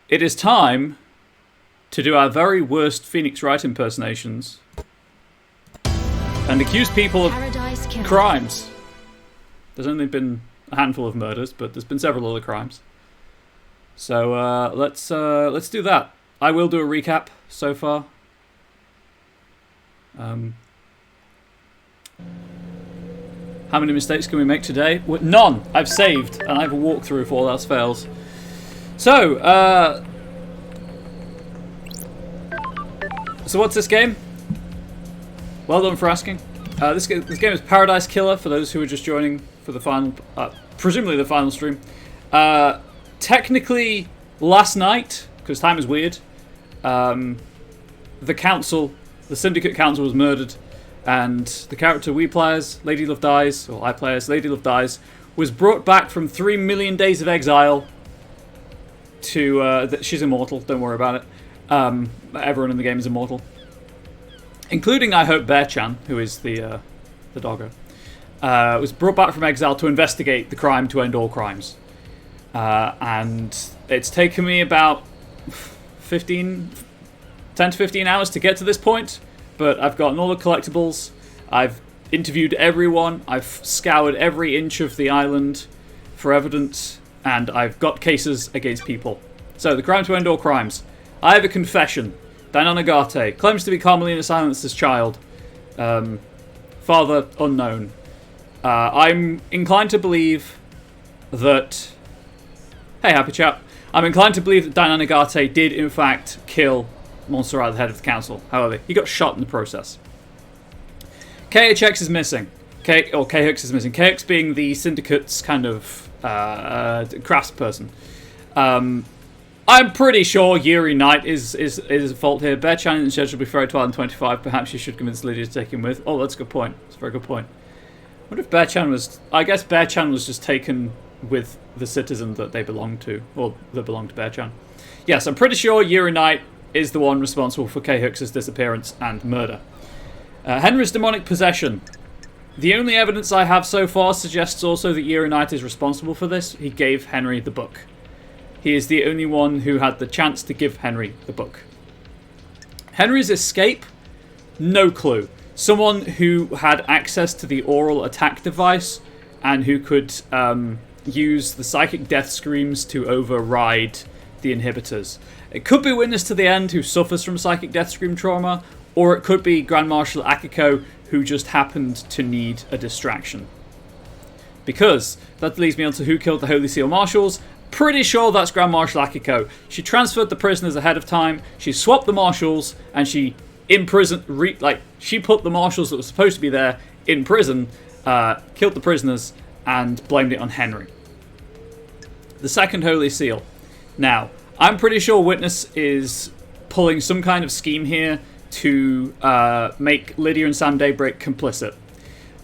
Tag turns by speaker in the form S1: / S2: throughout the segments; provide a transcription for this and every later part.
S1: it is time to do our very worst Phoenix Wright impersonations and accuse people of crimes. There's only been a handful of murders, but there's been several other crimes. So let's do that. I will do a recap so far. How many mistakes can we make today? None. I've saved, and I have a walkthrough if all else fails. So what's this game? Well done for asking. This game is Paradise Killer, for those who are just joining for the final, presumably the final stream. Technically, last night, because time is weird, the Syndicate Council was murdered, and the character we players, Lady Love Dies, or I players, Lady Love Dies, was brought back from 3 million days of exile to... she's immortal, don't worry about it. Everyone in the game is immortal. Including, I hope, Bear-chan, who is the doggo. Was brought back from exile to investigate the crime to end all crimes. And it's taken me about 10 to 15 hours to get to this point, but I've gotten all the collectibles, I've interviewed everyone, I've scoured every inch of the island for evidence, and I've got cases against people. So, the crime to end all crimes. I have a confession. Dainan Nagate claims to be Carmelina Silence's child. Father unknown. I'm inclined to believe that... Hey, happy chap. I'm inclined to believe that Dainan Nagate did, in fact, kill Montserrat, the head of the council. However, he got shot in the process. KHX is missing. KX is missing. KX being the Syndicate's kind of crafts person. I'm pretty sure Yuri Knight is at fault here. Bear-chan isn't scheduled to be February 12 and 25. Perhaps you should convince Lydia to take him with. Oh, that's a good point. That's a very good point. I wonder if Bear-chan was... I guess Bear-chan was just taken with the citizen that they belong to. Or that belonged to Bear-chan. Yes, I'm pretty sure Yuri Knight is the one responsible for K-Hux's disappearance and murder. Henry's demonic possession. The only evidence I have so far suggests also that Yuri Knight is responsible for this. He gave Henry the book. He is the only one who had the chance to give Henry the book. Henry's escape? No clue. Someone who had access to the oral attack device and who could use the psychic death screams to override the inhibitors. It could be Witness to the End, who suffers from psychic death scream trauma, or it could be Grand Marshal Akiko, who just happened to need a distraction. Because that leads me on to who killed the Holy Seal Marshals. Pretty sure that's Grand Marshal Akiko. She transferred the prisoners ahead of time, she swapped the marshals, and she imprisoned... she put the marshals that were supposed to be there in prison, killed the prisoners, and blamed it on Henry. The second Holy Seal. Now, I'm pretty sure Witness is pulling some kind of scheme here to make Lydia and Sam Daybreak complicit.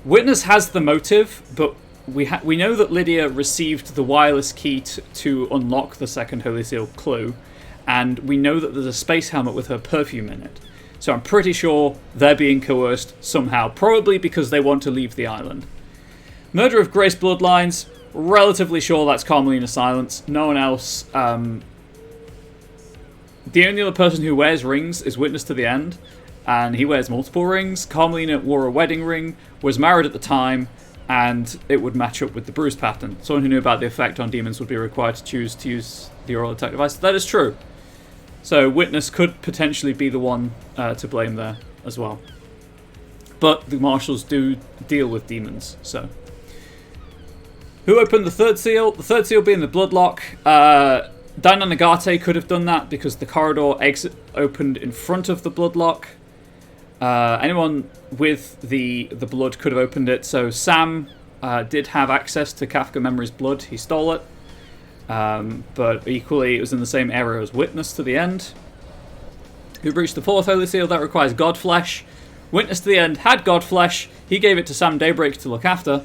S1: Witness has the motive, but we know that Lydia received the wireless key to unlock the second Holy Seal clue, and we know that there's a space helmet with her perfume in it. So I'm pretty sure they're being coerced somehow, probably because they want to leave the island. Murder of Grace Bloodlines, relatively sure that's Carmelina Silence. No one else. The only other person who wears rings is Witness to the End, and he wears multiple rings. Carmelina wore a wedding ring, was married at the time, and it would match up with the bruise pattern. Someone who knew about the effect on demons would be required to choose to use the oral attack device. That is true. So Witness could potentially be the one to blame there as well. But the marshals do deal with demons, so... Who opened the third seal? The third seal being the Bloodlock. Dainan Nagate could have done that because the corridor exit opened in front of the Bloodlock. Anyone with the blood could have opened it. So Sam did have access to Kafka Memory's blood. He stole it. But equally, it was in the same area as Witness to the End. Who breached the fourth Holy Seal? That requires Godflesh. Witness to the End had Godflesh. He gave it to Sam Daybreak to look after.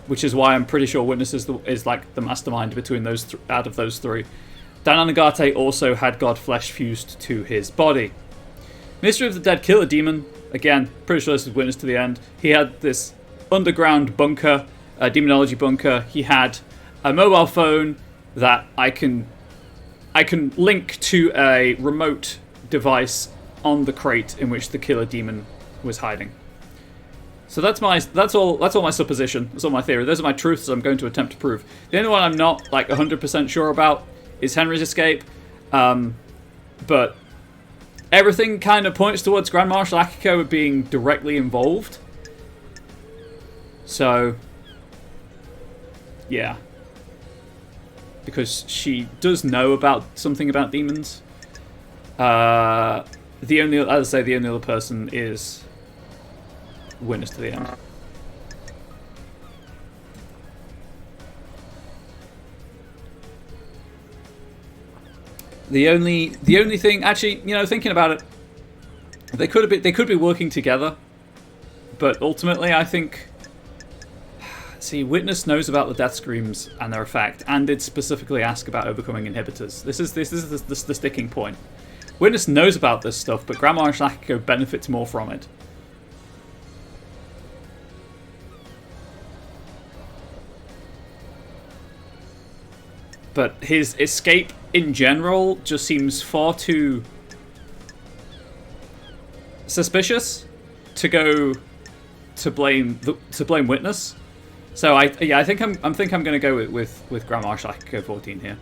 S1: Which is why I'm pretty sure Witness is like the mastermind between those out of those three. Dainan Nagate also had Godflesh fused to his body. Mystery of the Dead Killer Demon. Again, pretty sure this is Witness to the End. He had this underground bunker, a demonology bunker. He had a mobile phone that I can I can link to a remote device on the crate in which the killer demon was hiding. So that's all my supposition. That's all my theory. Those are my truths I'm going to attempt to prove. The only one I'm not like 100% sure about is Henry's escape. But everything kind of points towards Grand Marshal Akiko being directly involved. So yeah. Because she does know about something about demons. The only other person is Witness to the end. The only thing, actually, thinking about it, they could be working together, but ultimately, I think. See, Witness knows about the death screams and their effect, and did specifically ask about overcoming inhibitors. This is the sticking point. Witness knows about this stuff, but Grand Marshal Akiko benefits more from it. But his escape in general just seems far too suspicious to go to blame Witness. So I think I'm going to go with Grand Marshal Akiko 14 here.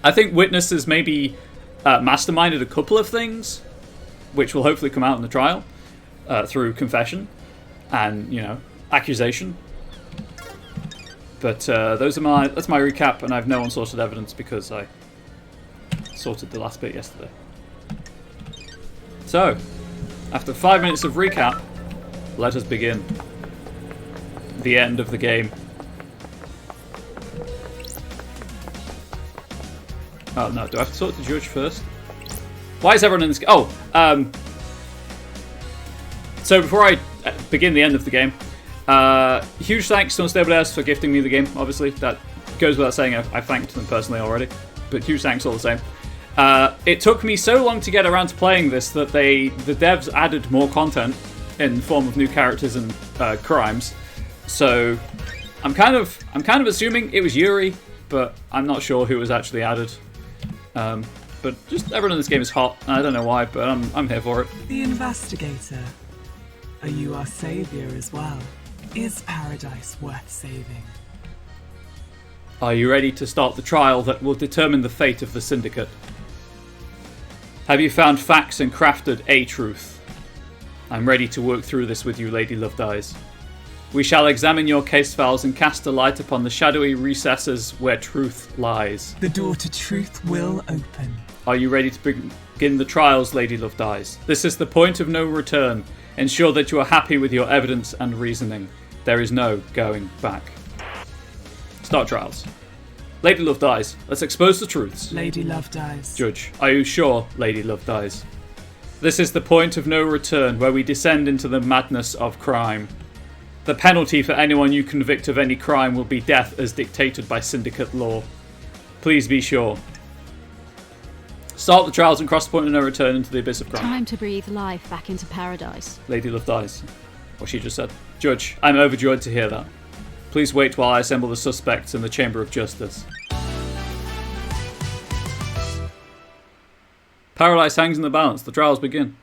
S1: I think Witness has maybe masterminded a couple of things, which will hopefully come out in the trial through confession and accusation. But that's my recap, and I have no unsorted evidence because I sorted the last bit yesterday. So, after 5 minutes of recap, let us begin. The end of the game. Oh no, do I have to sort the judge first? Why is everyone in this game? Oh, so before I begin the end of the game, huge thanks to Unstable Airs for gifting me the game. Obviously, that goes without saying. I thanked them personally already, but huge thanks all the same. It took me so long to get around to playing this that the devs added more content in the form of new characters and crimes. So I'm kind of assuming it was Yuri, but I'm not sure who was actually added. But just everyone in this game is hot. I don't know why, but I'm here for it.
S2: The Investigator. Are you our savior as well? Is Paradise worth saving?
S1: Are you ready to start the trial that will determine the fate of the Syndicate? Have you found facts and crafted a truth? I'm ready to work through this with you, Lady Lovedies. We shall examine your case files and cast a light upon the shadowy recesses where truth lies.
S2: The door to truth will open.
S1: Are you ready to begin the trials, Lady Lovedies? This is the point of no return. Ensure that you are happy with your evidence and reasoning. There is no going back. Start trials. Lady Lovedies, let's expose the truths.
S2: Lady Lovedies.
S1: Judge, are you sure, Lady Lovedies? This is the point of no return, where we descend into the madness of crime. The penalty for anyone you convict of any crime will be death as dictated by Syndicate law. Please be sure. Start the trials and cross the point of no return into the abyss of crime.
S3: Time to breathe life back into Paradise.
S1: Lady Lovedies. What she just said. Judge, I'm overjoyed to hear that. Please wait while I assemble the suspects in the Chamber of Justice. Paradise hangs in the balance. The trials begin.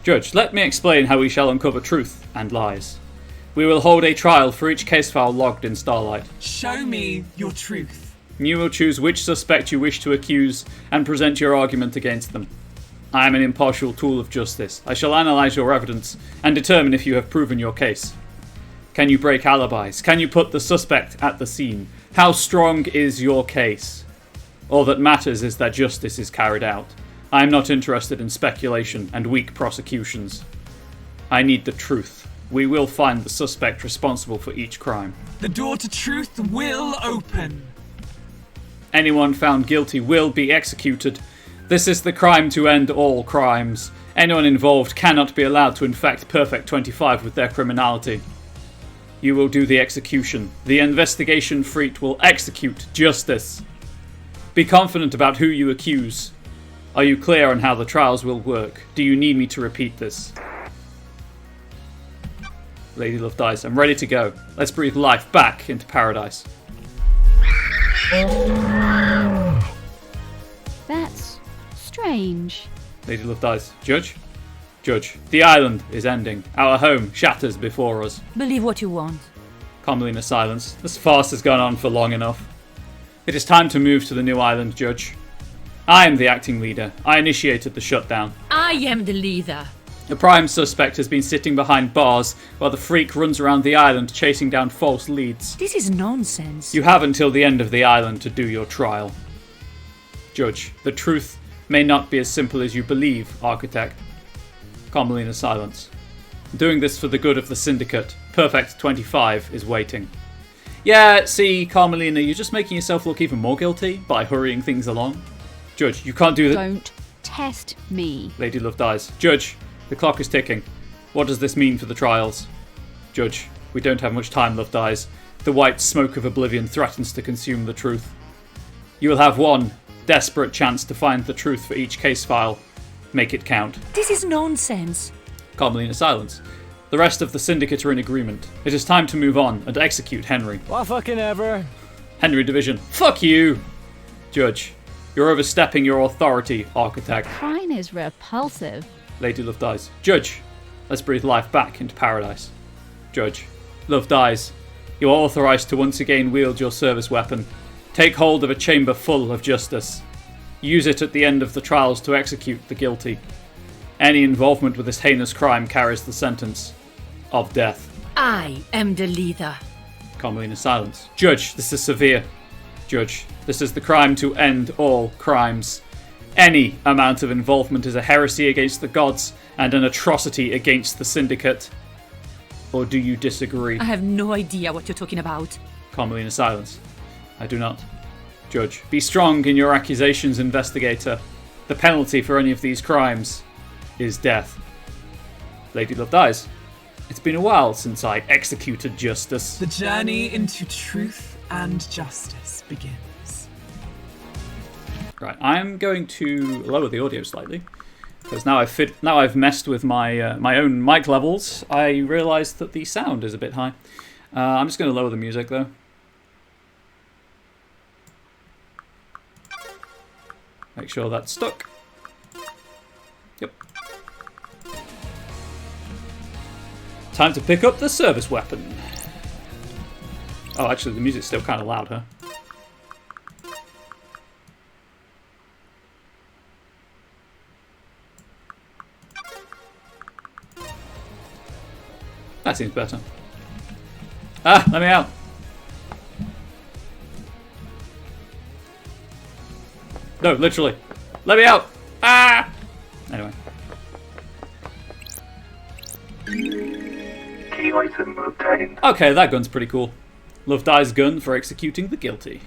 S1: Judge, let me explain how we shall uncover truth and lies. We will hold a trial for each case file logged in Starlight.
S2: Show me your truth.
S1: You will choose which suspect you wish to accuse and present your argument against them. I am an impartial tool of justice. I shall analyse your evidence and determine if you have proven your case. Can you break alibis? Can you put the suspect at the scene? How strong is your case? All that matters is that justice is carried out. I am not interested in speculation and weak prosecutions. I need the truth. We will find the suspect responsible for each crime.
S2: The door to truth will open.
S1: Anyone found guilty will be executed. This is the crime to end all crimes. Anyone involved cannot be allowed to infect Perfect 25 with their criminality. You will do the execution. The investigation freak will execute justice. Be confident about who you accuse. Are you clear on how the trials will work? Do you need me to repeat this? Lady Lovedies, I'm ready to go. Let's breathe life back into Paradise.
S3: That's strange.
S1: Lady Love dies. Judge? Judge, the island is ending. Our home shatters before us.
S4: Believe what you want.
S1: Commelina silence. This farce has gone on for long enough. It is time to move to the new island, Judge. I am the acting leader. I initiated the shutdown.
S4: I am the leader.
S1: The prime suspect has been sitting behind bars while the freak runs around the island chasing down false leads.
S4: This is nonsense.
S1: You have until the end of the island to do your trial. Judge, the truth may not be as simple as you believe, Architect. Commelina silence. Doing this for the good of the Syndicate. Perfect 25 is waiting. Yeah, see, Carmelina, you're just making yourself look even more guilty by hurrying things along. Judge, you can't do that.
S3: Don't test me.
S1: Lady Love dies. Judge, the clock is ticking. What does this mean for the trials? Judge, we don't have much time, Love dies. The white smoke of oblivion threatens to consume the truth. You will have one desperate chance to find the truth for each case file. Make it count.
S4: This is nonsense.
S1: Carmelina silence. The rest of the Syndicate are in agreement. It is time to move on and execute Henry.
S5: What fucking ever?
S1: Henry Division. Fuck you! Judge, you're overstepping your authority, Architect.
S3: Crine is repulsive.
S1: Lady Love dies. Judge, let's breathe life back into paradise. Judge, Love dies. You are authorized to once again wield your service weapon. Take hold of a chamber full of justice. Use it at the end of the trials to execute the guilty. Any involvement with this heinous crime carries the sentence of death.
S4: I am the leader.
S1: Carmelina silence. Judge, this is severe. Judge, this is the crime to end all crimes. Any amount of involvement is a heresy against the gods and an atrocity against the Syndicate. Or do you disagree?
S4: I have no idea what you're talking about.
S1: Carmelina silence. I do not. Judge, be strong in your accusations, investigator. The penalty for any of these crimes is death. Lady Love dies. It's been a while since I executed justice.
S2: The journey into truth and justice begins.
S1: Right, I'm going to lower the audio slightly because now I've messed with my my own mic levels. I realised that the sound is a bit high. I'm just going to lower the music though. Make sure that's stuck. Yep. Time to pick up the service weapon. Oh, actually, the music's still kind of loud, huh? That seems better. Ah, let me out. No, literally. Let me out. Ah! Anyway.
S6: Key item obtained.
S1: Okay, that gun's pretty cool. Love dies gun for executing the guilty.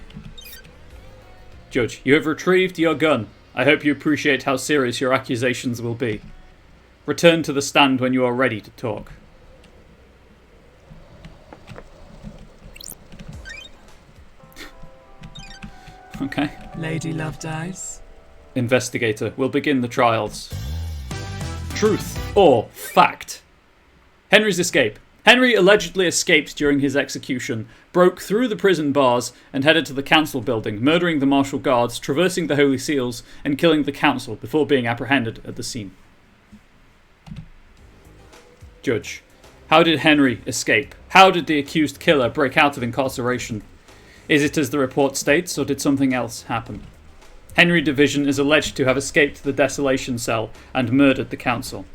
S1: Judge, you have retrieved your gun. I hope you appreciate how serious your accusations will be. Return to the stand when you are ready to talk. Okay.
S2: Lady Love dies.
S1: Investigator, we'll begin the trials. Truth or fact? Henry's escape. Henry allegedly escaped during his execution, broke through the prison bars and headed to the council building, murdering the martial guards, traversing the holy seals, and killing the council before being apprehended at the scene. Judge, how did Henry escape? How did the accused killer break out of incarceration? Is it as the report states, or did something else happen? Henry Division is alleged to have escaped the desolation cell and murdered the council.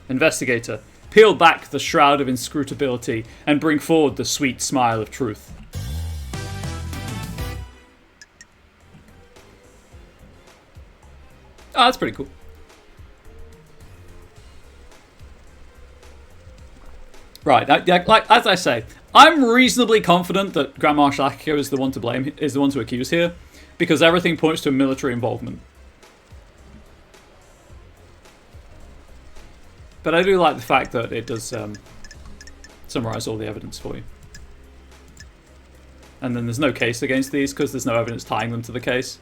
S1: Investigator, peel back the shroud of inscrutability and bring forward the sweet smile of truth. Oh, that's pretty cool. Right, like as I say, I'm reasonably confident that Grand Marshal Akiko is the one to blame, is the one to accuse here, because everything points to military involvement. But I do like the fact that it does summarise all the evidence for you. And then there's no case against these because there's no evidence tying them to the case.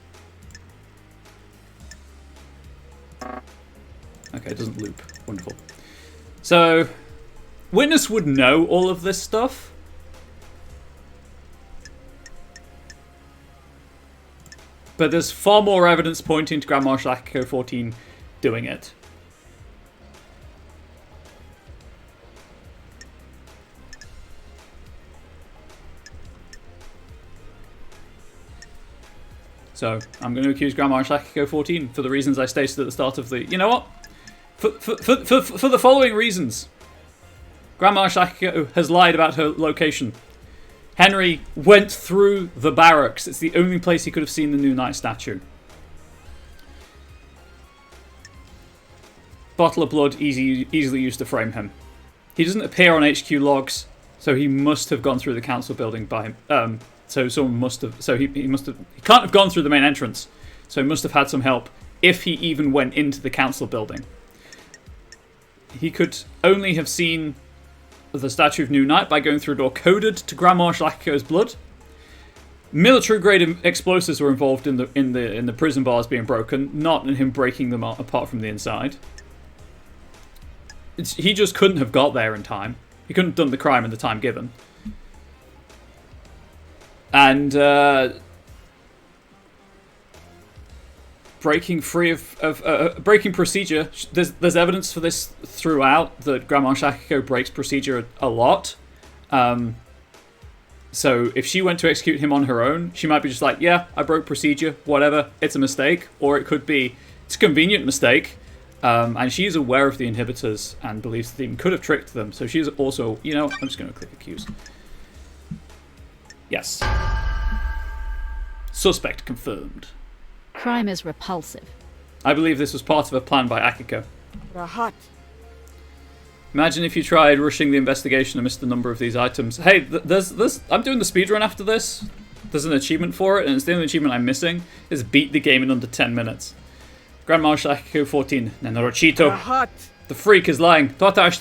S1: Okay, it doesn't loop. Wonderful. So, witness would know all of this stuff. but there's far more evidence pointing to Grand Marshal Akiko 14 doing it. So, I'm going to accuse Grand Marshal Akiko 14 for the reasons I stated at the start of the... You know what? For the following reasons. Grand Marshal Akiko has lied about her location. Henry went through the barracks. It's the only place he could have seen the new knight statue. Bottle of blood easily used to frame him. He doesn't appear on HQ logs, so he must have gone through the council building by him. So someone must have. So he must have. He can't have gone through the main entrance. So he must have had some help if he even went into the council building. He could only have seen the statue of New Knight by going through a door coded to Grand Marshal Akiko's blood. Military grade explosives were involved in the prison bars being broken, not in him breaking them apart from the inside. He just couldn't have got there in time. He couldn't have done the crime in the time given. And breaking free of breaking procedure. There's evidence for this throughout that Grand Marshal Akiko breaks procedure a lot. So if she went to execute him on her own, she might be just like, yeah, I broke procedure, whatever, it's a mistake. Or it could be, it's a convenient mistake. And she's aware of the inhibitors and believes the team could have tricked them. So she's also, you know, I'm just going to click accuse. Yes. Suspect confirmed.
S3: Crime is repulsive.
S1: I believe this was part of a plan by Akiko.
S5: Rahat.
S1: Imagine if you tried rushing the investigation and missed the number of these items. Hey, there's I'm doing the speedrun after this. There's an achievement for it, and it's the only achievement I'm missing. Is beat the game in under 10 minutes. Grand Marshal Akiko 14. Nenorochito.
S5: Rahat.
S1: The freak is lying. Pachari?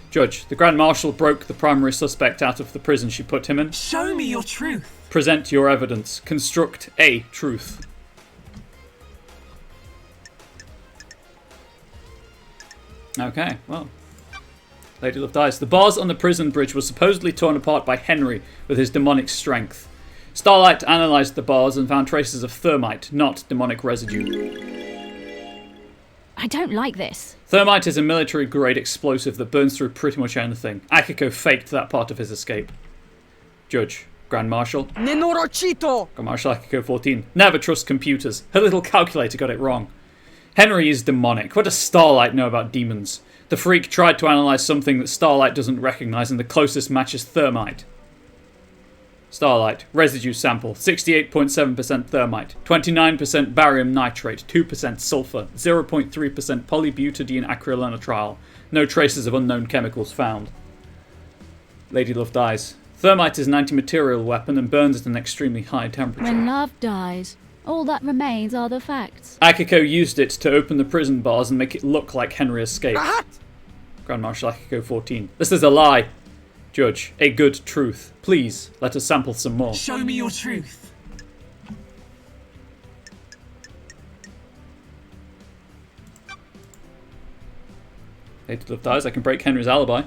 S1: Judge, the Grand Marshal broke the primary suspect out of the prison she put him in.
S2: Show me your truth.
S1: Present your evidence. Construct a truth. Okay, well. Lady Love dies. The bars on the prison bridge were supposedly torn apart by Henry with his demonic strength. Starlight analysed the bars and found traces of thermite, not demonic residue.
S3: I don't like this.
S1: Thermite is a military-grade explosive that burns through pretty much anything. Akiko faked that part of his escape. Judge, Grand Marshal.
S5: Nenorochito.
S1: Grand Marshal Akiko 14. Never trust computers. Her little calculator got it wrong. Henry is demonic. What does Starlight know about demons? The freak tried to analyse something that Starlight doesn't recognise, and the closest match is thermite. Starlight, residue sample, 68.7% thermite, 29% barium nitrate, 2% sulfur, 0.3% polybutadiene acrylonitrile. No traces of unknown chemicals found. Lady Love dies. Thermite is an anti-material weapon and burns at an extremely high temperature.
S3: When love dies, all that remains are the facts.
S1: Akiko used it to open the prison bars and make it look like Henry escaped.
S5: Rahat.
S1: Grand Marshal Akiko 14. This is a lie. Judge, a good truth. Please, let us sample some more.
S2: Show me your truth.
S1: Lady Love dies. I can break Henry's alibi.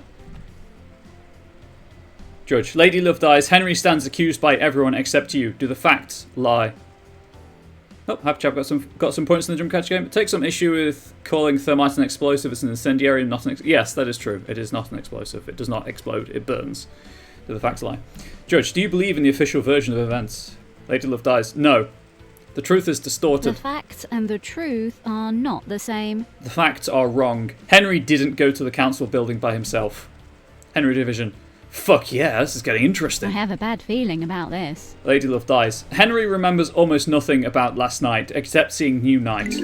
S1: Judge, Lady Love dies. Henry stands accused by everyone except you. Do the facts lie? Oh, Happy Chap got some points in the Drum Catch game. Take some issue with calling thermite an explosive. It's an incendiary, not an yes, that is true. It is not an explosive. It does not explode. It burns. Do the facts lie? Judge, do you believe in the official version of events? Lady Love dies. No. The truth is distorted.
S3: The facts and the truth are not the same.
S1: The facts are wrong. Henry didn't go to the council building by himself. Henry Division. Fuck yeah, this is getting interesting.
S3: I have a bad feeling about this.
S1: Lady Love dies. Henry remembers almost nothing about last night, except seeing New Knight.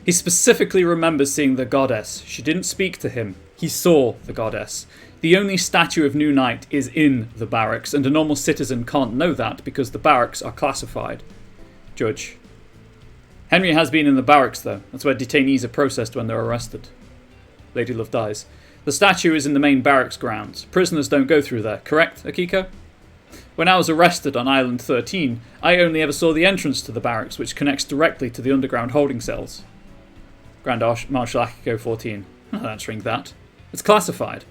S1: He specifically remembers seeing the goddess. She didn't speak to him. He saw the goddess. The only statue of New Knight is in the barracks, and a normal citizen can't know that because the barracks are classified. Judge. Henry has been in the barracks, though. That's where detainees are processed when they're arrested. Lady Love dies. The statue is in the main barracks grounds. Prisoners don't go through there, correct, Akiko? When I was arrested on Island 13, I only ever saw the entrance to the barracks, which connects directly to the underground holding cells. Grand Marshal Akiko 14. Not answering that. It's classified.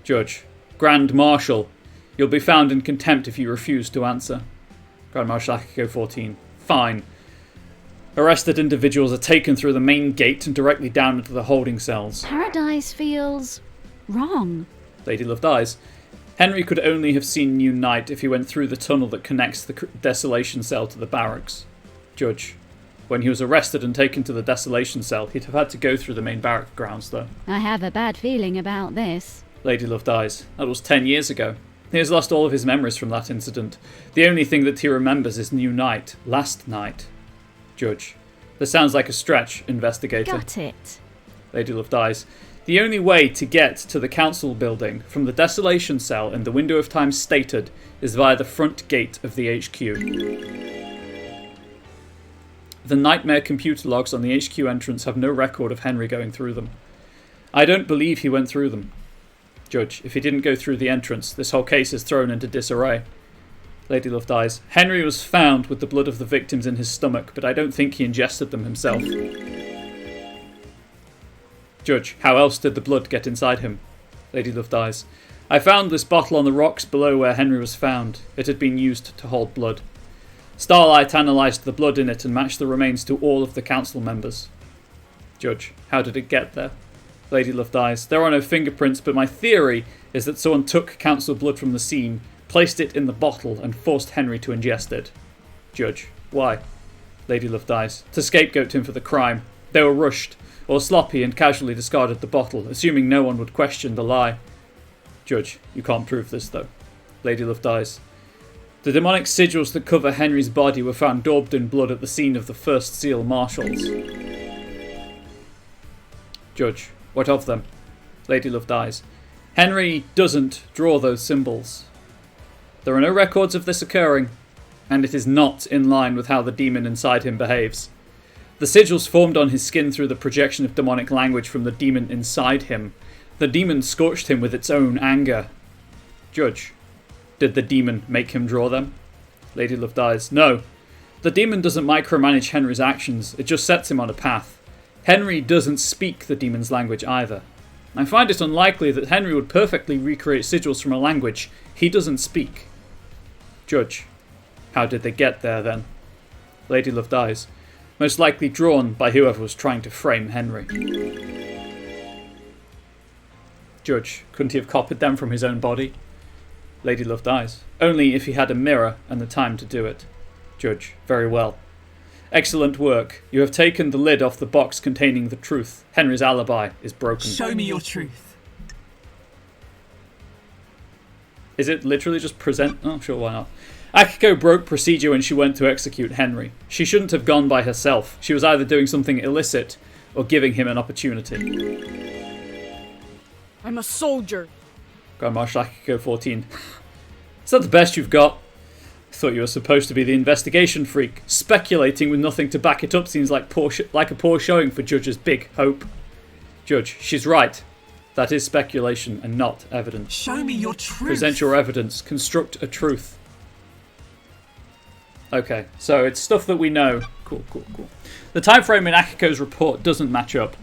S1: Judge. Grand Marshal. You'll be found in contempt if you refuse to answer. Grand Marshal Akiko 14. Fine. Arrested individuals are taken through the main gate and directly down into the holding cells.
S3: Paradise feels wrong.
S1: Lady Loved Eyes. Henry could only have seen New Night if he went through the tunnel that connects the Desolation Cell to the barracks. Judge. When he was arrested and taken to the Desolation Cell, he'd have had to go through the main barrack grounds, though.
S3: I have a bad feeling about this.
S1: Lady Loved Eyes. That was 10 years ago. He has lost all of his memories from that incident. The only thing that he remembers is New Night. Last night. Judge. This sounds like a stretch, investigator.
S3: Got it.
S1: Lady Loved Eyes. The only way to get to the council building from the Desolation Cell in the window of time stated is via the front gate of the HQ. The Nightmare computer logs on the HQ entrance have no record of Henry going through them. I don't believe he went through them. Judge, if he didn't go through the entrance, this whole case is thrown into disarray. Lady Loved Eyes. Henry was found with the blood of the victims in his stomach, but I don't think he ingested them himself. Judge, how else did the blood get inside him? Lady Loved Eyes. I found this bottle on the rocks below where Henry was found. It had been used to hold blood. Starlight analysed the blood in it and matched the remains to all of the council members. Judge, how did it get there? Lady Loved Eyes. There are no fingerprints, but my theory is that someone took council blood from the scene, placed it in the bottle, and forced Henry to ingest it. Judge, why? Lady Loved Eyes. To scapegoat him for the crime. They were rushed, or sloppy, and casually discarded the bottle, assuming no one would question the lie. Judge, you can't prove this, though. Lady Loved Eyes. The demonic sigils that cover Henry's body were found daubed in blood at the scene of the first Seal Marshals. Judge, what of them? Lady Loved Eyes. Henry doesn't draw those symbols. There are no records of this occurring, and it is not in line with how the demon inside him behaves. The sigils formed on his skin through the projection of demonic language from the demon inside him. The demon scorched him with its own anger. Judge, did the demon make him draw them? Lady Loved Eyes. No. The demon doesn't micromanage Henry's actions, it just sets him on a path. Henry doesn't speak the demon's language either. I find it unlikely that Henry would perfectly recreate sigils from a language he doesn't speak. Judge, how did they get there then? Lady Loved Eyes. Most likely drawn by whoever was trying to frame Henry. Judge, couldn't he have copied them from his own body? Lady Loved Eyes. Only if he had a mirror and the time to do it. Judge, very well. Excellent work. You have taken the lid off the box containing the truth. Henry's alibi is broken.
S2: Show me your truth.
S1: Is it literally just present? Oh, sure, why not? Akiko broke procedure when she went to execute Henry. She shouldn't have gone by herself. She was either doing something illicit or giving him an opportunity.
S5: I'm a soldier.
S1: Grand Marshal Akiko 14. Is that the best you've got? I thought you were supposed to be the investigation freak. Speculating with nothing to back it up seems like a poor showing for Judge's big hope. Judge, she's right. That is speculation and not evidence.
S2: Show me your truth.
S1: Present your evidence. Construct a truth. Okay, so it's stuff that we know. Cool. The time frame in Akiko's report doesn't match up.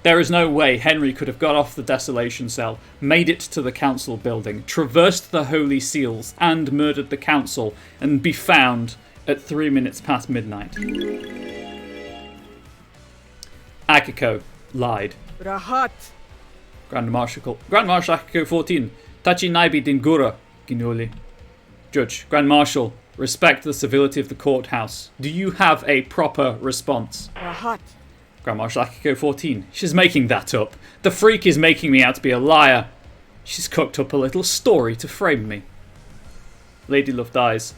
S1: There is no way Henry could have got off the Desolation Cell, made it to the council building, traversed the Holy Seals, and murdered the council, and be found at 3 minutes past midnight. Akiko lied.
S5: Rahat.
S1: Grand Marshal Akiko 14. Tachi Naibi Dingura, Ginoli. Judge, Grand Marshal, respect the civility of the courthouse. Do you have a proper response?
S5: Rahat.
S1: Grand Marshal Akiko 14. She's making that up. The freak is making me out to be a liar. She's cooked up a little story to frame me. Lady Loved Eyes.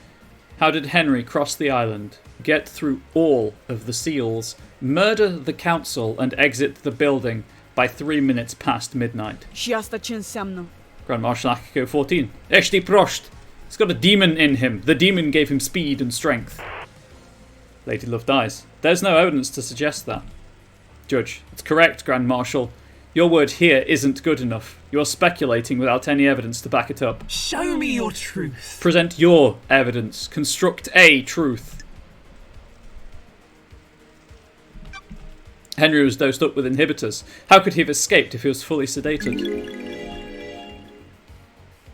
S1: How did Henry cross the island, get through all of the seals, murder the council, and exit the building by 3 minutes past midnight?
S5: Shiasta со mną.
S1: Grand Marshal Akiko 14. Eshti Prost. He's got a demon in him. The demon gave him speed and strength. Lady Loved Eyes. There's no evidence to suggest that. Judge, it's correct, Grand Marshal. Your word here isn't good enough. You're speculating without any evidence to back it up.
S2: Show me your truth.
S1: Present your evidence. Construct a truth. Henry was dosed up with inhibitors. How could he have escaped if he was fully sedated?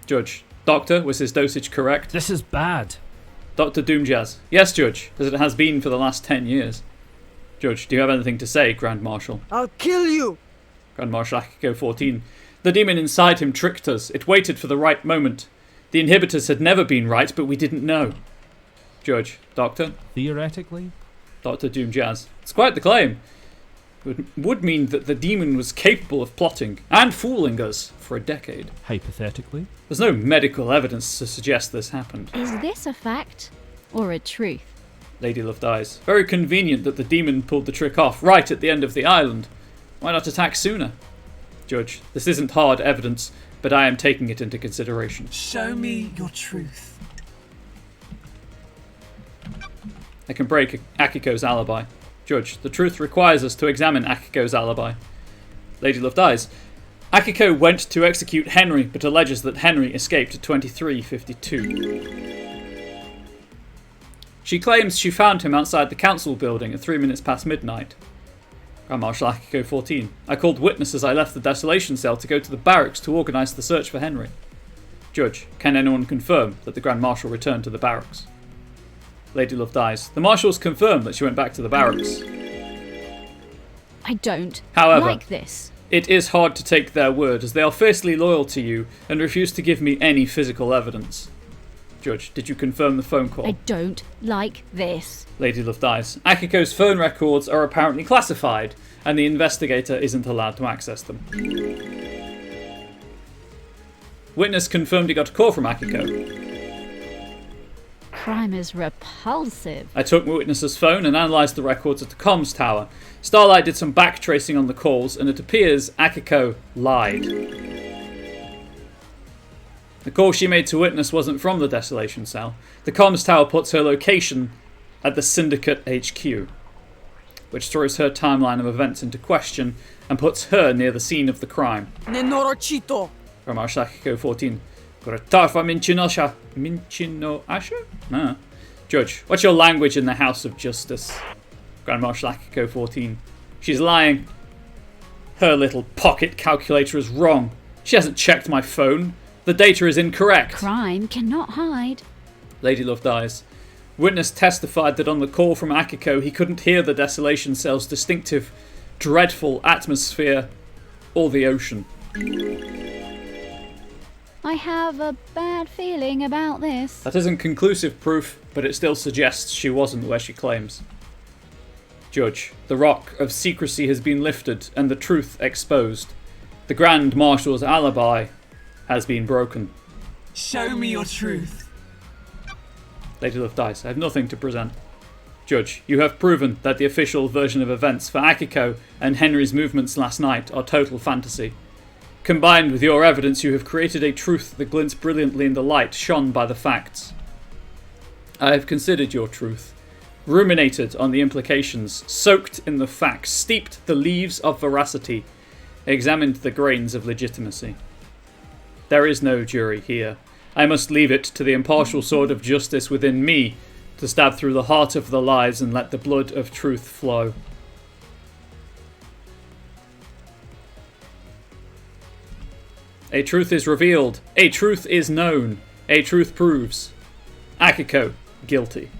S1: Judge. Doctor, was his dosage correct?
S7: This is bad.
S1: Dr. Doomjazz. Yes, Judge, as it has been for the last 10 years. Judge, do you have anything to say, Grand Marshal?
S5: I'll kill you!
S1: Grand Marshal Akiko 14. The demon inside him tricked us. It waited for the right moment. The inhibitors had never been right, but we didn't know. Judge. Doctor?
S7: Theoretically?
S1: Dr. Doomjazz. It's quite the claim. It would mean that the demon was capable of plotting and fooling us for a decade.
S7: Hypothetically?
S1: There's no medical evidence to suggest this happened.
S3: Is this a fact or a truth?
S1: Lady Love dies. Very convenient that the demon pulled the trick off right at the end of the island. Why not attack sooner? Judge, this isn't hard evidence, but I am taking it into consideration.
S2: Show me your truth.
S1: I can break Akiko's alibi. Judge, the truth requires us to examine Akiko's alibi. Lady Love dies. Akiko went to execute Henry, but alleges that Henry escaped at 23:52. She claims she found him outside the council building at 3 minutes past midnight. Grand Marshal Akiko 14. I called witness as I left the desolation cell to go to the barracks to organise the search for Henry. Judge, can anyone confirm that the Grand Marshal returned to the barracks? Lady Love dies. The marshals confirmed that she went back to the barracks.
S3: I don't
S1: However,
S3: like this.
S1: It is hard to take their word, as they are fiercely loyal to you and refuse to give me any physical evidence. Judge, did you confirm the phone call?
S3: I don't like this.
S1: Lady Love dies. Akiko's phone records are apparently classified, and the investigator isn't allowed to access them. Witness confirmed he got a call from Akiko.
S3: Crime is repulsive.
S1: I took witness's phone and analysed the records at the comms tower. Starlight did some backtracing on the calls, and it appears Akiko lied. The call she made to witness wasn't from the desolation cell. The comms tower puts her location at the Syndicate HQ, which throws her timeline of events into question and puts her near the scene of the crime.
S5: Nenorochito!
S1: From Marshal Akiko 14. Goratafa Minchino Asha? Ah. Judge, what's your language in the House of Justice? Grand Marshal Akiko 14. She's lying. Her little pocket calculator is wrong. She hasn't checked my phone. The data is incorrect.
S3: Crime cannot hide.
S1: Lady Love dies. Witness testified that on the call from Akiko, he couldn't hear the desolation cell's distinctive, dreadful atmosphere or the ocean.
S3: I have a bad feeling about this.
S1: That isn't conclusive proof, but it still suggests she wasn't where she claims. Judge, the rock of secrecy has been lifted and the truth exposed. The Grand Marshal's alibi has been broken.
S2: Show me your truth.
S1: Lady Love dies. I have nothing to present. Judge, you have proven that the official version of events for Akiko and Henry's movements last night are total fantasy. Combined with your evidence, you have created a truth that glints brilliantly in the light shone by the facts. I have considered your truth, ruminated on the implications, soaked in the facts, steeped the leaves of veracity, examined the grains of legitimacy. There is no jury here. I must leave it to the impartial sword of justice within me to stab through the heart of the lies and let the blood of truth flow. A truth is revealed. A truth is known. A truth proves. Akiko, guilty.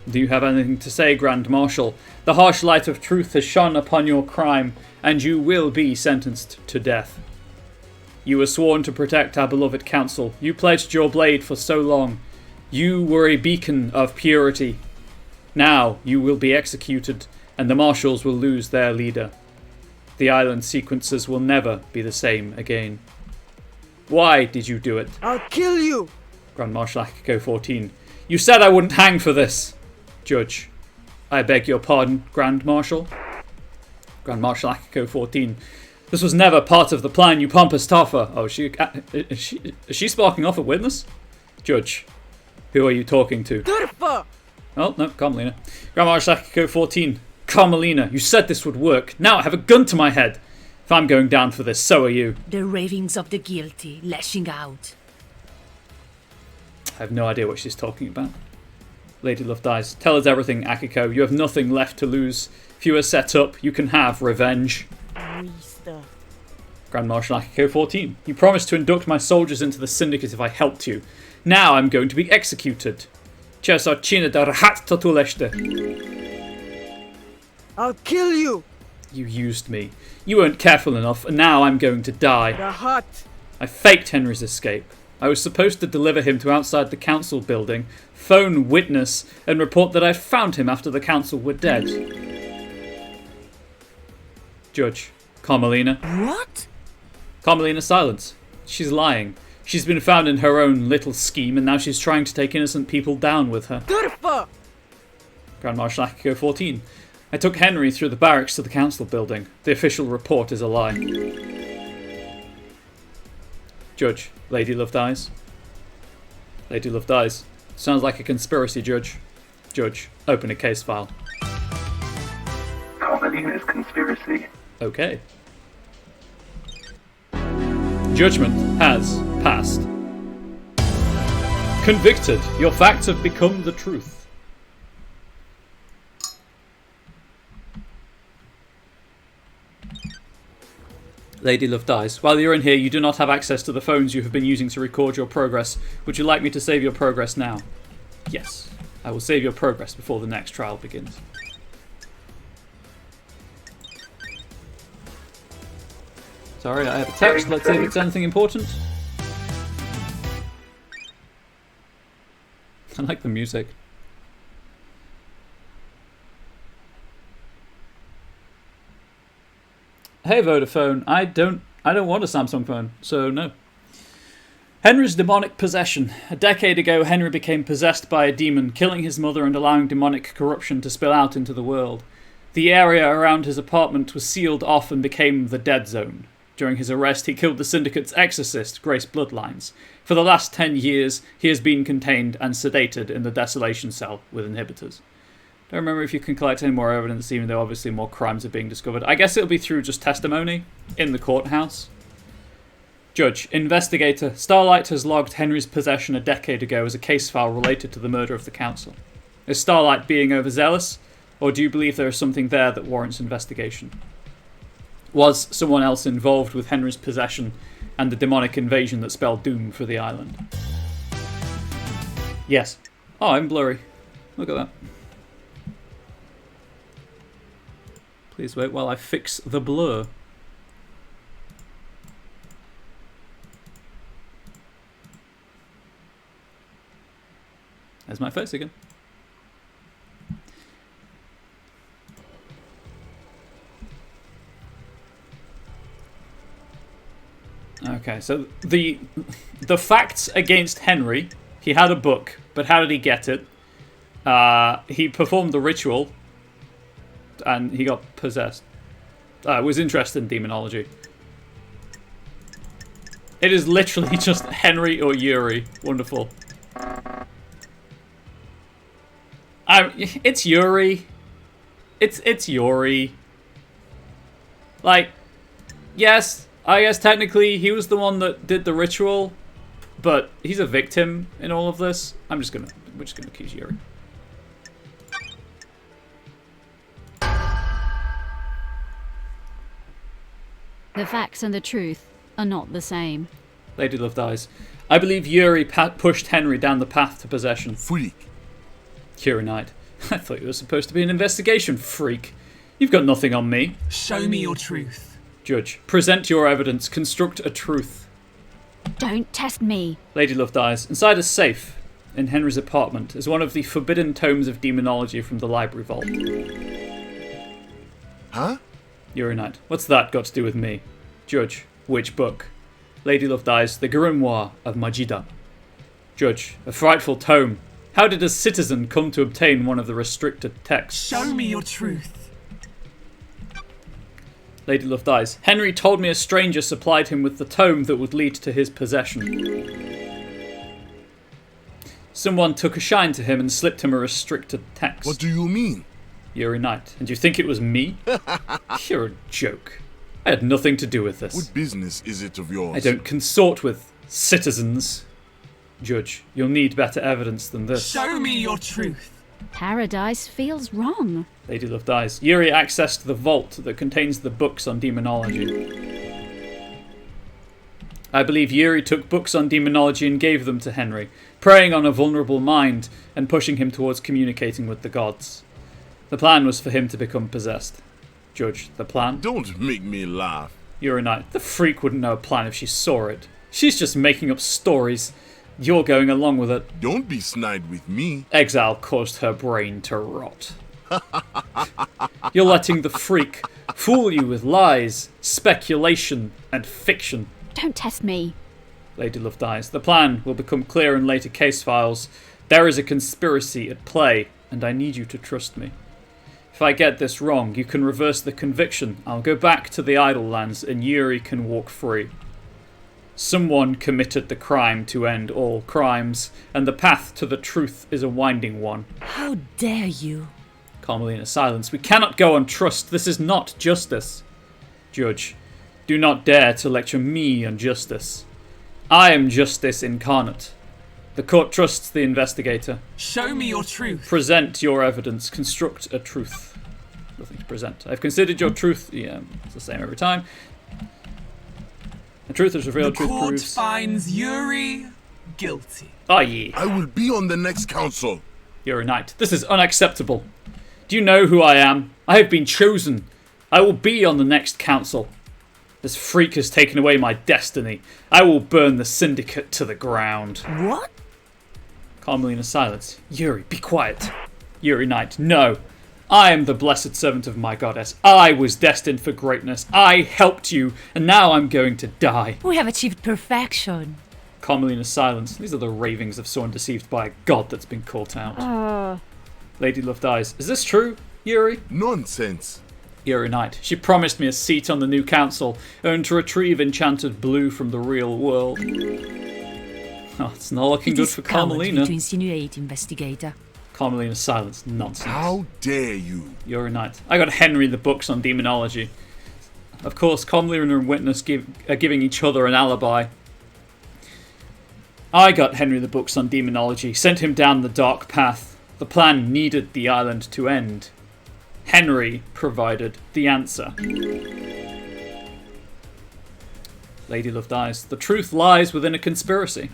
S1: Do you have anything to say, Grand Marshal? The harsh light of truth has shone upon your crime, and you will be sentenced to death. You were sworn to protect our beloved council. You pledged your blade for so long. You were a beacon of purity. Now you will be executed, and the marshals will lose their leader. The island sequences will never be the same again. Why did you do it?
S5: I'll kill you!
S1: Grand Marshal Akiko 14. You said I wouldn't hang for this. Judge, I beg your pardon, Grand Marshal. Grand Marshal Akiko 14. This was never part of the plan, you pompous toffer. Oh, is she sparking off a witness? Judge, who are you talking to?
S5: Turfa!
S1: Oh, no, Carmelina. Grand Marshal Akiko 14. Carmelina, you said this would work. Now I have a gun to my head. If I'm going down for this, so are you.
S4: The ravings of the guilty, lashing out.
S1: I have no idea what she's talking about. Lady Love dies. Tell us everything, Akiko. You have nothing left to lose. If you are set up, you can have revenge.
S5: Luista.
S1: Grand Marshal Akiko 14. You promised to induct my soldiers into the Syndicate if I helped you. Now I'm going to be executed. Chesarchina da rahat tatuleshte.
S5: I'll kill you.
S1: You used me. You weren't careful enough, and now I'm going to die.
S5: Rahat.
S1: I faked Henry's escape. I was supposed to deliver him to outside the council building, phone witness, and report that I'd found him after the council were dead. Judge. Carmelina.
S4: What?
S1: Carmelina, silence. She's lying. She's been found in her own little scheme, and now she's trying to take innocent people down with her.
S5: Turfa.
S1: Grand Marshal Akiko 14. I took Henry through the barracks to the council building. The official report is a lie. Judge. Lady Love Dies. Lady Love Dies. Sounds like a conspiracy, Judge. Judge. Open a case file.
S6: Carmelina's conspiracy.
S1: Okay. Judgment has passed. Convicted. Your facts have become the truth. Lady Love Dies. While you're in here, you do not have access to the phones you have been using to record your progress. Would you like me to save your progress now? Yes. I will save your progress before the next trial begins. Sorry, I have a text. Let's see if it's anything important. I like the music. Hey Vodafone, I don't want a Samsung phone, so no. Henry's demonic possession. A decade ago, Henry became possessed by a demon, killing his mother and allowing demonic corruption to spill out into the world. The area around his apartment was sealed off and became the dead zone. During his arrest, he killed the Syndicate's exorcist, Grace Bloodlines. For the last 10 years, he has been contained and sedated in the Desolation Cell with inhibitors. Don't remember if you can collect any more evidence, even though obviously more crimes are being discovered. I guess it'll be through just testimony in the courthouse. Judge. Investigator. Starlight has logged Henry's possession a decade ago as a case file related to the murder of the council. Is Starlight being overzealous, or do you believe there is something there that warrants investigation? Was someone else involved with Henry's possession and the demonic invasion that spelled doom for the island? Yes. Oh, I'm blurry. Look at that. Please wait while I fix the blur. There's my face again. Okay, so the facts against Henry, he had a book, but how did he get it? He performed the ritual, and he got possessed. Was interested in demonology. It is literally just Henry or Yuri. Wonderful. It's Yuri. It's Yuri. Like, yes, I guess technically he was the one that did the ritual, but he's a victim in all of this. We're just gonna accuse Yuri.
S3: The facts and the truth are not the same.
S1: Lady Love Dies. I believe Yuri pushed Henry down the path to possession.
S8: Freak.
S1: Yuri Knight. I thought you were supposed to be an investigation, freak. You've got nothing on me.
S2: Show me your truth.
S1: Judge. Present your evidence. Construct a truth.
S3: Don't test me.
S1: Lady Love Dies. Inside a safe in Henry's apartment is one of the forbidden tomes of demonology from the library vault.
S8: Huh?
S1: Yuri Knight. What's that got to do with me? Judge. Which book? Lady Love Dies. The Grimoire of Majida. Judge. A frightful tome. How did a citizen come to obtain one of the restricted texts?
S2: Show me your truth.
S1: Lady Love Dies. Henry told me a stranger supplied him with the tome that would lead to his possession. Someone took a shine to him and slipped him a restricted text.
S8: What do you mean?
S1: Yuri Knight. And you think it was me? You're a joke. I had nothing to do with this.
S8: What business is it of yours?
S1: I don't consort with citizens. Judge, you'll need better evidence than this.
S2: Show me your truth.
S3: Paradise feels wrong.
S1: Lady Love Dies. Yuri accessed the vault that contains the books on demonology. I believe Yuri took books on demonology and gave them to Henry, preying on a vulnerable mind and pushing him towards communicating with the gods. The plan was for him to become possessed. Judge, the plan?
S8: Don't make me laugh.
S1: You're a knight. The freak wouldn't know a plan if she saw it. She's just making up stories. You're going along with it.
S8: Don't be snide with me.
S1: Exile caused her brain to rot. You're letting the freak fool you with lies, speculation, and fiction.
S3: Don't test me.
S1: Lady Love dies. The plan will become clear in later case files. There is a conspiracy at play, and I need you to trust me. If I get this wrong, you can reverse the conviction. I'll go back to the Idle Lands, and Yuri can walk free. Someone committed the crime to end all crimes, and the path to the truth is a winding one.
S4: How dare you?
S1: Carmelina, silence. We cannot go on trust. This is not justice. Judge, do not dare to lecture me on justice. I am justice incarnate. The court trusts the investigator.
S2: Show me your truth.
S1: Present your evidence. Construct a truth. Nothing to present. I've considered your truth. Yeah, it's the same every time. The truth is revealed.
S2: The
S1: Truth
S2: court
S1: proves.
S2: finds Yuri guilty.
S1: Ah, ye.
S8: I will be on the next council.
S1: You're a knight. This is unacceptable. Do you know who I am? I have been chosen. I will be on the next council. This freak has taken away my destiny. I will burn the syndicate to the ground.
S4: What?
S1: Carmelina, silence. Yuri, be quiet. Yuri Knight, no. I am the blessed servant of my goddess. I was destined for greatness. I helped you, and now I'm going to die.
S4: We have achieved perfection.
S1: Carmelina, silence. These are the ravings of someone deceived by a god that's been caught out. Lady Love dies. Is this true, Yuri?
S8: Nonsense.
S1: Yuri Knight. She promised me a seat on the new council, and to retrieve enchanted blue from the real world. Oh, it's not looking
S4: It
S1: good
S4: is
S1: for
S4: cowardly
S1: Carmelina.
S4: to insinuate, investigator.
S1: Carmelina, silence. Nonsense.
S8: How dare you?
S1: You're a knight. I got Henry the books on demonology. Of course, Carmelina and Witness are giving each other an alibi. I got Henry the books on demonology, sent him down the dark path. The plan needed the island to end. Henry provided the answer. Lady Love dies. The truth lies within a conspiracy.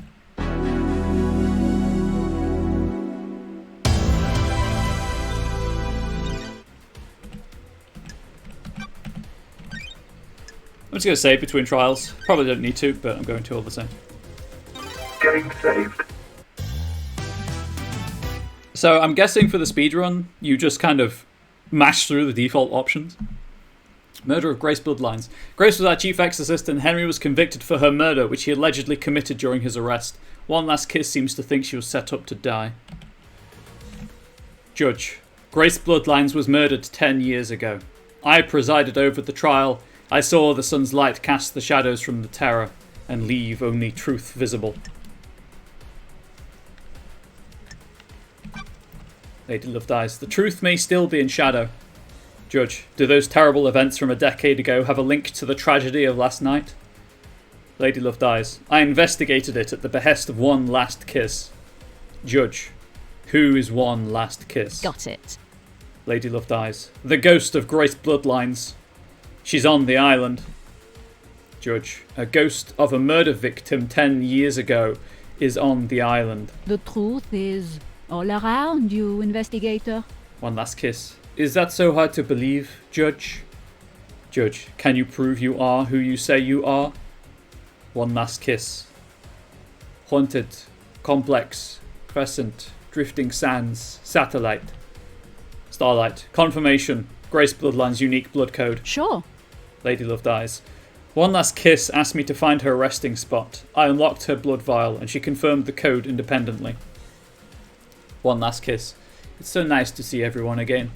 S1: I'm just going to save between trials. Probably don't need to, but I'm going to all the same.
S6: Game saved.
S1: So I'm guessing for the speedrun, you just kind of mash through the default options. Murder of Grace Bloodlines. Grace was our chief exorcist and Henry was convicted for her murder, which he allegedly committed during his arrest. One Last Kiss seems to think she was set up to die. Judge. Grace Bloodlines was murdered 10 years ago. I presided over the trial. I saw the sun's light cast the shadows from the terror and leave only truth visible. Lady Love dies. The truth may still be in shadow. Judge, do those terrible events from a decade ago have a link to the tragedy of last night? Lady Love dies. I investigated it at the behest of One Last Kiss. Judge, who is One Last Kiss?
S3: Got it.
S1: Lady Love dies. The ghost of Grace Bloodlines. She's on the island. Judge, a ghost of a murder victim 10 years ago is on the island.
S3: The truth is all around you, investigator.
S1: One Last Kiss. Is that so hard to believe, Judge? Judge, can you prove you are who you say you are? One Last Kiss. Haunted, complex, crescent, drifting sands, satellite, starlight, confirmation, Grace Bloodline's unique blood code.
S3: Sure.
S1: Lady Love dies. One Last Kiss asked me to find her resting spot. I unlocked her blood vial and she confirmed the code independently. One Last Kiss. It's so nice to see everyone again.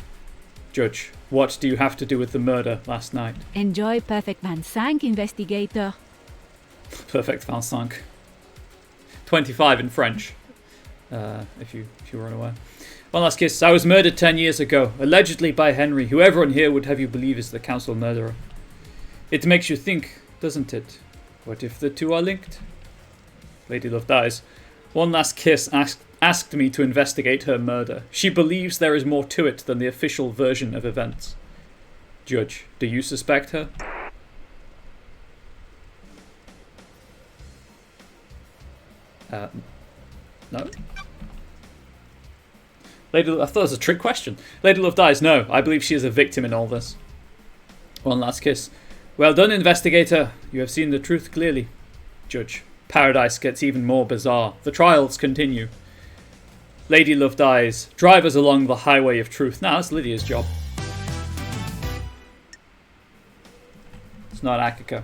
S1: Judge, what do you have to do with the murder last night?
S3: Enjoy Perfect Van Sank, investigator.
S1: Perfect Vincent. 25 in French, if you were unaware. One Last Kiss. I was murdered 10 years ago, allegedly by Henry, who everyone here would have you believe is the council murderer. It makes you think, doesn't it? What if the two are linked? Lady Love dies. One Last Kiss asked me to investigate her murder. She believes there is more to it than the official version of events. Judge, do you suspect her? No. Lady, I thought it was a trick question. Lady Love dies. No, I believe she is a victim in all this. One last kiss. Well done, investigator. You have seen the truth clearly. Judge. Paradise gets even more bizarre. The trials continue. Lady Love dies. Drive us along the highway of truth. Now, that's Lydia's job. It's not Akiko.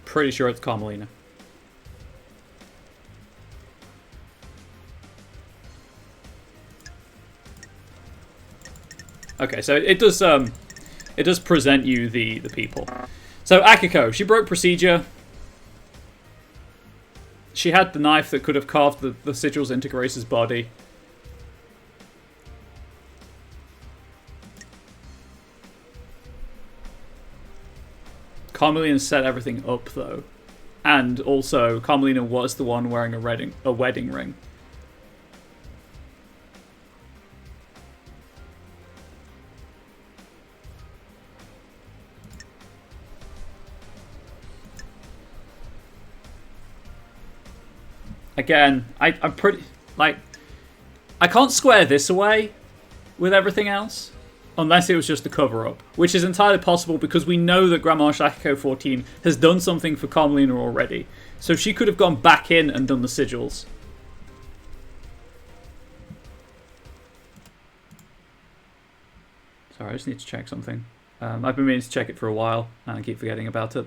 S1: Pretty sure it's Carmelina. Okay, so it does present you the people. So Akiko, she broke procedure. She had the knife that could have carved the sigils into Grace's body. Carmelina set everything up though, and also Carmelina was the one wearing a wedding ring. Again, I'm pretty, like, I can't square this away with everything else, unless it was just a cover-up, which is entirely possible because we know that Grand Marshal Akiko 14 has done something for Carmelina already, so she could have gone back in and done the sigils. Sorry, I just need to check something. I've been meaning to check it for a while, and I keep forgetting about it.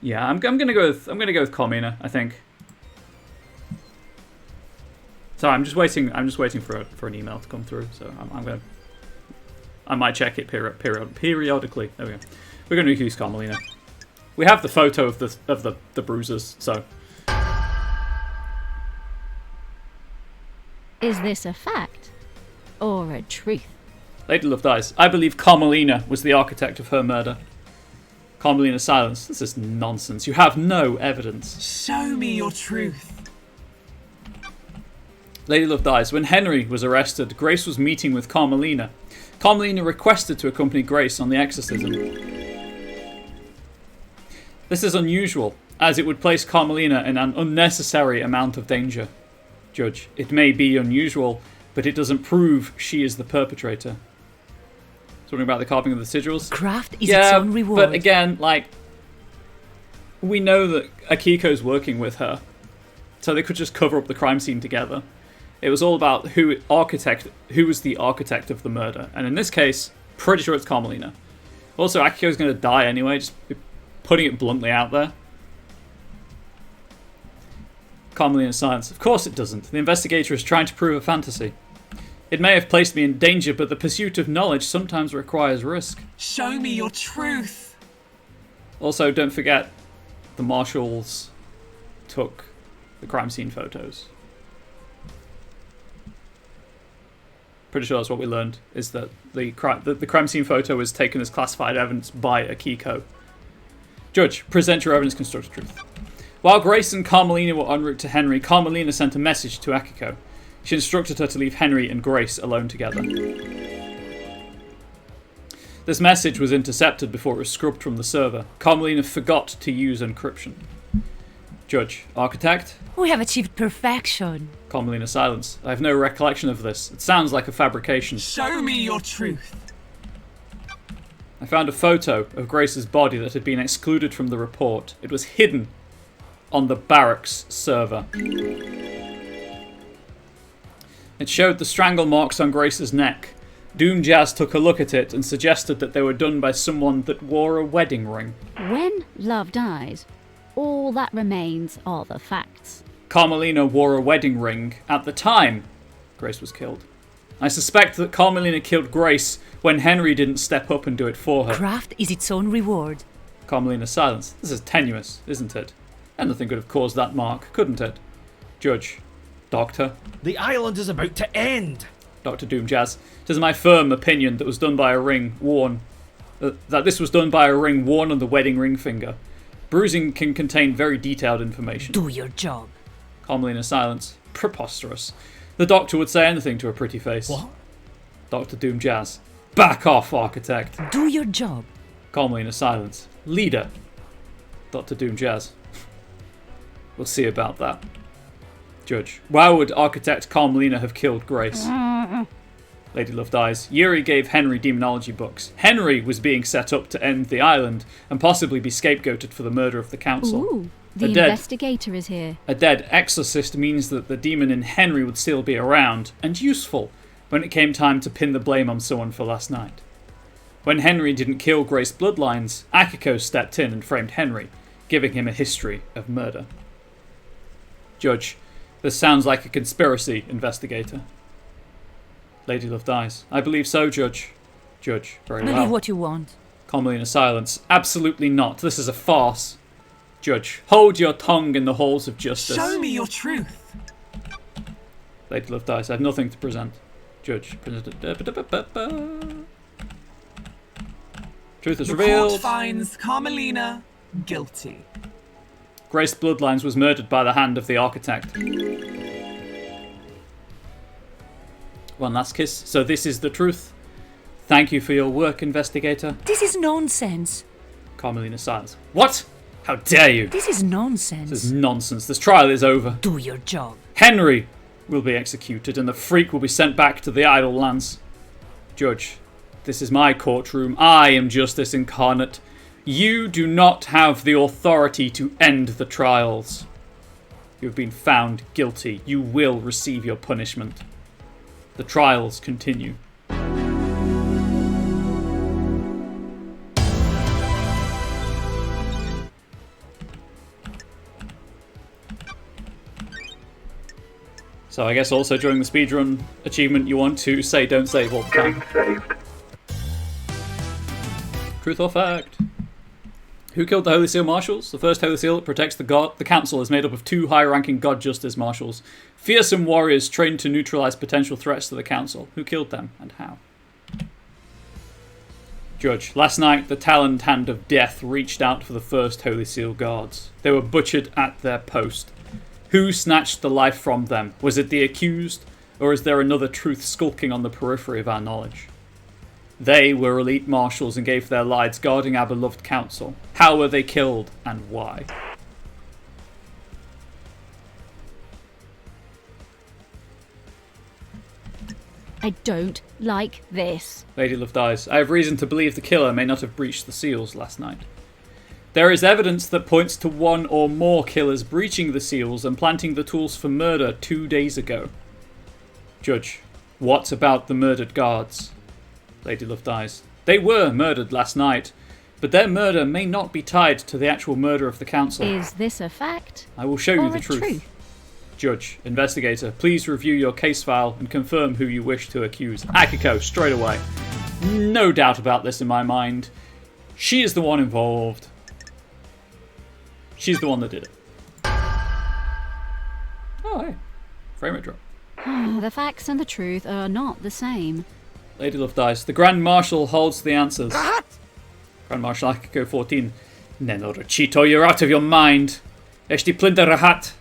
S1: Yeah, I'm gonna go with Carmina, I think. So I'm just waiting for an email to come through. So I might check it periodically. There we go. We're gonna use Carmelina. We have the photo of the bruises, so.
S3: Is this a fact or a truth?
S1: Lady Love dies. I believe Carmelina was the architect of her murder. Carmelina silence. This is nonsense. You have no evidence.
S2: Show me your truth.
S1: Lady Love dies. When Henry was arrested, Grace was meeting with Carmelina. Carmelina requested to accompany Grace on the exorcism. This is unusual, as it would place Carmelina in an unnecessary amount of danger. Judge, it may be unusual, but it doesn't prove she is the perpetrator. Talking about the carving of the sigils.
S4: Craft is its own reward.
S1: But again, like, we know that Akiko's working with her, so they could just cover up the crime scene together. It was all about who was the architect of the murder, and in this case, pretty sure it's Carmelina. Also, Akiko's going to die anyway, just putting it bluntly out there. Carmelina silence. Of course it doesn't. The investigator is trying to prove a fantasy. It may have placed me in danger, but the pursuit of knowledge sometimes requires risk.
S2: Show me your truth.
S1: Also, don't forget, the marshals took the crime scene photos. Pretty sure that's what we learned, is that the crime scene photo was taken as classified evidence by Akiko. Judge, present your evidence, constructed truth. While Grace and Carmelina were en route to Henry, Carmelina sent a message to Akiko. She instructed her to leave Henry and Grace alone together. This message was intercepted before it was scrubbed from the server. Carmelina forgot to use encryption. Judge, architect?
S4: We have achieved perfection.
S1: Carmelina silence. I have no recollection of this. It sounds like a fabrication.
S2: Show me your truth.
S1: I found a photo of Grace's body that had been excluded from the report. It was hidden on the barracks server. It showed the strangle marks on Grace's neck. Doom Jazz took a look at it and suggested that they were done by someone that wore a wedding ring.
S3: When love dies, all that remains are the facts.
S1: Carmelina wore a wedding ring at the time Grace was killed. I suspect that Carmelina killed Grace when Henry didn't step up and do it for her.
S4: Craft is its own reward.
S1: Carmelina's silence. This is tenuous, isn't it? Anything could have caused that mark, couldn't it? Judge. Doctor.
S9: The island is about to end.
S1: Dr. Doom Jazz. It is my firm opinion that was done by a ring worn that this was done by a ring worn on the wedding ring finger. Bruising can contain very detailed information.
S4: Do your job.
S1: Carmelina silence. Preposterous. The doctor would say anything to a pretty face.
S7: What?
S1: Dr. Doom Jazz. Back off, architect.
S4: Do your job.
S1: Carmelina silence. Leader. Dr. Doom Jazz. We'll see about that. Judge. Why would architect Carmelina have killed Grace? Lady Love dies. Yuri gave Henry demonology books. Henry was being set up to end the island and possibly be scapegoated for the murder of the council.
S3: Ooh, the
S1: A dead-
S3: investigator is here.
S1: A dead exorcist means that the demon in Henry would still be around and useful when it came time to pin the blame on someone for last night. When Henry didn't kill Grace Bloodlines, Akiko stepped in and framed Henry, giving him a history of murder. Judge. This sounds like a conspiracy, investigator. Lady Love dies. I believe so, Judge. Judge. Very
S4: Believe
S1: well.
S4: what you want.
S1: Carmelina silence. Absolutely not. This is a farce. Judge. Hold your tongue in the halls of justice.
S2: Show me your truth.
S1: Lady Love dies. I have nothing to present. Judge. Truth is
S2: The
S1: revealed.
S2: court finds Carmelina guilty.
S1: Grace Bloodlines was murdered by the hand of the architect. One last kiss. So this is the truth. Thank you for your work, investigator.
S4: This is nonsense.
S1: Carmelina silence. What? How dare you?
S4: This is nonsense.
S1: This is nonsense. This trial is over.
S4: Do your job.
S1: Henry will be executed and the freak will be sent back to the idle lands. Judge, this is my courtroom. I am justice incarnate. You do not have the authority to end the trials. You have been found guilty. You will receive your punishment. The trials continue. So I guess also during the speedrun achievement you want to say don't save all the time.
S6: Game saved.
S1: Truth or fact? Who killed the Holy Seal Marshals? The first Holy Seal that protects the Council is made up of 2 high-ranking God Justice Marshals. Fearsome warriors trained to neutralize potential threats to the Council. Who killed them and how? Judge, last night the taloned hand of death reached out for the first Holy Seal guards. They were butchered at their post. Who snatched the life from them? Was it the accused, or is there another truth skulking on the periphery of our knowledge? They were elite marshals and gave their lives guarding our beloved council. How were they killed and why?
S3: I don't like this.
S1: Lady Love dies. I have reason to believe the killer may not have breached the seals last night. There is evidence that points to one or more killers breaching the seals and planting the tools for murder 2 days ago. Judge, what about the murdered guards? Lady Love dies. They were murdered last night, but their murder may not be tied to the actual murder of the council.
S3: Is this a fact?
S1: I will show you
S3: or
S1: the
S3: a
S1: truth. Judge, investigator, please review your case file and confirm who you wish to accuse. Akiko, straight away. No doubt about this in my mind. She is the one involved. She's the one that did it. Oh, hey. Frame rate drop.
S3: The facts and the truth are not the same.
S1: Lady Love dies. The Grand Marshal holds the answers. Grand Marshal Akiko 14. Nenorachito, you're out of your mind. Eshti plinda rahat.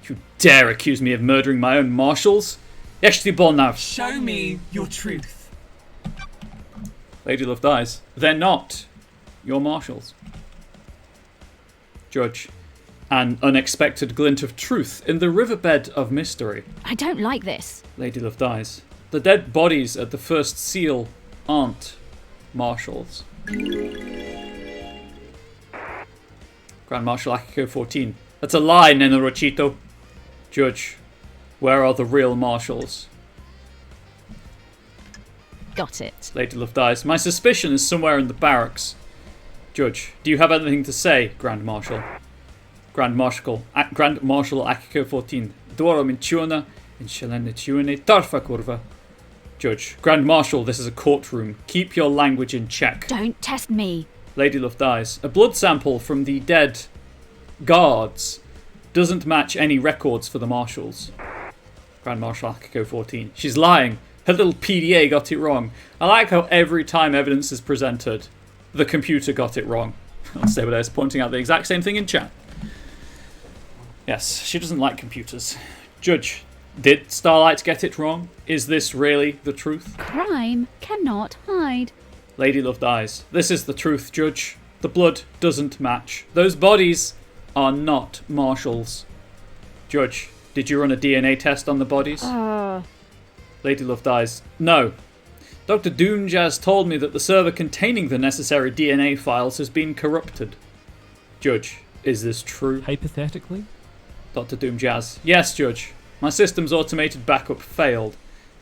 S1: You dare accuse me of murdering my own marshals? Eshti bolnav.
S2: Show me your truth.
S1: Lady Love dies. They're not your marshals. Judge, an unexpected glint of truth in the riverbed of mystery.
S3: I don't like this.
S1: Lady Love dies. The dead bodies at the first seal aren't marshals. Grand Marshal Akiko 14. That's a lie, Nenorochito. Judge, where are the real marshals?
S3: Got it.
S1: Lady Love dies. My suspicion is somewhere in the barracks. Judge, do you have anything to say, Grand Marshal? Grand Marshal Akiko 14. Doro minchiona in shelene tarfa kurva. Judge, Grand Marshal, this is a courtroom. Keep your language in check.
S3: Don't test me.
S1: Lady Love dies. A blood sample from the dead guards doesn't match any records for the marshals. Grand Marshal Akiko 14. She's lying. Her little PDA got it wrong. I like how every time evidence is presented, The computer got it wrong. Unstable is pointing out the exact same thing in chat. Yes, she doesn't like computers. Judge, did Starlight get it wrong? Is this really the truth?
S3: Crime cannot hide.
S1: Lady Love dies. This is the truth, Judge. The blood doesn't match. Those bodies are not Marshall's. Judge, did you run a DNA test on the bodies? Lady Love dies. No. Dr. Doomjazz told me that the server containing the necessary DNA files has been corrupted. Judge, is this true?
S7: Hypothetically?
S1: Dr. Doomjazz. Yes, Judge. My system's automated backup failed.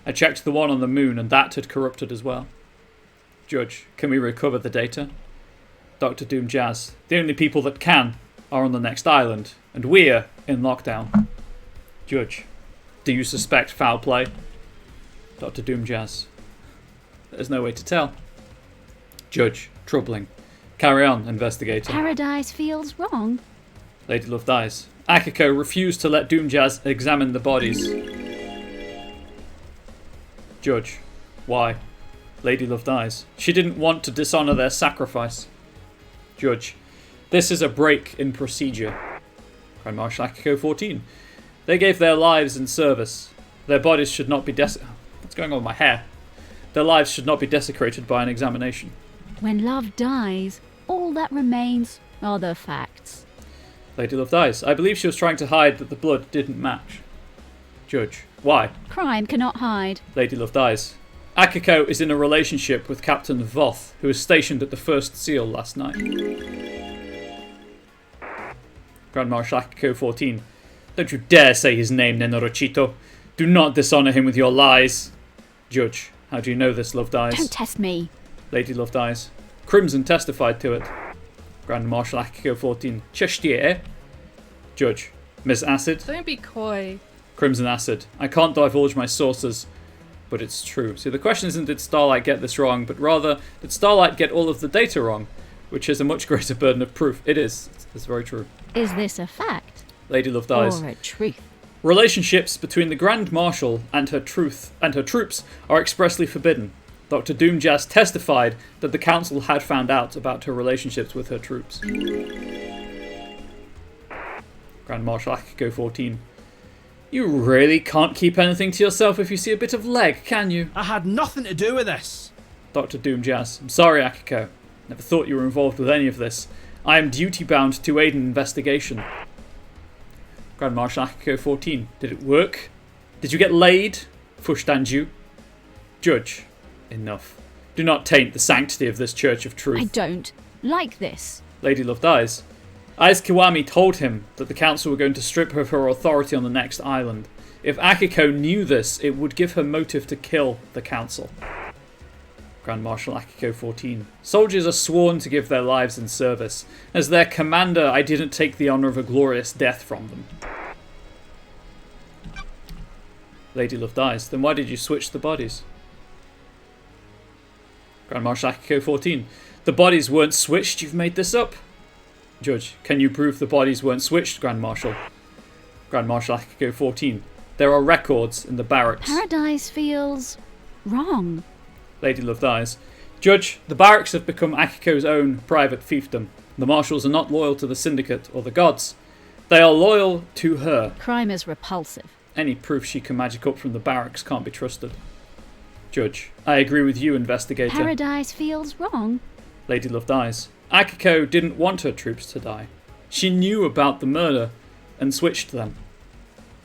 S1: I checked the one on the moon and that had corrupted as well. Judge, can we recover the data? Dr. Doomjazz. The only people that can are on the next island, and we're in lockdown. Judge, do you suspect foul play? Dr. Doomjazz. There's no way to tell. Judge, troubling. Carry on, investigator.
S3: Paradise feels wrong.
S1: Lady Love dies. Akiko refused to let Doomjazz examine the bodies. Judge, why? Lady Love dies. She didn't want to dishonour their sacrifice. Judge, this is a break in procedure. Grand Marshal Akiko 14. They gave their lives in service. Their bodies should not be What's going on with my hair? Their lives should not be desecrated by an examination.
S3: When love dies, all that remains are the facts.
S1: Lady Love dies. I believe she was trying to hide that the blood didn't match. Judge, why?
S3: Crime cannot hide.
S1: Lady Love dies. Akiko is in a relationship with Captain Voth, who was stationed at the First Seal last night. Grand Marshal Akiko 14. Don't you dare say his name, Nenorochito. Do not dishonour him with your lies. Judge, how do you know this, Love dies?
S3: Don't test me.
S1: Lady Love dies. Crimson testified to it. Grand Marshal Akiko 14. Cheshtier. Judge, Miss Acid.
S9: Don't be coy.
S1: Crimson Acid. I can't divulge my sources, but it's true. See, the question isn't did Starlight get this wrong, but rather did Starlight get all of the data wrong, which is a much greater burden of proof. It is. It's very true.
S3: Is this a fact?
S1: Lady Love dies.
S3: Or a truth?
S1: Relationships between the Grand Marshal and her troops are expressly forbidden. Dr. Doomjazz testified that the council had found out about her relationships with her troops. Grand Marshal Akiko 14. You really can't keep anything to yourself if you see a bit of leg, can you?
S10: I had nothing to do with this.
S1: Dr. Doomjazz. I'm sorry, Akiko. Never thought you were involved with any of this. I am duty-bound to aid an investigation. Grand Marshal Akiko 14. Did it work? Did you get laid? Fushdanju. Judge. Enough. Do not taint the sanctity of this Church of Truth.
S3: I don't like this.
S1: Lady Love dies. Aiz Kiwami told him that the council were going to strip her of her authority on the next island. If Akiko knew this, it would give her motive to kill the council. Grand Marshal Akiko 14. Soldiers are sworn to give their lives in service. As their commander, I didn't take the honour of a glorious death from them. Lady Love dies. Then why did you switch the bodies? Grand Marshal Akiko 14. The bodies weren't switched, you've made this up. Judge, can you prove the bodies weren't switched, Grand Marshal? Grand Marshal Akiko 14. There are records in the barracks.
S3: Paradise feels wrong.
S1: Lady Love dies. Judge, the barracks have become Akiko's own private fiefdom. The marshals are not loyal to the syndicate or the gods. They are loyal to her.
S3: Crime is repulsive.
S1: Any proof she can magic up from the barracks can't be trusted. Judge, I agree with you, investigator.
S3: Paradise feels wrong.
S1: Lady Love dies. Akiko didn't want her troops to die. She knew about the murder and switched them.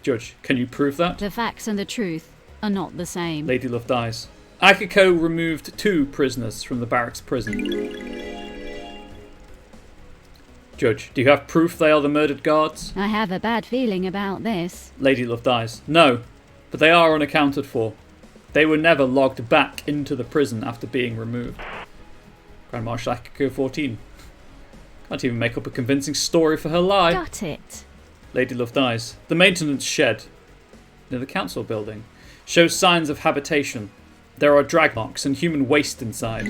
S1: Judge, can you prove that?
S3: The facts and the truth are not the same.
S1: Lady Love dies. Akiko removed 2 prisoners from the barracks prison. Judge, do you have proof they are the murdered guards?
S3: I have a bad feeling about this.
S1: Lady Love dies. No, but they are unaccounted for. They were never logged back into the prison after being removed. Grand Marshal Akiko 14. Can't even make up a convincing story for her lie.
S3: Got it.
S1: Lady Love dies. The maintenance shed near the council building shows signs of habitation. There are drag marks and human waste inside.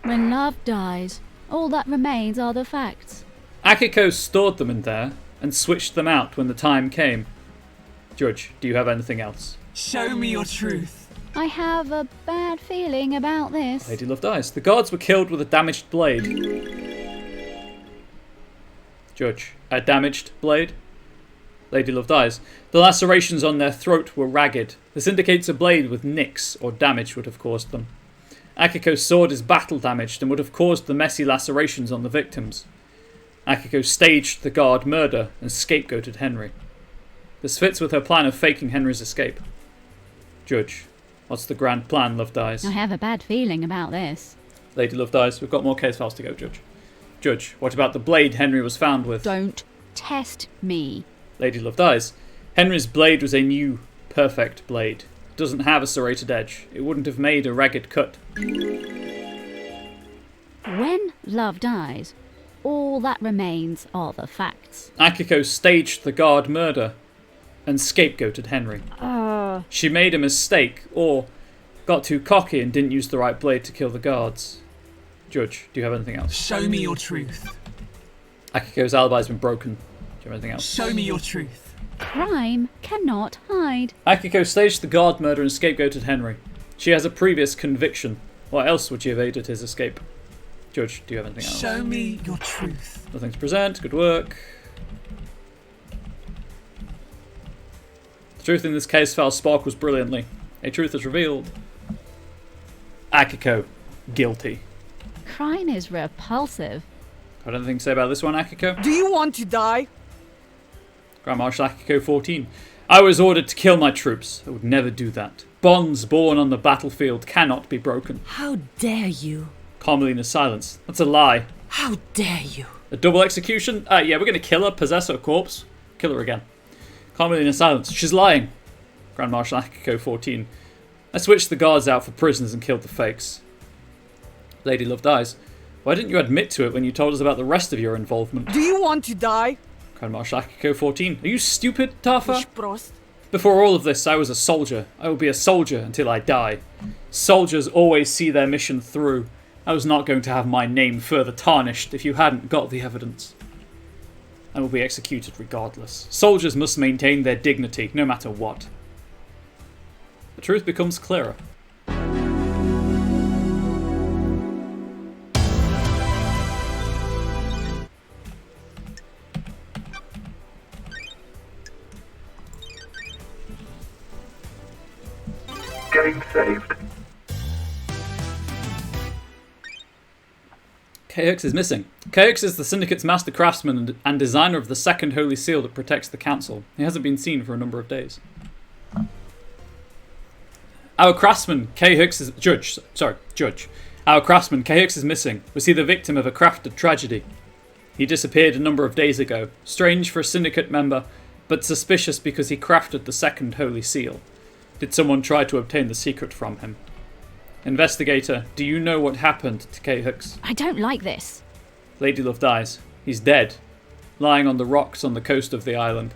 S3: When love dies, all that remains are the facts.
S1: Akiko stored them in there and switched them out when the time came. Judge, do you have anything else?
S2: Show me your truth.
S3: I have a bad feeling about this.
S1: Lady Love dies. The guards were killed with a damaged blade. Judge. A damaged blade? Lady Love dies. The lacerations on their throat were ragged. This indicates a blade with nicks or damage would have caused them. Akiko's sword is battle damaged and would have caused the messy lacerations on the victims. Akiko staged the guard murder and scapegoated Henry. This fits with her plan of faking Henry's escape. Judge. What's the grand plan, Love dies?
S3: I have a bad feeling about this.
S1: Lady Love dies. We've got more case files to go, Judge. Judge. What about the blade Henry was found with?
S3: Don't test me.
S1: Lady Love dies. Henry's blade was a new, perfect blade. It doesn't have a serrated edge. It wouldn't have made a ragged cut.
S3: When Love dies, all that remains are the facts.
S1: Akiko staged the guard murder and scapegoated Henry. She made a mistake or got too cocky and didn't use the right blade to kill the guards. Judge, do you have anything else?
S2: Show me your truth.
S1: Akiko's alibi's been broken. Do you have anything else?
S2: Show me your truth.
S3: Crime cannot hide.
S1: Akiko staged the guard murder and scapegoated Henry. She has a previous conviction. Why else would she have aided his escape? Judge, do you have anything else?
S2: Show me your truth.
S1: Nothing to present. Good work. The truth in this case file sparkles brilliantly. A truth is revealed. Akiko, guilty.
S3: Crime is repulsive.
S1: Got anything to say about this one, Akiko?
S5: Do you want to die?
S1: Grand Marshal Akiko 14. I was ordered to kill my troops. I would never do that. Bonds born on the battlefield cannot be broken.
S4: How dare you?
S1: Carmelina's silence. That's a lie.
S4: How dare you?
S1: A double execution? Yeah, we're going to kill her, possess her corpse. Kill her again. Carmelina's silence. She's lying. Grand Marshal Akiko 14. I switched the guards out for prisoners and killed the fakes. Lady Love dies. Why didn't you admit to it when you told us about the rest of your involvement?
S5: Do you want to die?
S1: Grand Marshal Akiko 14. Are you stupid, Tafa?
S5: Prost.
S1: Before all of this, I was a soldier. I will be a soldier until I die. Soldiers always see their mission through. I was not going to have my name further tarnished if you hadn't got the evidence. I will be executed regardless. Soldiers must maintain their dignity, no matter what. The truth becomes clearer.
S6: Getting saved.
S1: Kayux is missing. Kayux is the Syndicate's master craftsman and designer of the second holy seal that protects the council. He hasn't been seen for a number of days. Our craftsman, Kayux is... Judge. Our craftsman, Kayux is missing. Was he the victim of a crafted tragedy? He disappeared a number of days ago. Strange for a Syndicate member, but suspicious because he crafted the second holy seal. Did someone try to obtain the secret from him? Investigator, do you know what happened to Kayux?
S3: I don't like this.
S1: Lady Love dies. He's dead. Lying on the rocks on the coast of the island.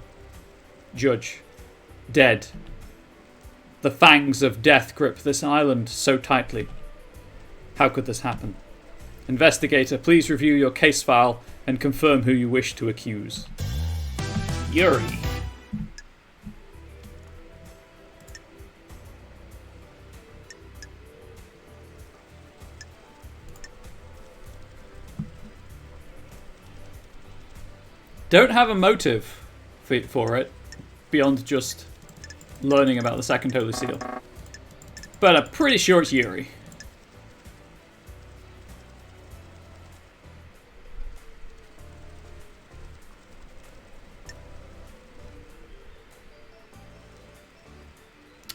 S1: Judge. Dead. The fangs of death grip this island so tightly. How could this happen? Investigator, please review your case file and confirm who you wish to accuse. Yuri. Don't have a motive for it beyond just learning about the second holy seal. But I'm pretty sure it's Yuri.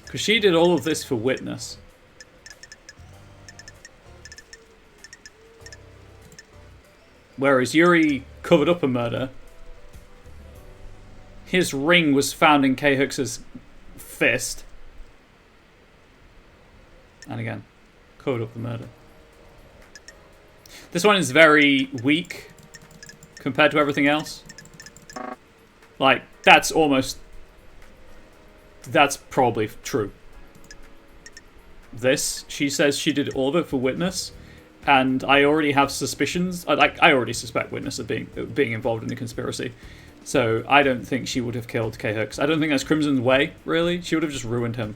S1: Because she did all of this for Witness. Whereas Yuri covered up a murder. His ring was found in Kayhux's fist. And again, covered up the murder. This one is very weak compared to everything else. Like, that's probably true. This, she says she did all of it for Witness, and I already have suspicions. I already suspect Witness of being involved in the conspiracy. So I don't think she would have killed Kayhux. I don't think that's Crimson's way, really. She would have just ruined him.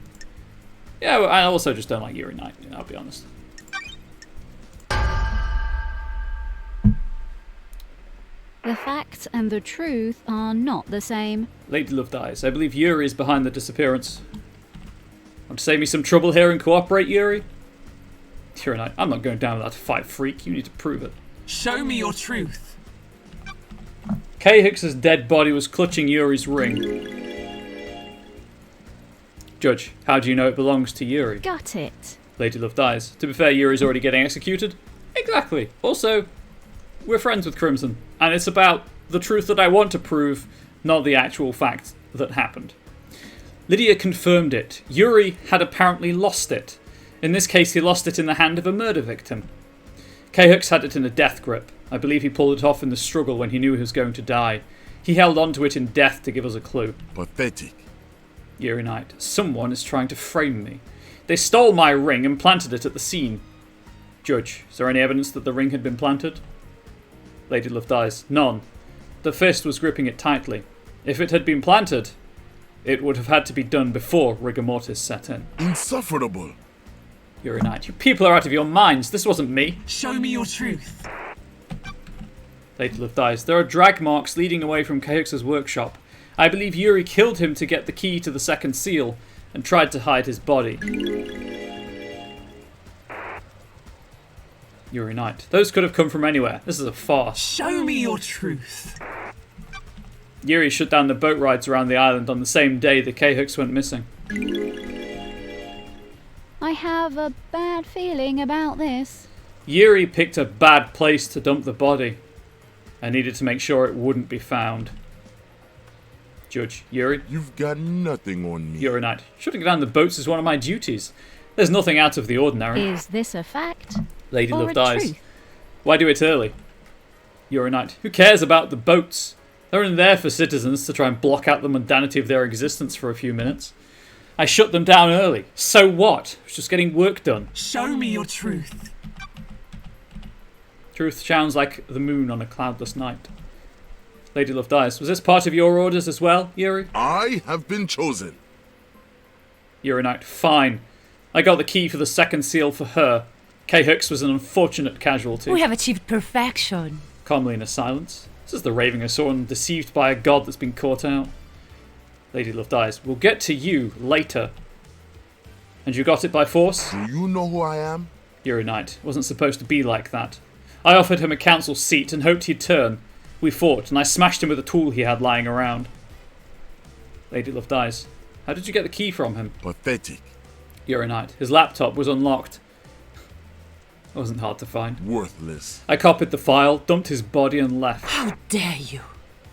S1: Yeah, well, I also just don't like Yuri Knight, I'll be honest.
S3: The facts and the truth are not the same.
S1: Lady Love dies. I believe Yuri is behind the disappearance. Want to save me some trouble here and cooperate, Yuri? Yuri Knight, I'm not going down without a fight, freak. You need to prove it.
S2: Show me your truth.
S1: Kay Hicks's dead body was clutching Yuri's ring. Judge, how do you know it belongs to Yuri?
S3: Got it.
S1: Lady Love dies. To be fair, Yuri's already getting executed. Exactly. Also, we're friends with Crimson, and it's about the truth that I want to prove, not the actual fact that happened. Lydia confirmed it. Yuri had apparently lost it. In this case, he lost it in the hand of a murder victim. Kay Hicks had it in a death grip. I believe he pulled it off in the struggle when he knew he was going to die. He held onto it in death to give us a clue.
S8: Pathetic.
S1: Yuri Knight, someone is trying to frame me. They stole my ring and planted it at the scene. Judge, is there any evidence that the ring had been planted? Lady Love dies. None. The fist was gripping it tightly. If it had been planted, it would have had to be done before rigor mortis set in.
S8: Insufferable.
S1: Yuri Knight, you people are out of your minds. This wasn't me.
S2: Show me your truth.
S1: Lady Love dies. There are drag marks leading away from Kay Hicks's workshop. I believe Yuri killed him to get the key to the second seal and tried to hide his body. Yuri Knight. Those could have come from anywhere. This is a farce.
S2: Show me your truth.
S1: Yuri shut down the boat rides around the island on the same day that Kay Hicks went missing.
S3: I have a bad feeling about this.
S1: Yuri picked a bad place to dump the body. I needed to make sure it wouldn't be found. Judge, Yuri?
S8: You've got nothing on me.
S1: Yuri Knight. Shutting down the boats is one of my duties. There's nothing out of the ordinary.
S3: Is this a fact?
S1: Lady
S3: or
S1: Love
S3: a
S1: dies.
S3: truth?
S1: Why do it early? Yuri Knight. Who cares about the boats? They're in there for citizens to try and block out the mundanity of their existence for a few minutes. I shut them down early. So what? I was just getting work done.
S2: Show me your truth.
S1: Truth sounds like the moon on a cloudless night. Lady Love dies. Was this part of your orders as well, Yuri?
S8: I have been chosen.
S1: Yuri Knight. Fine. I got the key for the second seal for her. Kay Hicks was an unfortunate casualty.
S4: We have achieved perfection.
S1: Calmly in a silence. This is the raving of someone deceived by a god that's been caught out. Lady Love dies. We'll get to you later. And you got it by force?
S8: Do you know who I am?
S1: Yuri Knight. It wasn't supposed to be like that. I offered him a council seat and hoped he'd turn. We fought, and I smashed him with a tool he had lying around. Lady Love dies. How did you get the key from him?
S8: Pathetic.
S1: Yuri Knight. His laptop was unlocked. It wasn't hard to find.
S8: Worthless.
S1: I copied the file, dumped his body, and left.
S4: How dare you?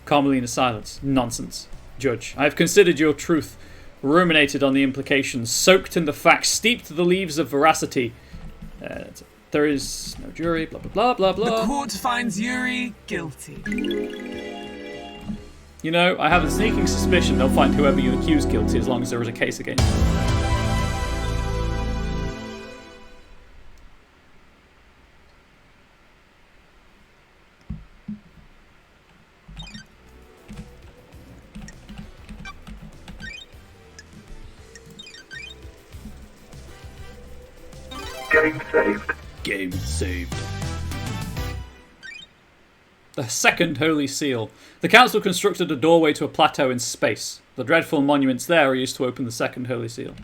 S1: Calmly in silence. Nonsense. Judge, I have considered your truth, ruminated on the implications, soaked in the facts, steeped the leaves of veracity. There is no jury, blah, blah, blah, blah, blah.
S2: The court finds Yuri guilty.
S1: You know, I have a sneaking suspicion they'll find whoever you accuse guilty as long as there is a case against them.
S6: Game saved.
S1: Game saved. The second Holy Seal. The council constructed a doorway to a plateau in space. The dreadful monuments there are used to open the second Holy Seal.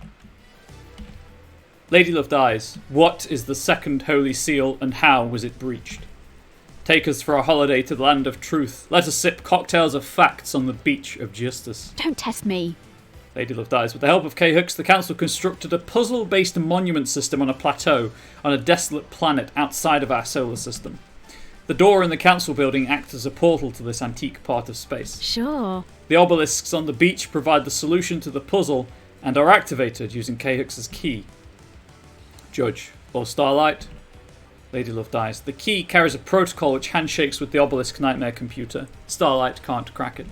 S1: Lady Love dies. What is the second Holy Seal and how was it breached? Take us for a holiday to the land of truth. Let us sip cocktails of facts on the beach of justice.
S3: Don't test me.
S1: Lady Love dies. With the help of Kay Hicks, the council constructed a puzzle-based monument system on a plateau on a desolate planet outside of our solar system. The door in the council building acts as a portal to this antique part of space.
S3: Sure.
S1: The obelisks on the beach provide the solution to the puzzle and are activated using Kay Hicks's key. Judge, Lord Starlight. Lady Love dies. The key carries a protocol which handshakes with the obelisk nightmare computer. Starlight can't crack it.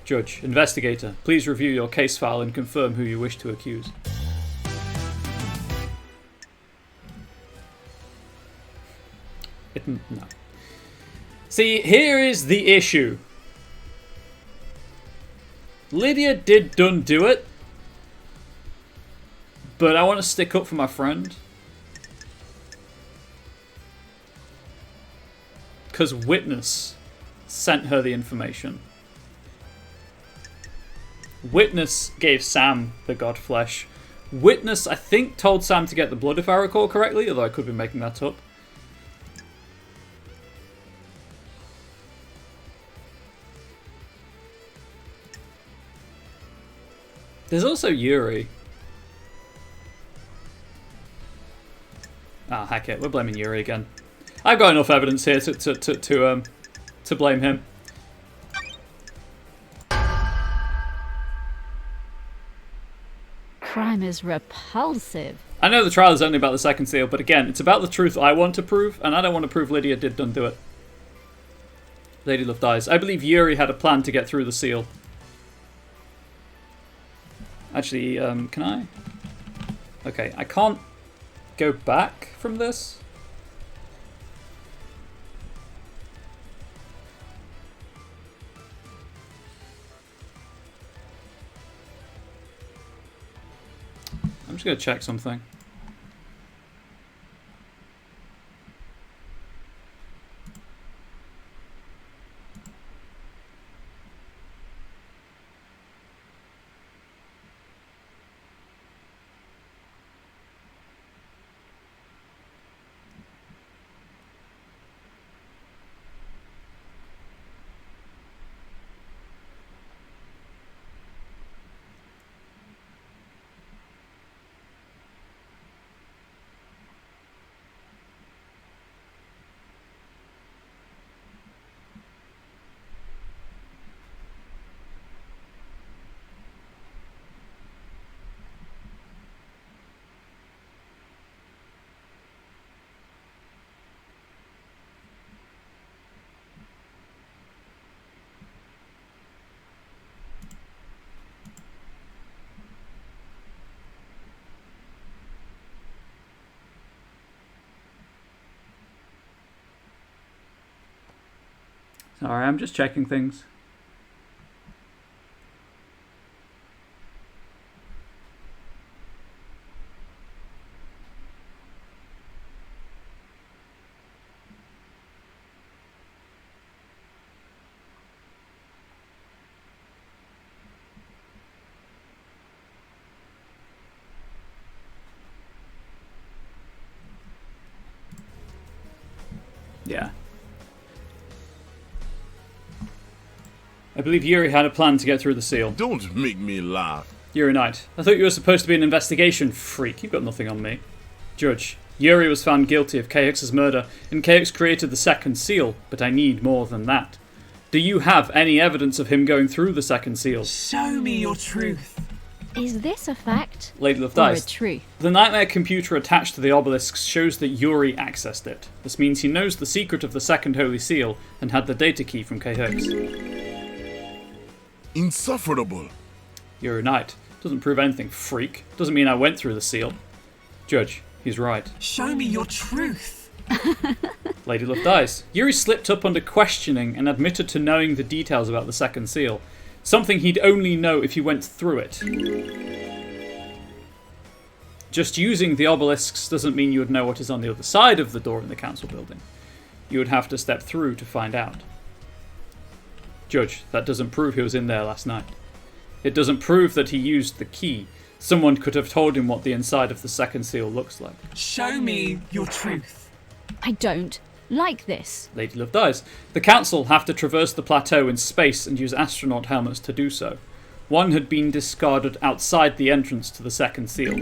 S1: Judge, investigator, please review your case file and confirm who you wish to accuse. No. See, here is the issue. Lydia did do it, but I want to stick up for my friend. Because Witness sent her the information. Witness gave Sam the god flesh. Witness, I think, told Sam to get the blood, if I recall correctly, although I could be making that up. There's also Yuri. Ah, heck it, we're blaming Yuri again. I've got enough evidence here to blame him.
S3: Crime is repulsive.
S1: I know the trial is only about the second seal, but again, it's about the truth I want to prove, and I don't want to prove Lydia did undo it. Lady Love dies. I believe Yuri had a plan to get through the seal. Actually, can I? Okay, I can't go back from this. I'm just going to check something. Sorry, I'm just checking things. Yeah. I believe Yuri had a plan to get through the seal.
S8: Don't make me laugh.
S1: Yuri Knight. I thought you were supposed to be an investigation freak. You've got nothing on me. Judge. Yuri was found guilty of KX's murder, and KX created the second seal, but I need more than that. Do you have any evidence of him going through the second seal?
S2: Show me your truth.
S3: Is this a fact
S1: Lady Love
S3: or a
S1: dies.
S3: truth?
S1: The nightmare computer attached to the obelisks shows that Yuri accessed it. This means he knows the secret of the second holy seal and had the data key from KX.
S8: Insufferable.
S1: Yuri Knight. Doesn't prove anything, freak. Doesn't mean I went through the seal. Judge, he's right.
S2: Show me your truth.
S1: Lady Love dies. Yuri slipped up under questioning and admitted to knowing the details about the second seal. Something he'd only know if he went through it. Just using the obelisks doesn't mean you would know what is on the other side of the door in the council building. You would have to step through to find out. Judge, that doesn't prove he was in there last night. It doesn't prove that he used the key. Someone could have told him what the inside of the second seal looks like.
S2: Show me your truth.
S3: I don't like this.
S1: Lady Love dies. The council have to traverse the plateau in space and use astronaut helmets to do so. One had been discarded outside the entrance to the second seal.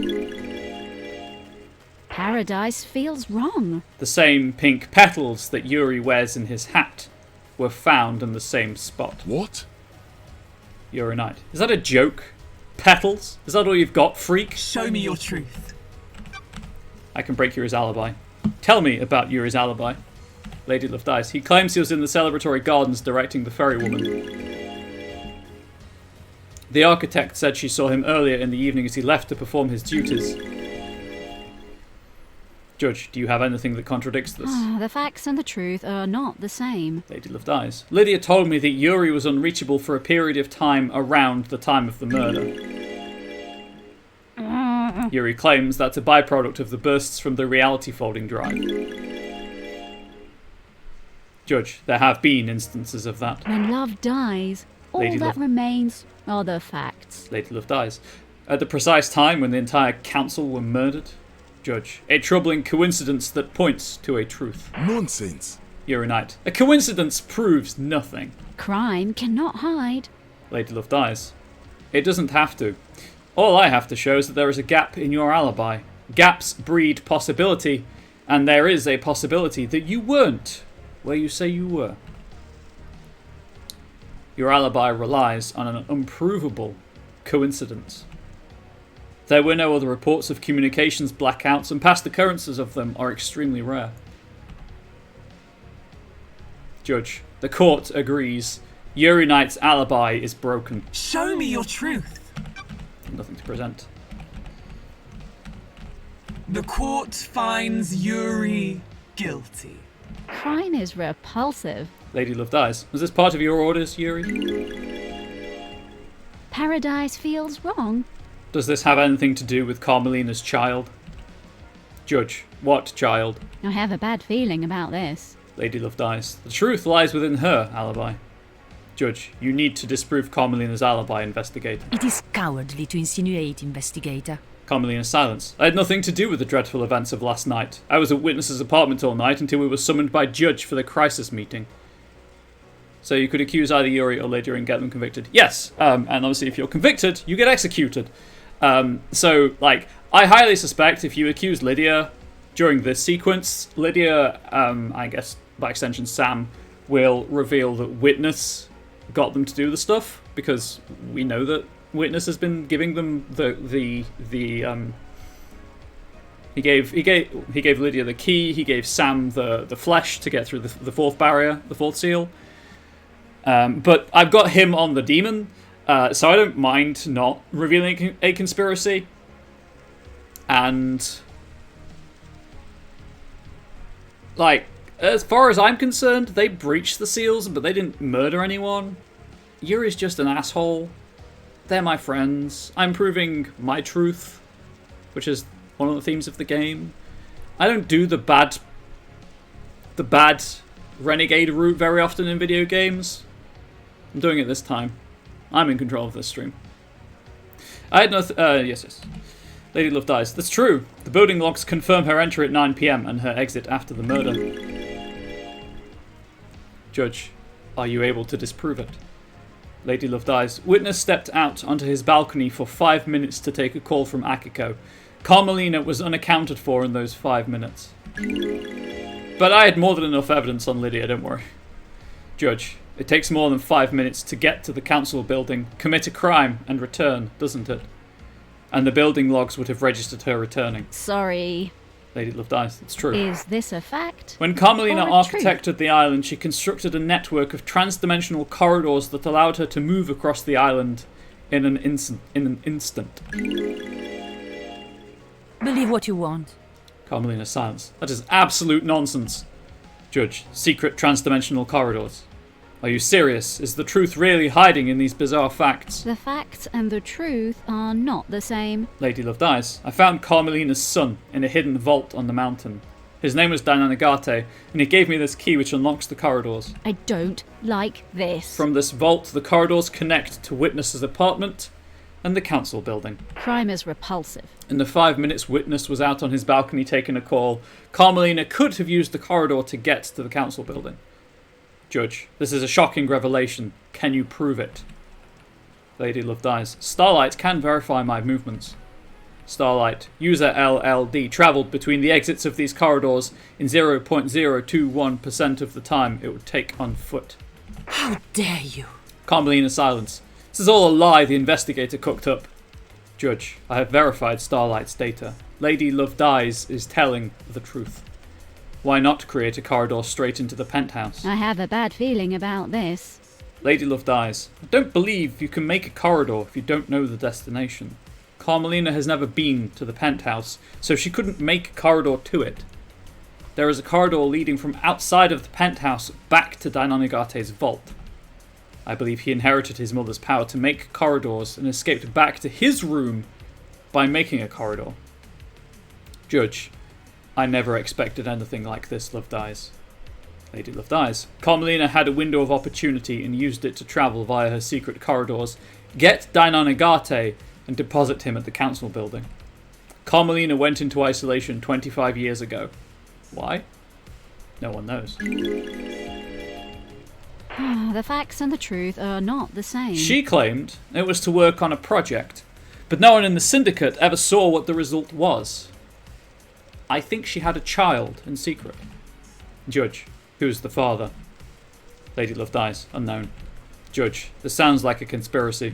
S3: Paradise feels wrong.
S1: The same pink petals that Yuri wears in his hat were found in the same spot.
S8: What?
S1: Yuri Knight. Is that a joke? Petals? Is that all you've got, freak?
S2: Show me your truth.
S1: I can break Yuri's alibi. Tell me about Yuri's alibi. Lady Love dies. He claims he was in the celebratory gardens directing the ferrywoman. The architect said she saw him earlier in the evening as he left to perform his duties. Judge, do you have anything that contradicts this?
S3: The facts and the truth are not the same.
S1: Lady Love dies. Lydia told me that Yuri was unreachable for a period of time around the time of the murder. Yuri claims that's a byproduct of the bursts from the reality folding drive. Judge, there have been instances of that.
S3: When love dies, all
S1: Lady
S3: that
S1: Love.
S3: remains are the facts.
S1: Lady Love dies. At the precise time when the entire council were murdered. Judge, a troubling coincidence that points to a truth.
S8: Nonsense.
S1: Yuri Knight, a coincidence proves nothing.
S3: Crime cannot hide.
S1: Lady Love dies. It doesn't have to. All I have to show is that there is a gap in your alibi. Gaps breed possibility, and there is a possibility that you weren't where you say you were. Your alibi relies on an unprovable coincidence. There were no other reports of communications blackouts, and past occurrences of them are extremely rare. Judge, the court agrees. Yuri Knight's alibi is broken.
S2: Show me your truth.
S1: Nothing to present.
S2: The court finds Yuri guilty.
S3: Crime is repulsive.
S1: Lady Love dies. Was this part of your orders, Yuri?
S3: Paradise feels wrong.
S1: Does this have anything to do with Carmelina's child? Judge, what child?
S3: I have a bad feeling about this.
S1: Lady Love dies. The truth lies within her alibi. Judge, you need to disprove Carmelina's alibi, investigator.
S4: It is cowardly to insinuate, investigator.
S1: Carmelina silence. I had nothing to do with the dreadful events of last night. I was at Witness's apartment all night until we were summoned by Judge for the crisis meeting. So you could accuse either Yuri or Lydia and get them convicted. Yes, and obviously if you're convicted, you get executed. So, I highly suspect if you accuse Lydia during this sequence, Lydia, I guess by extension Sam, will reveal that Witness got them to do the stuff, because we know that Witness has been giving them he gave Lydia the key, he gave Sam the flesh to get through the fourth barrier, the fourth seal. But I've got him on the demon, so I don't mind not revealing a conspiracy. And as far as I'm concerned, they breached the seals, but they didn't murder anyone. Yuri's just an asshole. They're my friends. I'm proving my truth, which is one of the themes of the game. I don't do the bad renegade route very often in video games. I'm doing it this time. I'm in control of this stream. I had no... yes. Lady Love dies. That's true. The building logs confirm her entry at 9 PM and her exit after the murder. Judge, are you able to disprove it? Lady Love dies. Witness stepped out onto his balcony for 5 minutes to take a call from Akiko. Carmelina was unaccounted for in those 5 minutes. But I had more than enough evidence on Lydia, don't worry. Judge, it takes more than 5 minutes to get to the council building, commit a crime, and return, doesn't it? And the building logs would have registered her returning.
S3: Sorry.
S1: Lady Love dies. It's true.
S3: Is this a fact?
S1: When Carmelina
S3: Or a truth?
S1: architected the island, she constructed a network of trans-dimensional corridors that allowed her to move across the island in an instant.
S4: Believe what you want.
S1: Carmelina silence. That is absolute nonsense. Judge, secret trans-dimensional corridors. Are you serious? Is the truth really hiding in these bizarre facts?
S3: The facts and the truth are not the same.
S1: Lady Love dies. I found Carmelina's son in a hidden vault on the mountain. His name was Dainanagate, and he gave me this key which unlocks the corridors.
S3: I don't like this.
S1: From this vault, the corridors connect to Witness's apartment and the council building.
S3: Crime is repulsive.
S1: In the 5 minutes Witness was out on his balcony taking a call, Carmelina could have used the corridor to get to the council building. Judge, this is a shocking revelation. Can you prove it? Lady Love dies. Starlight can verify my movements. Starlight, user LLD, travelled between the exits of these corridors in 0.021% of the time it would take on foot.
S4: How dare you?
S1: Carmelina silence. This is all a lie the investigator cooked up. Judge, I have verified Starlight's data. Lady Love dies is telling the truth. Why not create a corridor straight into the penthouse?
S3: I have a bad feeling about this.
S1: Lady Love dies. I don't believe you can make a corridor if you don't know the destination. Carmelina has never been to the penthouse, so she couldn't make a corridor to it. There is a corridor leading from outside of the penthouse back to Dainanagate's vault. I believe he inherited his mother's power to make corridors and escaped back to his room by making a corridor. Judge, I never expected anything like this, Loved Eyes. Lady Loved Eyes. Carmelina had a window of opportunity and used it to travel via her secret corridors, get Dainan Agate, and deposit him at the council building. Carmelina went into isolation 25 years ago. Why? No one knows.
S3: The facts and the truth are not the same.
S1: She claimed it was to work on a project, but no one in the syndicate ever saw what the result was. I think she had a child in secret. Judge, who's the father? Lady Loved Eyes, unknown. Judge, this sounds like a conspiracy.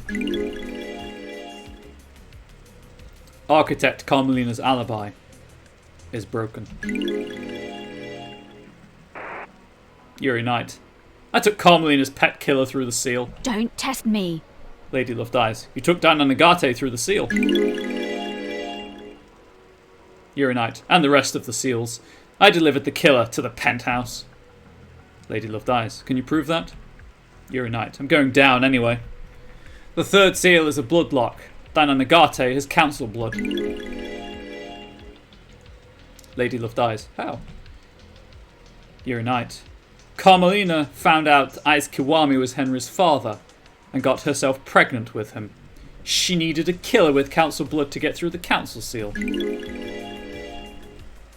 S1: Architect Carmelina's alibi is broken. Yuri Knight. I took Carmelina's pet killer through the seal.
S3: Don't test me.
S1: Lady Loved Eyes. You took Dainan Agate through the seal. Yuri Knight. And the rest of the seals. I delivered the killer to the penthouse. Lady Loved Eyes. Can you prove that? Yuri Knight. I'm going down anyway. The third seal is a bloodlock. Dainan Agate has council blood. Lady Loved Eyes. How? Yuri Knight. Carmelina found out Aiz Kiwami was Henry's father and got herself pregnant with him. She needed a killer with council blood to get through the council seal.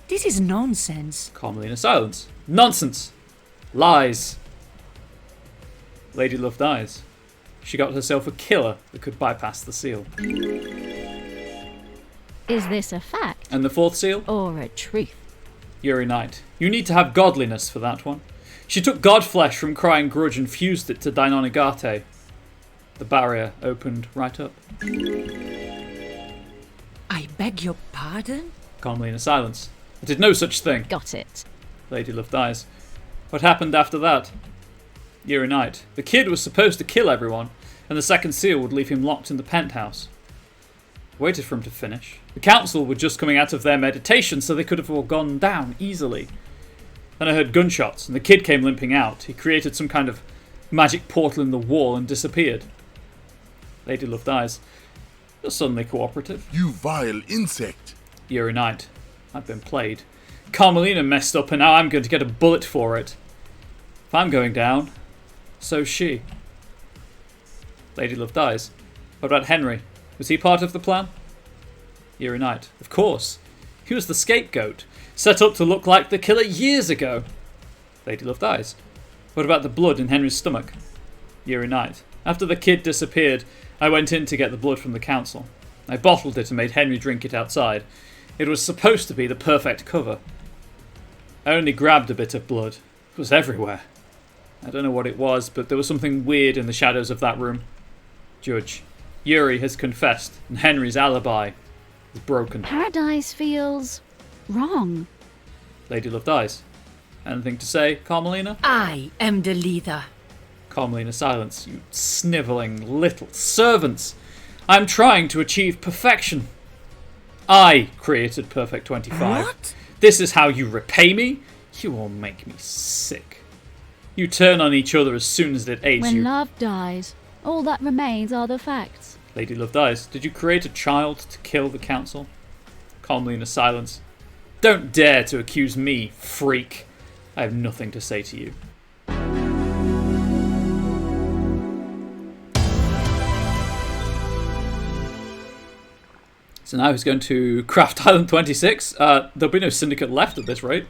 S4: This is nonsense.
S1: Carmelina silence. Nonsense. Lies. Lady Loved Eyes. She got herself a killer that could bypass the seal.
S3: Is this a fact
S1: And the fourth seal?
S3: or a truth?
S1: Yuri Knight. You need to have godliness for that one. She took god flesh from Crying Grudge and fused it to Dainan Agate. The barrier opened right up.
S4: I beg your pardon?
S1: Carmelina silence. I did no such thing.
S3: Got it.
S1: Lady Loved Eyes. What happened after that? Yuri Knight. The kid was supposed to kill everyone, and the second seal would leave him locked in the penthouse. I waited for him to finish. The council were just coming out of their meditation, so they could have all gone down easily. Then I heard gunshots, and the kid came limping out. He created some kind of magic portal in the wall and disappeared. Lady Loved Eyes. You're suddenly cooperative.
S8: You vile insect.
S1: Yuri Knight. I've been played. Carmelina messed up and now I'm going to get a bullet for it. If I'm going down, so's she. Lady Loved Eyes. What about Henry? Was he part of the plan? Yuri Knight. Of course. He was the scapegoat, set up to look like the killer years ago. Lady Loved Eyes. What about the blood in Henry's stomach? Yuri Knight. After the kid disappeared, I went in to get the blood from the council. I bottled it and made Henry drink it outside. It was supposed to be the perfect cover. I only grabbed a bit of blood. It was everywhere. I don't know what it was, but there was something weird in the shadows of that room. Judge. Yuri has confessed, and Henry's alibi is broken.
S3: Paradise feels wrong.
S1: Lady Loved Eyes. Anything to say, Carmelina?
S4: I am the leader.
S1: Carmelina silence. You snivelling little servants. I'm trying to achieve perfection. I created Perfect 25.
S4: What?
S1: This is how you repay me? You all make me sick. You turn on each other as soon as it aids
S3: When
S1: you.
S3: love dies, all that remains are the facts.
S1: Lady Loved Eyes. Did you create a child to kill the council? Carmelina silence. Don't dare to accuse me, freak. I have nothing to say to you. So now he's going to Craft Island 26. There'll be no syndicate left at this rate.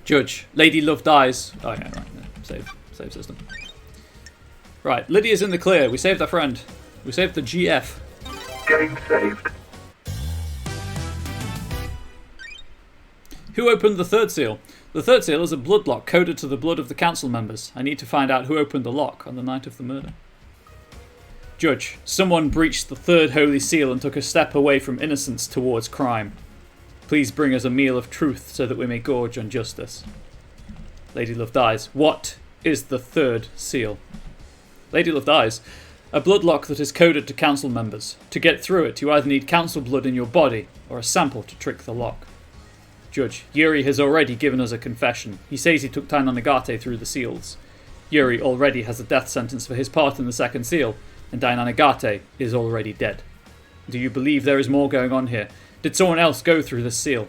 S1: Judge. Lady Loved Eyes. Oh yeah, right. Yeah. Save system. Right, Lydia's in the clear. We saved our friend. We saved the GF.
S6: Getting saved.
S1: Who opened the third seal? The third seal is a blood lock coded to the blood of the council members. I need to find out who opened the lock on the night of the murder. Judge. Someone breached the third holy seal and took a step away from innocence towards crime. Please bring us a meal of truth so that we may gorge on justice. Lady Loved Eyes. What is the third seal? Lady Loved Eyes. A blood lock that is coded to council members. To get through it, you either need council blood in your body or a sample to trick the lock. Judge. Yuri has already given us a confession. He says he took Dainan Agate through the seals. Yuri already has a death sentence for his part in the second seal, and Dainan Agate is already dead. Do you believe there is more going on here? Did someone else go through this seal?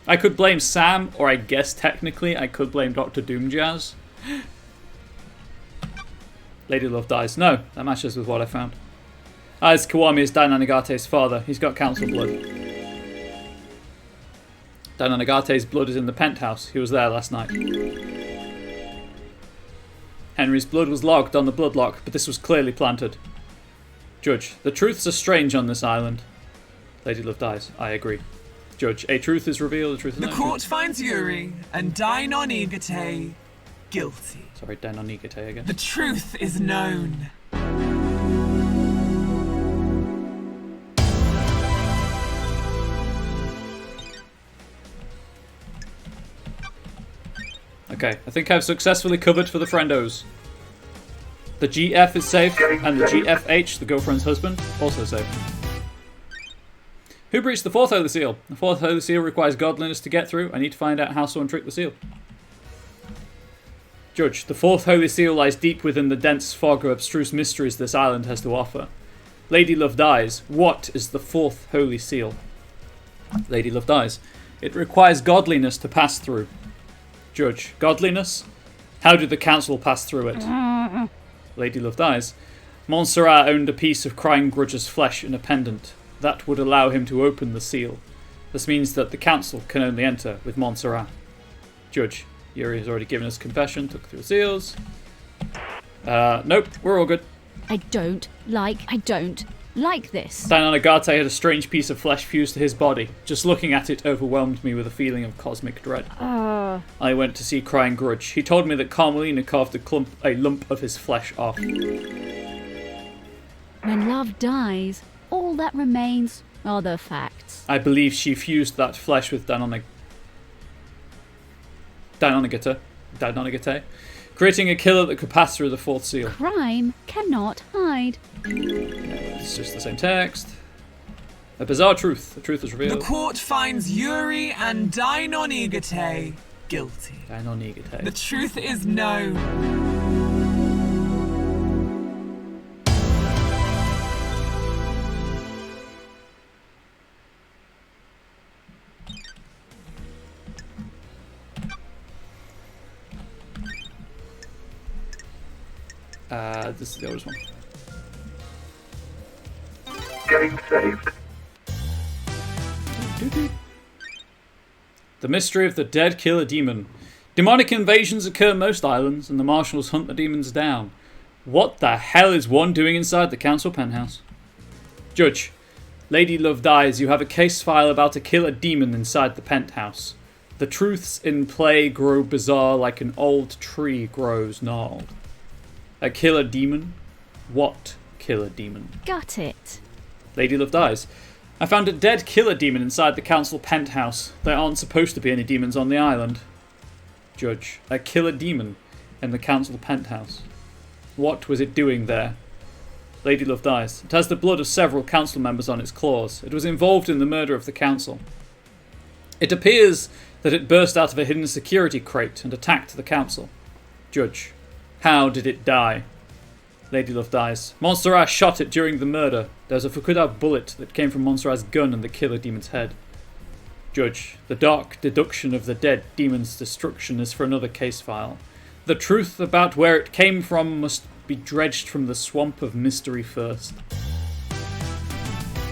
S1: I could blame Sam, or I guess technically I could blame Dr. Doomjazz. Lady Love dies. No, that matches with what I found. As Kiwami is Dainanigate's father. He's got council blood. Dainanigate's blood is in the penthouse. He was there last night. Henry's blood was logged on the bloodlock, but this was clearly planted. Judge, the truths are strange on this island. Lady Love dies. I agree. Judge, a truth is revealed, a truth is
S2: The
S1: not.
S2: court finds Yuri and Dainonigate guilty.
S1: Sorry, Dainonigate again.
S2: The truth is known.
S1: Okay, I think I've successfully covered for the friendos. The GF is safe, and the GFH, the girlfriend's husband, also safe. Who breached the fourth Holy Seal? The fourth Holy Seal requires godliness to get through. I need to find out how someone tricked the seal. Judge, the fourth Holy Seal lies deep within the dense fog of abstruse mysteries this island has to offer. Lady Love dies. What is the fourth Holy Seal? Lady Love dies. It requires godliness to pass through. Judge, godliness? How did the council pass through it? Lady Love dies. Montserrat owned a piece of Crying Grudge's flesh in a pendant. That would allow him to open the seal. This means that the council can only enter with Montserrat. Judge, Yuri has already given us confession, took through the seals. Nope, we're all good.
S3: I don't like this.
S1: Dainonigate had a strange piece of flesh fused to his body. Just looking at it overwhelmed me with a feeling of cosmic dread. I went to see Crying Grudge. He told me that Carmelina carved a lump of his flesh off.
S3: When love dies, all that remains are the facts.
S1: I believe she fused that flesh with Dainonigate, creating a killer that could pass through the fourth seal.
S3: Crime cannot hide.
S1: It's just the same text. A bizarre truth. The truth is
S2: The
S1: revealed.
S2: court finds Yuri and Dainonigate guilty.
S1: Dainonigate.
S2: The truth is known.
S1: This is the oldest one.
S6: Getting saved.
S1: The mystery of the dead killer demon. Demonic invasions occur on most islands, and the marshals hunt the demons down. What the hell is one doing inside the council penthouse? Judge, Lady Love dies. You have a case file about a killer demon inside the penthouse. The truths in play grow bizarre like an old tree grows gnarled. A killer demon? What killer demon?
S3: Got it.
S1: Lady Love dies. I found a dead killer demon inside the council penthouse. There aren't supposed to be any demons on the island. Judge, a killer demon in the council penthouse. What was it doing there? Lady Love dies. It has the blood of several council members on its claws. It was involved in the murder of the council. It appears that it burst out of a hidden security crate and attacked the council. Judge, how did it die? Lady Love dies. Montserrat shot it during the murder. There's a Fukuda bullet that came from Montserrat's gun in the killer demon's head. Judge, the dark deduction of the dead demon's destruction is for another case file. The truth about where it came from must be dredged from the swamp of mystery first.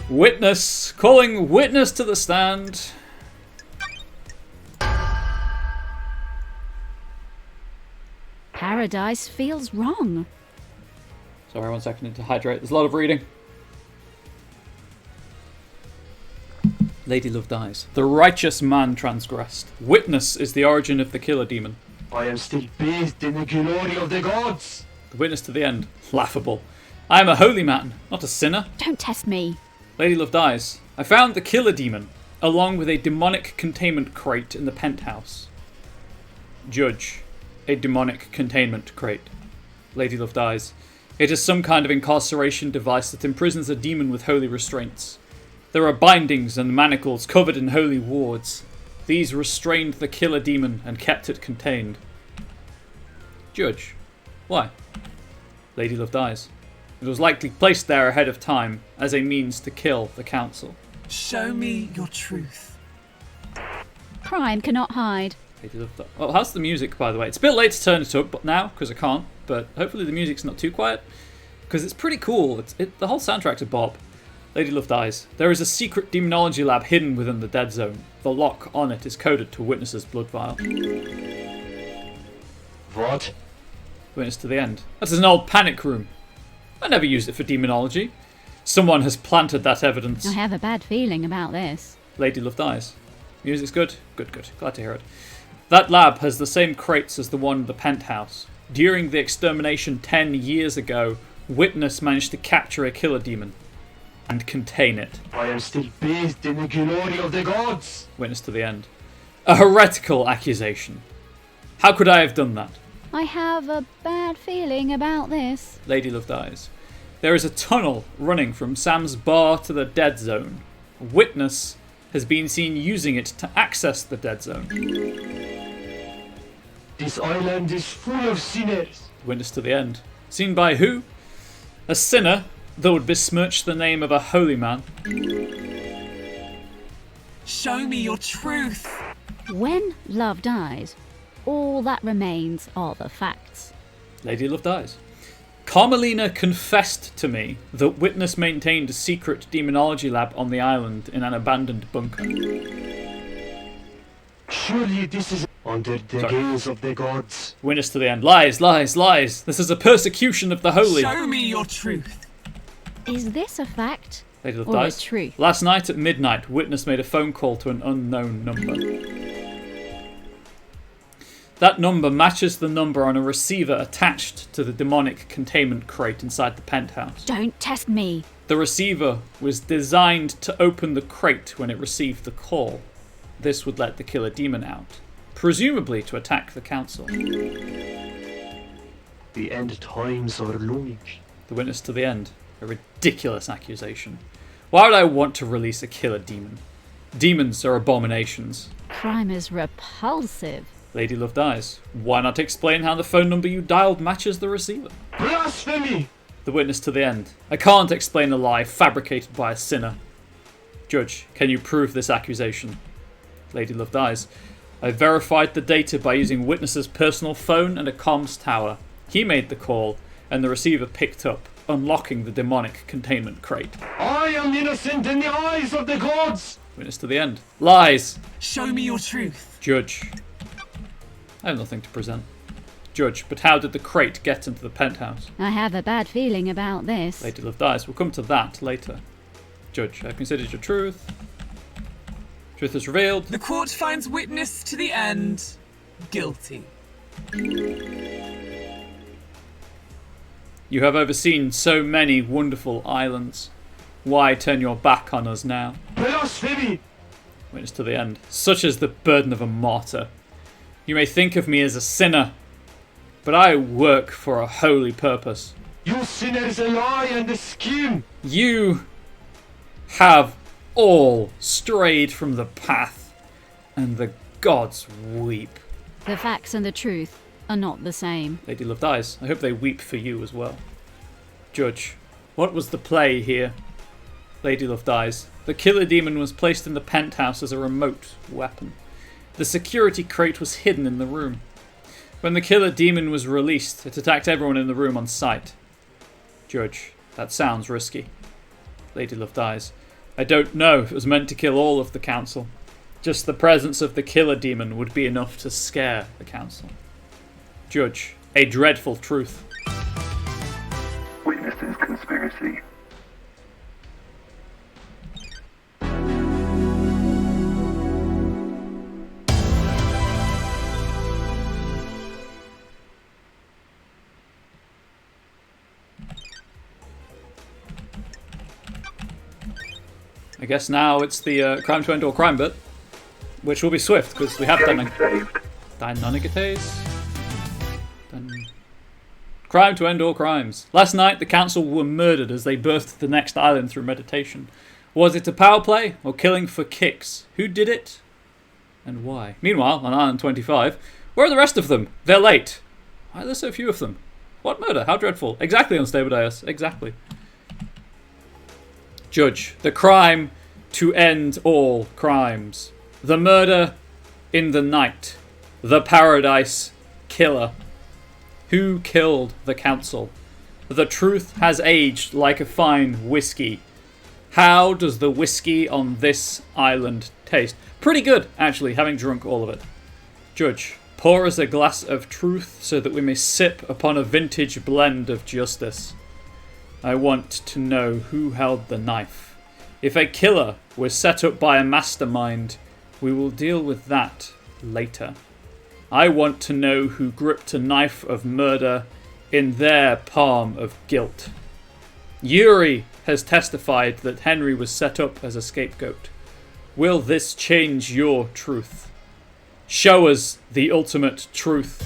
S1: Witness! Calling witness to the stand.
S3: Paradise feels wrong.
S1: Sorry, 1 second, need to hydrate. There's a lot of reading. Lady Love dies. The righteous man transgressed. Witness is the origin of the killer demon.
S6: I am still bathed in the glory of the gods.
S1: The witness to the end. Laughable. I am a holy man, not a sinner.
S3: Don't test me.
S1: Lady Love dies. I found the killer demon, along with a demonic containment crate in the penthouse. Judge, a demonic containment crate. Lady Love dies. It is some kind of incarceration device that imprisons a demon with holy restraints. There are bindings and manacles covered in holy wards. These restrained the killer demon and kept it contained. Judge, why? Lady Love dies. It was likely placed there ahead of time as a means to kill the council.
S2: Show me your truth.
S3: Crime cannot hide.
S1: Oh, how's the music, by the way? It's a bit late to turn it up now, because I can't, but hopefully the music's not too quiet, because it's pretty cool. The whole soundtrack's a bop. Lady Love dies. There is a secret demonology lab hidden within the Dead Zone. The lock on it is coded to Witness's blood vial.
S6: What?
S1: Witness to the end. That is an old panic room. I never used it for demonology. Someone has planted that evidence.
S3: I have a bad feeling about this.
S1: Lady Love dies. Music's good? Good, good. Glad to hear it. That lab has the same crates as the one in the penthouse. During the extermination 10 years ago, Witness managed to capture a killer demon and contain it.
S6: I am still bathed in the glory of the gods.
S1: Witness to the end. A heretical accusation. How could I have done that?
S3: I have a bad feeling about this.
S1: Lady Love dies. There is a tunnel running from Sam's bar to the Dead Zone. Witness has been seen using it to access the Dead Zone.
S6: This island is full of sinners.
S1: Witness to the end. Seen by who? A sinner that would besmirch the name of a holy man.
S2: Show me your truth.
S3: When love dies, all that remains are the facts.
S1: Lady Love dies. Carmelina confessed to me that Witness maintained a secret demonology lab on the island in an abandoned bunker.
S6: Surely this is under the gaze of the gods.
S1: Witness to the end. Lies, lies, lies. This is a persecution of the holy.
S2: Show me your truth.
S3: Is this a fact
S1: Lady Love
S3: or
S1: dies.
S3: a truth?
S1: Last night at midnight, Witness made a phone call to an unknown number. That number matches the number on a receiver attached to the demonic containment crate inside the penthouse.
S3: Don't test me.
S1: The receiver was designed to open the crate when it received the call. This would let the killer demon out, presumably to attack the council.
S6: The end times are looming.
S1: The Witness to the end. A ridiculous accusation. Why would I want to release a killer demon? Demons are abominations.
S3: Crime is repulsive.
S1: Lady Love dies. Why not explain how the phone number you dialed matches the receiver?
S6: Blasphemy!
S1: The Witness to the end. I can't explain a lie fabricated by a sinner. Judge, can you prove this accusation? Lady Love dies. I verified the data by using Witness's personal phone and a comms tower. He made the call, and the receiver picked up, unlocking the demonic containment crate.
S6: I am innocent in the eyes of the gods!
S1: Witness to the end. Lies!
S2: Show me your truth.
S1: Judge. I have nothing to present. Judge, but how did the crate get into the penthouse?
S3: I have a bad feeling about this.
S1: Lady Love dies. We'll come to that later. Judge, I have considered your truth. Truth is revealed.
S2: The court finds Witness to the end guilty.
S1: You have overseen so many wonderful islands. Why turn your back on us now?
S6: Blasphemy!
S1: Witness to the end. Such is the burden of a martyr. You may think of me as a sinner, but I work for a holy purpose.
S6: You sinner is a lie and a scheme!
S1: You have all strayed from the path, and the gods weep.
S3: The facts and the truth are not the same.
S1: Lady Love dies. I hope they weep for you as well. Judge, what was the play here? Lady Love dies. The killer demon was placed in the penthouse as a remote weapon. The security crate was hidden in the room. When the killer demon was released, it attacked everyone in the room on sight. Judge, that sounds risky. Lady Love dies. I don't know if it was meant to kill all of the council. Just the presence of the killer demon would be enough to scare the council. Judge, a dreadful truth.
S9: Witnesses conspiracy.
S1: I guess now it's the crime to end all crime bit, which will be swift because we have Dynonigates. Crime to end all crimes. Last night the council were murdered as they birthed the next island through meditation. Was it a power play or killing for kicks? Who did it and why? Meanwhile, on Island 25, where are the rest of them? They're late. Why are there so few of them? What murder? How dreadful. Exactly, Unstable Dias. Exactly. Judge. The crime to end all crimes. The murder in the night. The Paradise Killer. Who killed the council? The truth has aged like a fine whiskey. How does the whiskey on this island taste? Pretty good, actually, having drunk all of it. Judge. Pour us a glass of truth so that we may sip upon a vintage blend of justice. I want to know who held the knife. If a killer was set up by a mastermind, we will deal with that later. I want to know who gripped a knife of murder in their palm of guilt. Yuri has testified that Henry was set up as a scapegoat. Will this change your truth? Show us the ultimate truth.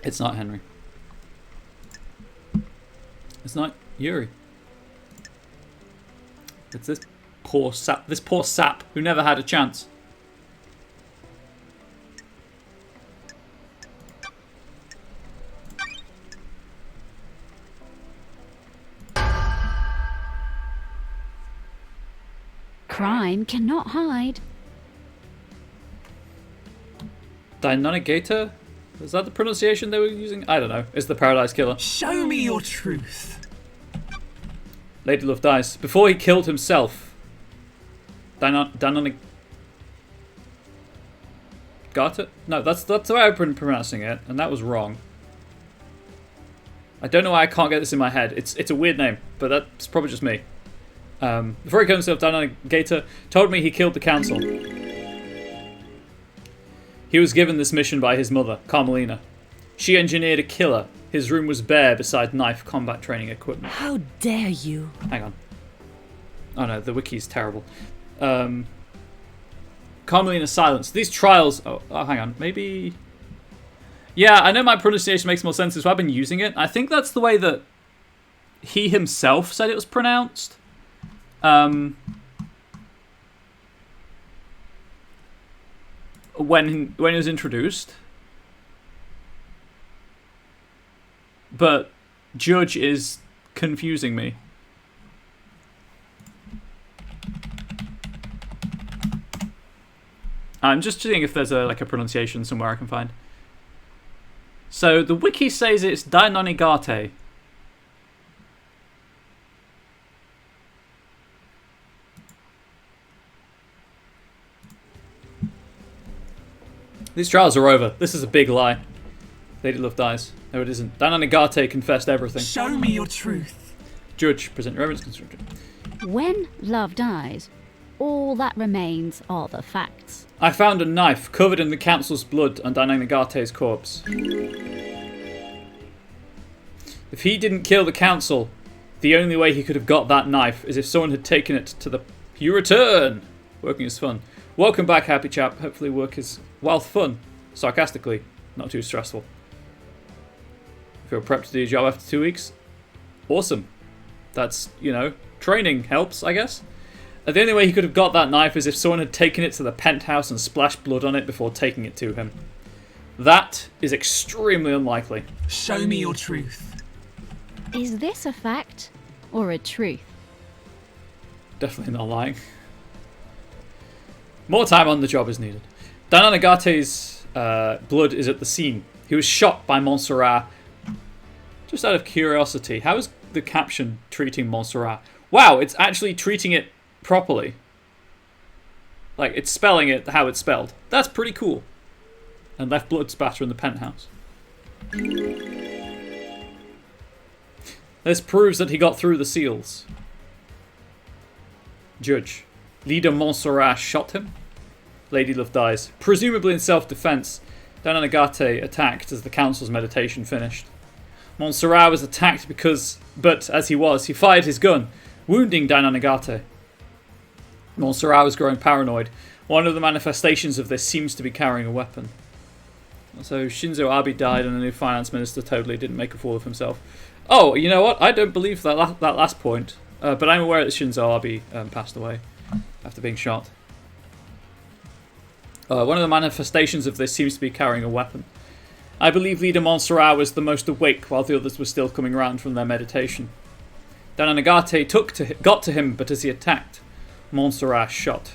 S1: It's not Henry. It's not Yuri. It's this poor sap who never had a chance.
S3: Crime cannot hide.
S1: Deinonygator? Is that the pronunciation they were using? I don't know. It's the Paradise Killer.
S2: Show me your truth.
S1: Lady Love dies. Before he killed himself. Deinonygator? No, that's the way I've been pronouncing it, and that was wrong. I don't know why I can't get this in my head. It's a weird name, but that's probably just me. Before he killed himself, Deinonygator told me he killed the council. He was given this mission by his mother, Carmelina. She engineered a killer. His room was bare beside knife combat training equipment.
S4: How dare you?
S1: Hang on. Oh no, the wiki's terrible. Carmelina silence. These trials... Oh, hang on. Maybe... Yeah, I know my pronunciation makes more sense, so I've been using it. I think that's the way that he himself said it was pronounced. When it was introduced. But Judge is confusing me. I'm just seeing if there's a pronunciation somewhere I can find. So the wiki says it's Deinonigate. These trials are over. This is a big lie. Lady Love dies. No, it isn't. Deinonigate confessed everything.
S2: Show me your truth.
S1: Judge, present your evidence. Constructed.
S3: When love dies, all that remains are the facts.
S1: I found a knife covered in the council's blood on Deinonigate's corpse. If he didn't kill the council, the only way he could have got that knife is if someone had taken it to the... You return! Working is fun. Welcome back, happy chap. Hopefully work is, well, fun. Sarcastically, not too stressful. If you're prepped to do your job after 2 weeks, awesome. That's, training helps, I guess. The only way he could have got that knife is if someone had taken it to the penthouse and splashed blood on it before taking it to him. That is extremely unlikely.
S2: Show me your truth.
S3: Is this a fact or a truth?
S1: Definitely not lying. More time on the job is needed. Deinonigate's blood is at the scene. He was shot by Montserrat. Just out of curiosity, how is the caption treating Montserrat? Wow, it's actually treating it properly. Like, it's spelling it how it's spelled. That's pretty cool. And left blood spatter in the penthouse. This proves that he got through the seals. Judge. Leader Montserrat shot him. Lady Love dies. Presumably in self-defense, Deinonigate attacked as the council's meditation finished. Montserrat was attacked but as he fired his gun, wounding Deinonigate. Montserrat was growing paranoid. One of the manifestations of this seems to be carrying a weapon. So Shinzo Abe died and the new finance minister totally didn't make a fool of himself. Oh, you know what? I don't believe that last point. But I'm aware that Shinzo Abe passed away after being shot. One of the manifestations of this seems to be carrying a weapon. I believe Leader Montserrat was the most awake while the others were still coming round from their meditation. Dana Nagate got to him, but as he attacked, Montserrat shot.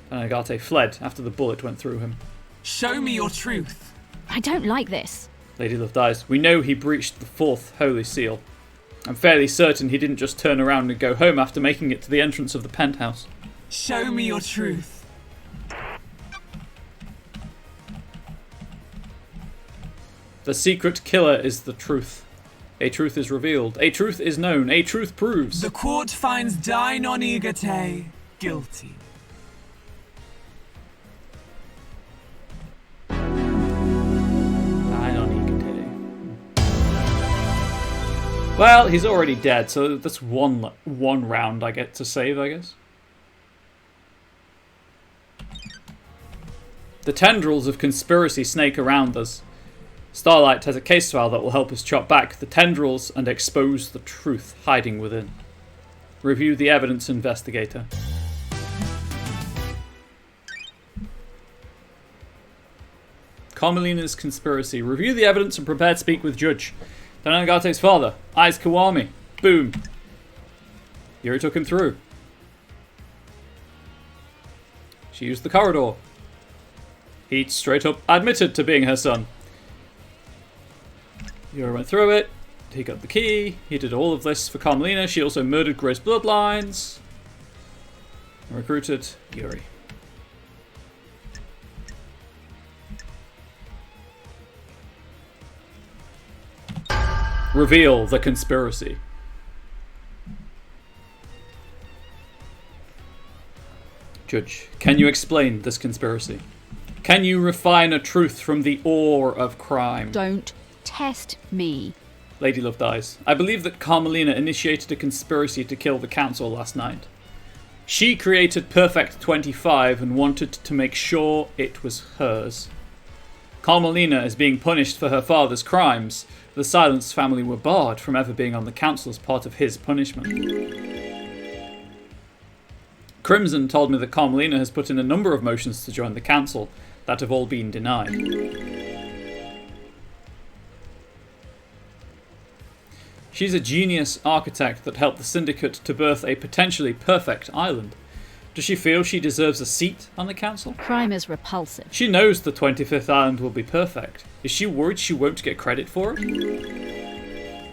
S1: Dana Nagate fled after the bullet went through him.
S2: Show me your truth.
S3: I don't like this.
S1: Lady Love dies. We know he breached the 4th Holy Seal. I'm fairly certain he didn't just turn around and go home after making it to the entrance of the penthouse.
S2: Show me your truth.
S1: The secret killer is the truth. A truth is revealed. A truth is known. A truth proves.
S2: The court finds Dainonigate guilty.
S1: Well, he's already dead, so that's one round I get to save, I guess. The tendrils of conspiracy snake around us. Starlight has a case file that will help us chop back the tendrils and expose the truth hiding within. Review the evidence, investigator. Carmelina's conspiracy. Review the evidence and prepare to speak with judge. Dana Nagate's father, Aiz Kiwami. Boom. Yuri took him through. She used the corridor. He straight up admitted to being her son. Yuri went through it. He got the key. He did all of this for Carmelina. She also murdered Gray's bloodlines. And recruited Yuri. Reveal the conspiracy. Judge, can you explain this conspiracy? Can you refine a truth from the ore of crime?
S3: Don't test me.
S1: Lady Love dies. I believe that Carmelina initiated a conspiracy to kill the council last night. She created Perfect 25 and wanted to make sure it was hers. Carmelina is being punished for her father's crimes. The Silence family were barred from ever being on the council as part of his punishment. Crimson told me that Carmelina has put in a number of motions to join the council that have all been denied. She's a genius architect that helped the Syndicate to birth a potentially perfect island. Does she feel she deserves a seat on the council?
S3: Crime is repulsive.
S1: She knows the 25th island will be perfect. Is she worried she won't get credit for it?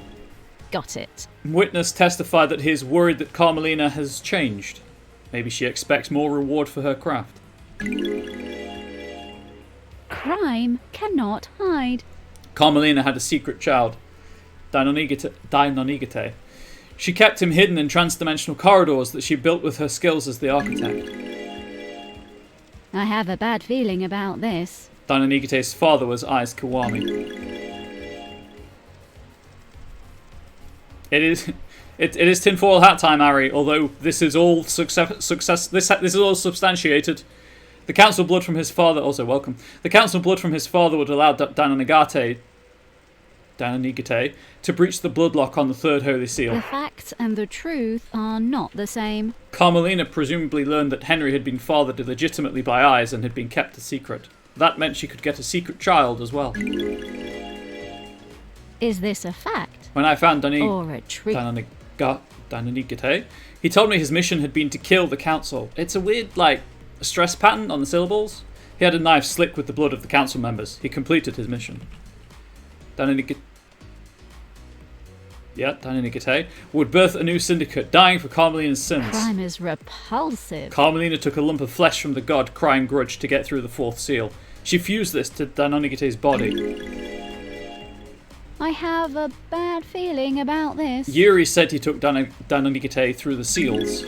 S3: Got it.
S1: Witness testified that he is worried that Carmelina has changed. Maybe she expects more reward for her craft.
S3: Crime cannot hide.
S1: Carmelina had a secret child, Dainonigate. She kept him hidden in trans-dimensional corridors that she built with her skills as the architect.
S3: I have a bad feeling about this.
S1: Dainonigate's father was Aiz Kiwami. It is tinfoil hat time, Ari. Although this is all this is all substantiated. The council blood from his father. Also welcome. The council blood from his father would allow Dainonigate to breach the bloodlock on the 3rd Holy Seal.
S3: The facts and the truth are not the same.
S1: Carmelina presumably learned that Henry had been fathered illegitimately by Aiz and had been kept a secret. That meant she could get a secret child as well.
S3: Is this a fact?
S1: When I found
S3: Or a treat?
S1: Dainonigate, he told me his mission had been to kill the council. It's a weird, stress pattern on the syllables. He had a knife slick with the blood of the council members. He completed his mission. Dainonigate would birth a new syndicate, dying for Carmelina's sins.
S3: Crime is repulsive.
S1: Carmelina took a lump of flesh from the god, crying grudge, to get through the 4th seal. She fused this to Dainonigate's body.
S3: I have a bad feeling about this.
S1: Yuri said he took Dainonigate through the seals.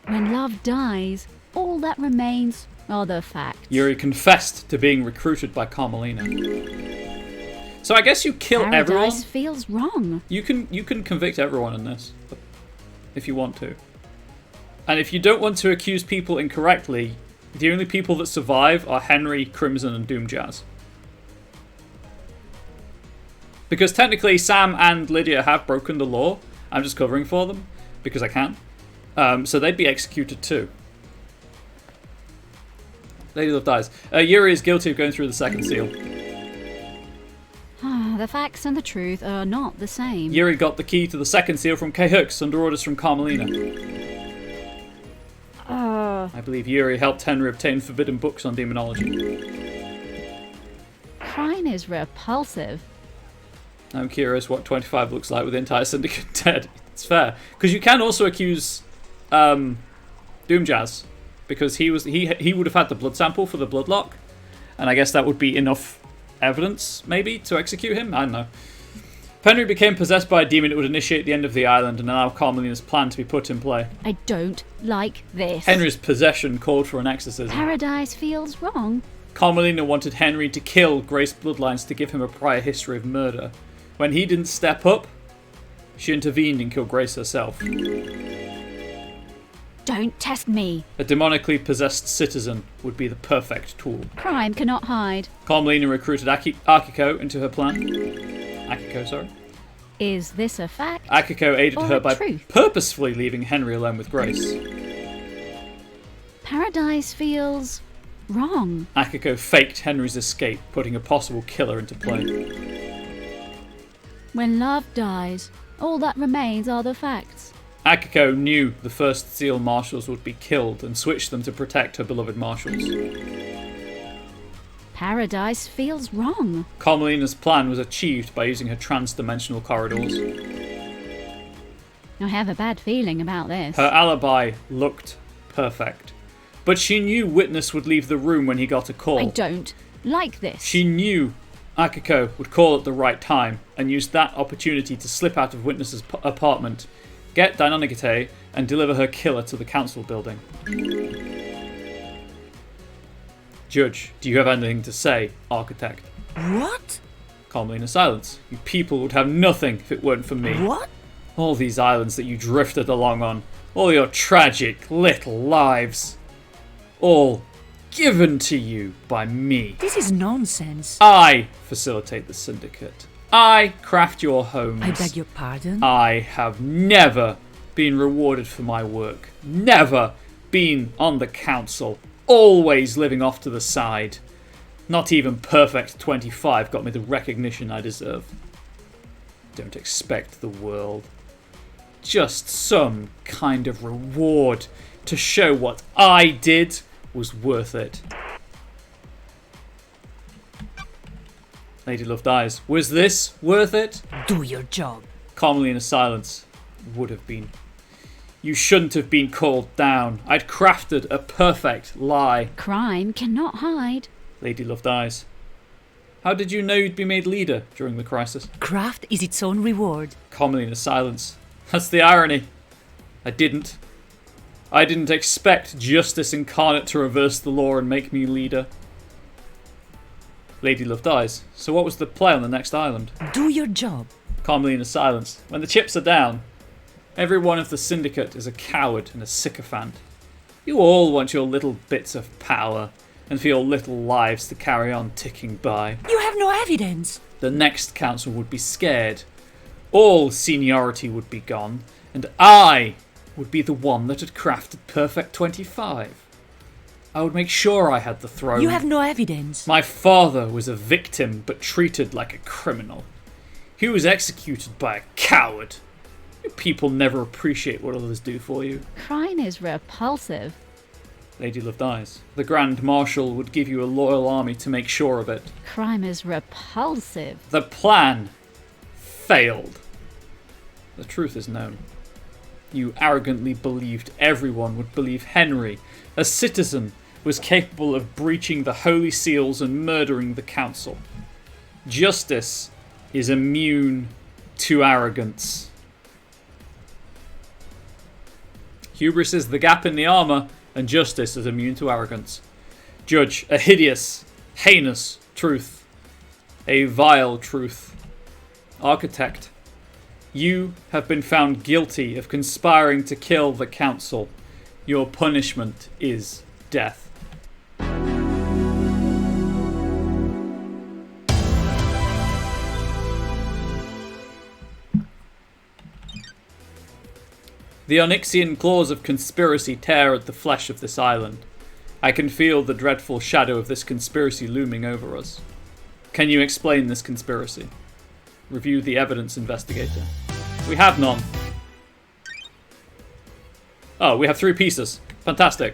S3: When love dies, all that remains are the facts.
S1: Yuri confessed to being recruited by Carmelina. So I guess you kill everyone.
S3: Paradise feels wrong.
S1: You can convict everyone in this, if you want to. And if you don't want to accuse people incorrectly, the only people that survive are Henry, Crimson, and Doomjazz. Because technically Sam and Lydia have broken the law. I'm just covering for them, because I can. So they'd be executed too. Lady Love dies. Yuri is guilty of going through the second seal.
S3: The facts and the truth are not the same.
S1: Yuri got the key to the second seal from Kay Hooks under orders from Carmelina. I believe Yuri helped Henry obtain forbidden books on demonology.
S3: Crime is repulsive.
S1: I'm curious what 25 looks like with the entire syndicate dead. It's fair. Because you can also accuse Doomjazz. Because he would have had the blood sample for the bloodlock. And I guess that would be enough evidence, maybe, to execute him? I don't know. Henry became possessed by a demon that would initiate the end of the island and allow Carmelina's plan to be put in play.
S3: I don't like this.
S1: Henry's possession called for an exorcism.
S3: Paradise feels wrong.
S1: Carmelina wanted Henry to kill Grace Bloodlines to give him a prior history of murder. When he didn't step up, she intervened and killed Grace herself.
S3: Don't test me.
S1: A demonically possessed citizen would be the perfect tool.
S3: Crime cannot hide.
S1: Carmelina recruited Akiko into her plan. Akiko, sorry.
S3: Is this a fact?
S1: Akiko aided
S3: or
S1: her
S3: a
S1: by
S3: truth?
S1: purposefully leaving Henry alone with Grace.
S3: Paradise feels wrong.
S1: Akiko faked Henry's escape, putting a possible killer into play.
S3: When love dies, all that remains are the facts.
S1: Akiko knew the first Seal Marshals would be killed and switched them to protect her beloved Marshals.
S3: Paradise feels wrong.
S1: Carmelina's plan was achieved by using her trans-dimensional corridors.
S3: I have a bad feeling about this.
S1: Her alibi looked perfect. But she knew Witness would leave the room when he got a call.
S3: I don't like this.
S1: She knew Akiko would call at the right time and used that opportunity to slip out of Witness's apartment, get Dainonagate, and deliver her killer to the council building. Judge, do you have anything to say, Architect?
S4: What?
S1: Carmelina, silence. You people would have nothing if it weren't for me.
S4: What?
S1: All these islands that you drifted along on, all your tragic little lives, all given to you by me.
S4: This is nonsense.
S1: I facilitate the syndicate. I craft your homes.
S4: I beg your pardon?
S1: I have never been rewarded for my work. Never been on the council. Always living off to the side. Not even Perfect 25 got me the recognition I deserve. Don't expect the world. Just some kind of reward to show what I did was worth it. Lady Love dies. Was this worth it?
S4: Do your job.
S1: Carmelina silence. Would have been. You shouldn't have been called down. I'd crafted a perfect lie.
S3: Crime cannot hide.
S1: Lady Love dies. How did you know you'd be made leader during the crisis?
S4: Craft is its own reward.
S1: Carmelina silence. That's the irony. I didn't expect justice incarnate to reverse the law and make me leader. Lady Love dies. So what was the play on the next island?
S4: Do your job.
S1: Carmelina silence. When the chips are down, every one of the syndicate is a coward and a sycophant. You all want your little bits of power and for your little lives to carry on ticking by.
S4: You have no evidence.
S1: The next council would be scared. All seniority would be gone, and I would be the one that had crafted Perfect 25. I would make sure I had the throne.
S4: You have no evidence.
S1: My father was a victim, but treated like a criminal. He was executed by a coward. You people never appreciate what others do for you.
S3: Crime is repulsive.
S1: Lady Love dies. The Grand Marshal would give you a loyal army to make sure of it.
S3: Crime is repulsive.
S1: The plan failed. The truth is known. You arrogantly believed everyone would believe Henry, a citizen, was capable of breaching the Holy Seals and murdering the Council. Justice is immune to arrogance. Hubris is the gap in the armour, and justice is immune to arrogance. Judge, a hideous, heinous truth. A vile truth. Architect, you have been found guilty of conspiring to kill the Council. Your punishment is death. The Onyxian claws of conspiracy tear at the flesh of this island. I can feel the dreadful shadow of this conspiracy looming over us. Can you explain this conspiracy? Review the evidence, investigator. We have none. Oh, we have 3 pieces. Fantastic.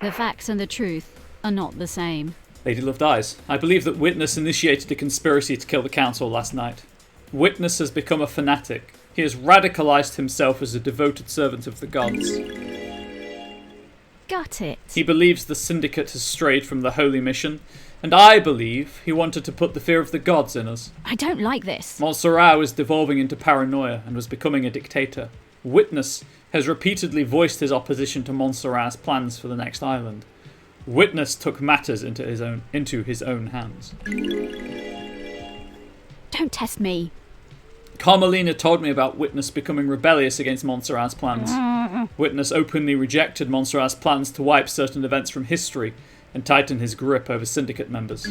S3: The facts and the truth are not the same.
S1: Lady Love Dies. I believe that Witness initiated a conspiracy to kill the council last night. Witness has become a fanatic. He has radicalized himself as a devoted servant of the gods.
S3: Got it.
S1: He believes the Syndicate has strayed from the holy mission, and I believe he wanted to put the fear of the gods in us.
S3: I don't like this.
S1: Montserrat was devolving into paranoia and was becoming a dictator. Witness has repeatedly voiced his opposition to Montserrat's plans for the next island. Witness took matters into his own hands.
S3: Don't test me.
S1: Carmelina told me about Witness becoming rebellious against Montserrat's plans. Witness openly rejected Montserrat's plans to wipe certain events from history and tighten his grip over Syndicate members.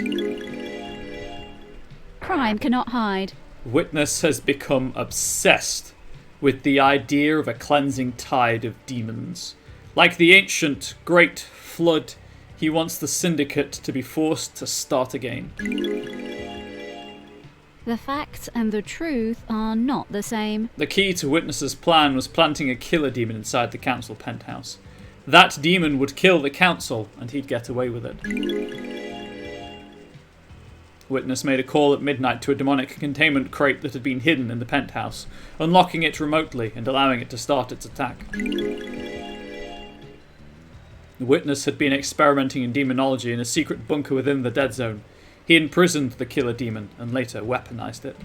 S3: Crime cannot hide.
S1: Witness has become obsessed with the idea of a cleansing tide of demons. Like the ancient Great Flood, he wants the Syndicate to be forced to start again.
S3: The facts and the truth are not the same.
S1: The key to Witness's plan was planting a killer demon inside the council penthouse. That demon would kill the council, and he'd get away with it. Witness made a call at midnight to a demonic containment crate that had been hidden in the penthouse, unlocking it remotely and allowing it to start its attack. The Witness had been experimenting in demonology in a secret bunker within the Dead Zone. He imprisoned the killer demon and later weaponized it.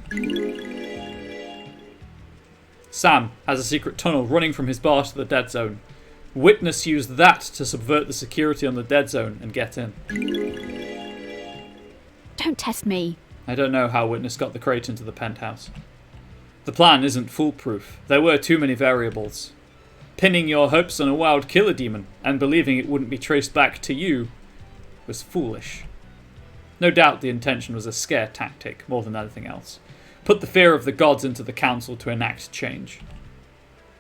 S1: Sam has a secret tunnel running from his bar to the Dead Zone. Witness used that to subvert the security on the Dead Zone and get in.
S3: Don't test me.
S1: I don't know how Witness got the crate into the penthouse. The plan isn't foolproof. There were too many variables. Pinning your hopes on a wild killer demon and believing it wouldn't be traced back to you was foolish. No doubt the intention was a scare tactic more than anything else. Put the fear of the gods into the council to enact change.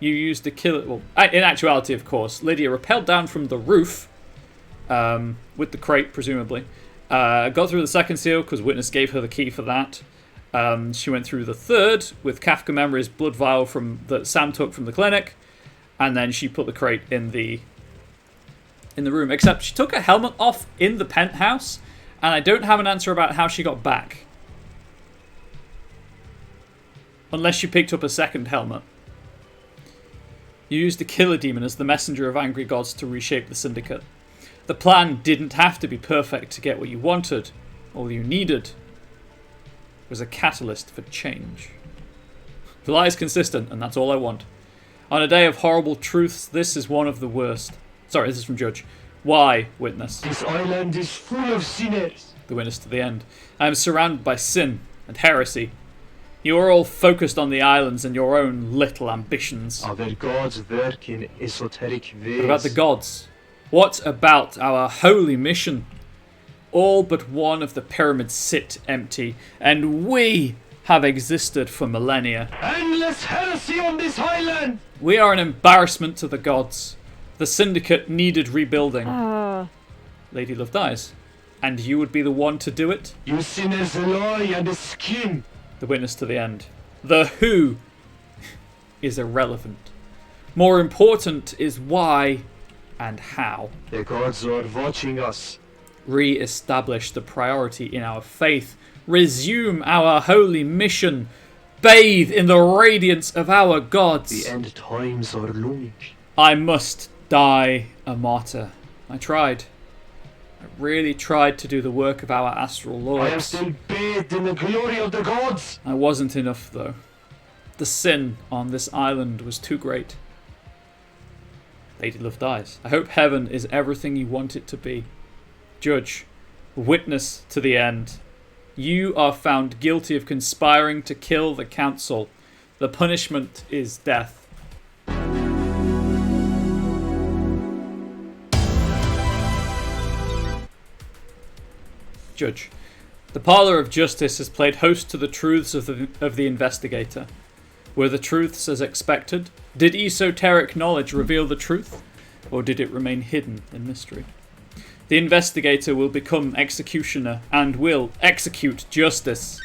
S1: You used the killer... Well, in actuality, of course, Lydia rappelled down from the roof, with the crate, presumably. Got through the second seal, because Witness gave her the key for that. She went through the third, with Kafka Memory's blood vial that Sam took from the clinic. And then she put the crate in the room. Except she took her helmet off in the penthouse, and I don't have an answer about how she got back. Unless she picked up a second helmet. You used the killer demon as the messenger of angry gods to reshape the Syndicate. The plan didn't have to be perfect to get what you wanted. All you needed was a catalyst for change. The lie is consistent, and that's all I want. On a day of horrible truths, this is one of the worst. Sorry, this is from Judge. Why, Witness?
S6: This island is full of sinners.
S1: The Witness to the end. I am surrounded by sin and heresy. You are all focused on the islands and your own little ambitions.
S6: Our gods work in esoteric ways.
S1: What about the gods? What about our holy mission? All but one of the pyramids sit empty, and we have existed for millennia.
S6: Endless heresy on this island!
S1: We are an embarrassment to the gods. The Syndicate needed rebuilding. Lady Love Dies. And you would be the one to do it?
S6: You sinners lie and a scheme.
S1: The Witness to the end. The who is irrelevant. More important is why and how.
S6: The gods are watching us.
S1: Re-establish the priority in our faith. Resume our holy mission. Bathe in the radiance of our gods.
S6: The end times are looming.
S1: I must die a martyr. I tried. I really tried to do the work of our astral lords.
S6: I am still bathed in the glory of the gods.
S1: I wasn't enough, though. The sin on this island was too great. Lady Love Dies. I hope heaven is everything you want it to be. Judge, Witness to the end. You are found guilty of conspiring to kill the council. The punishment is death. Judge, the Parlour of Justice has played host to the truths of the investigator. Were the truths as expected? Did esoteric knowledge reveal the truth? Or did it remain hidden in mystery? The investigator will become executioner and will execute justice.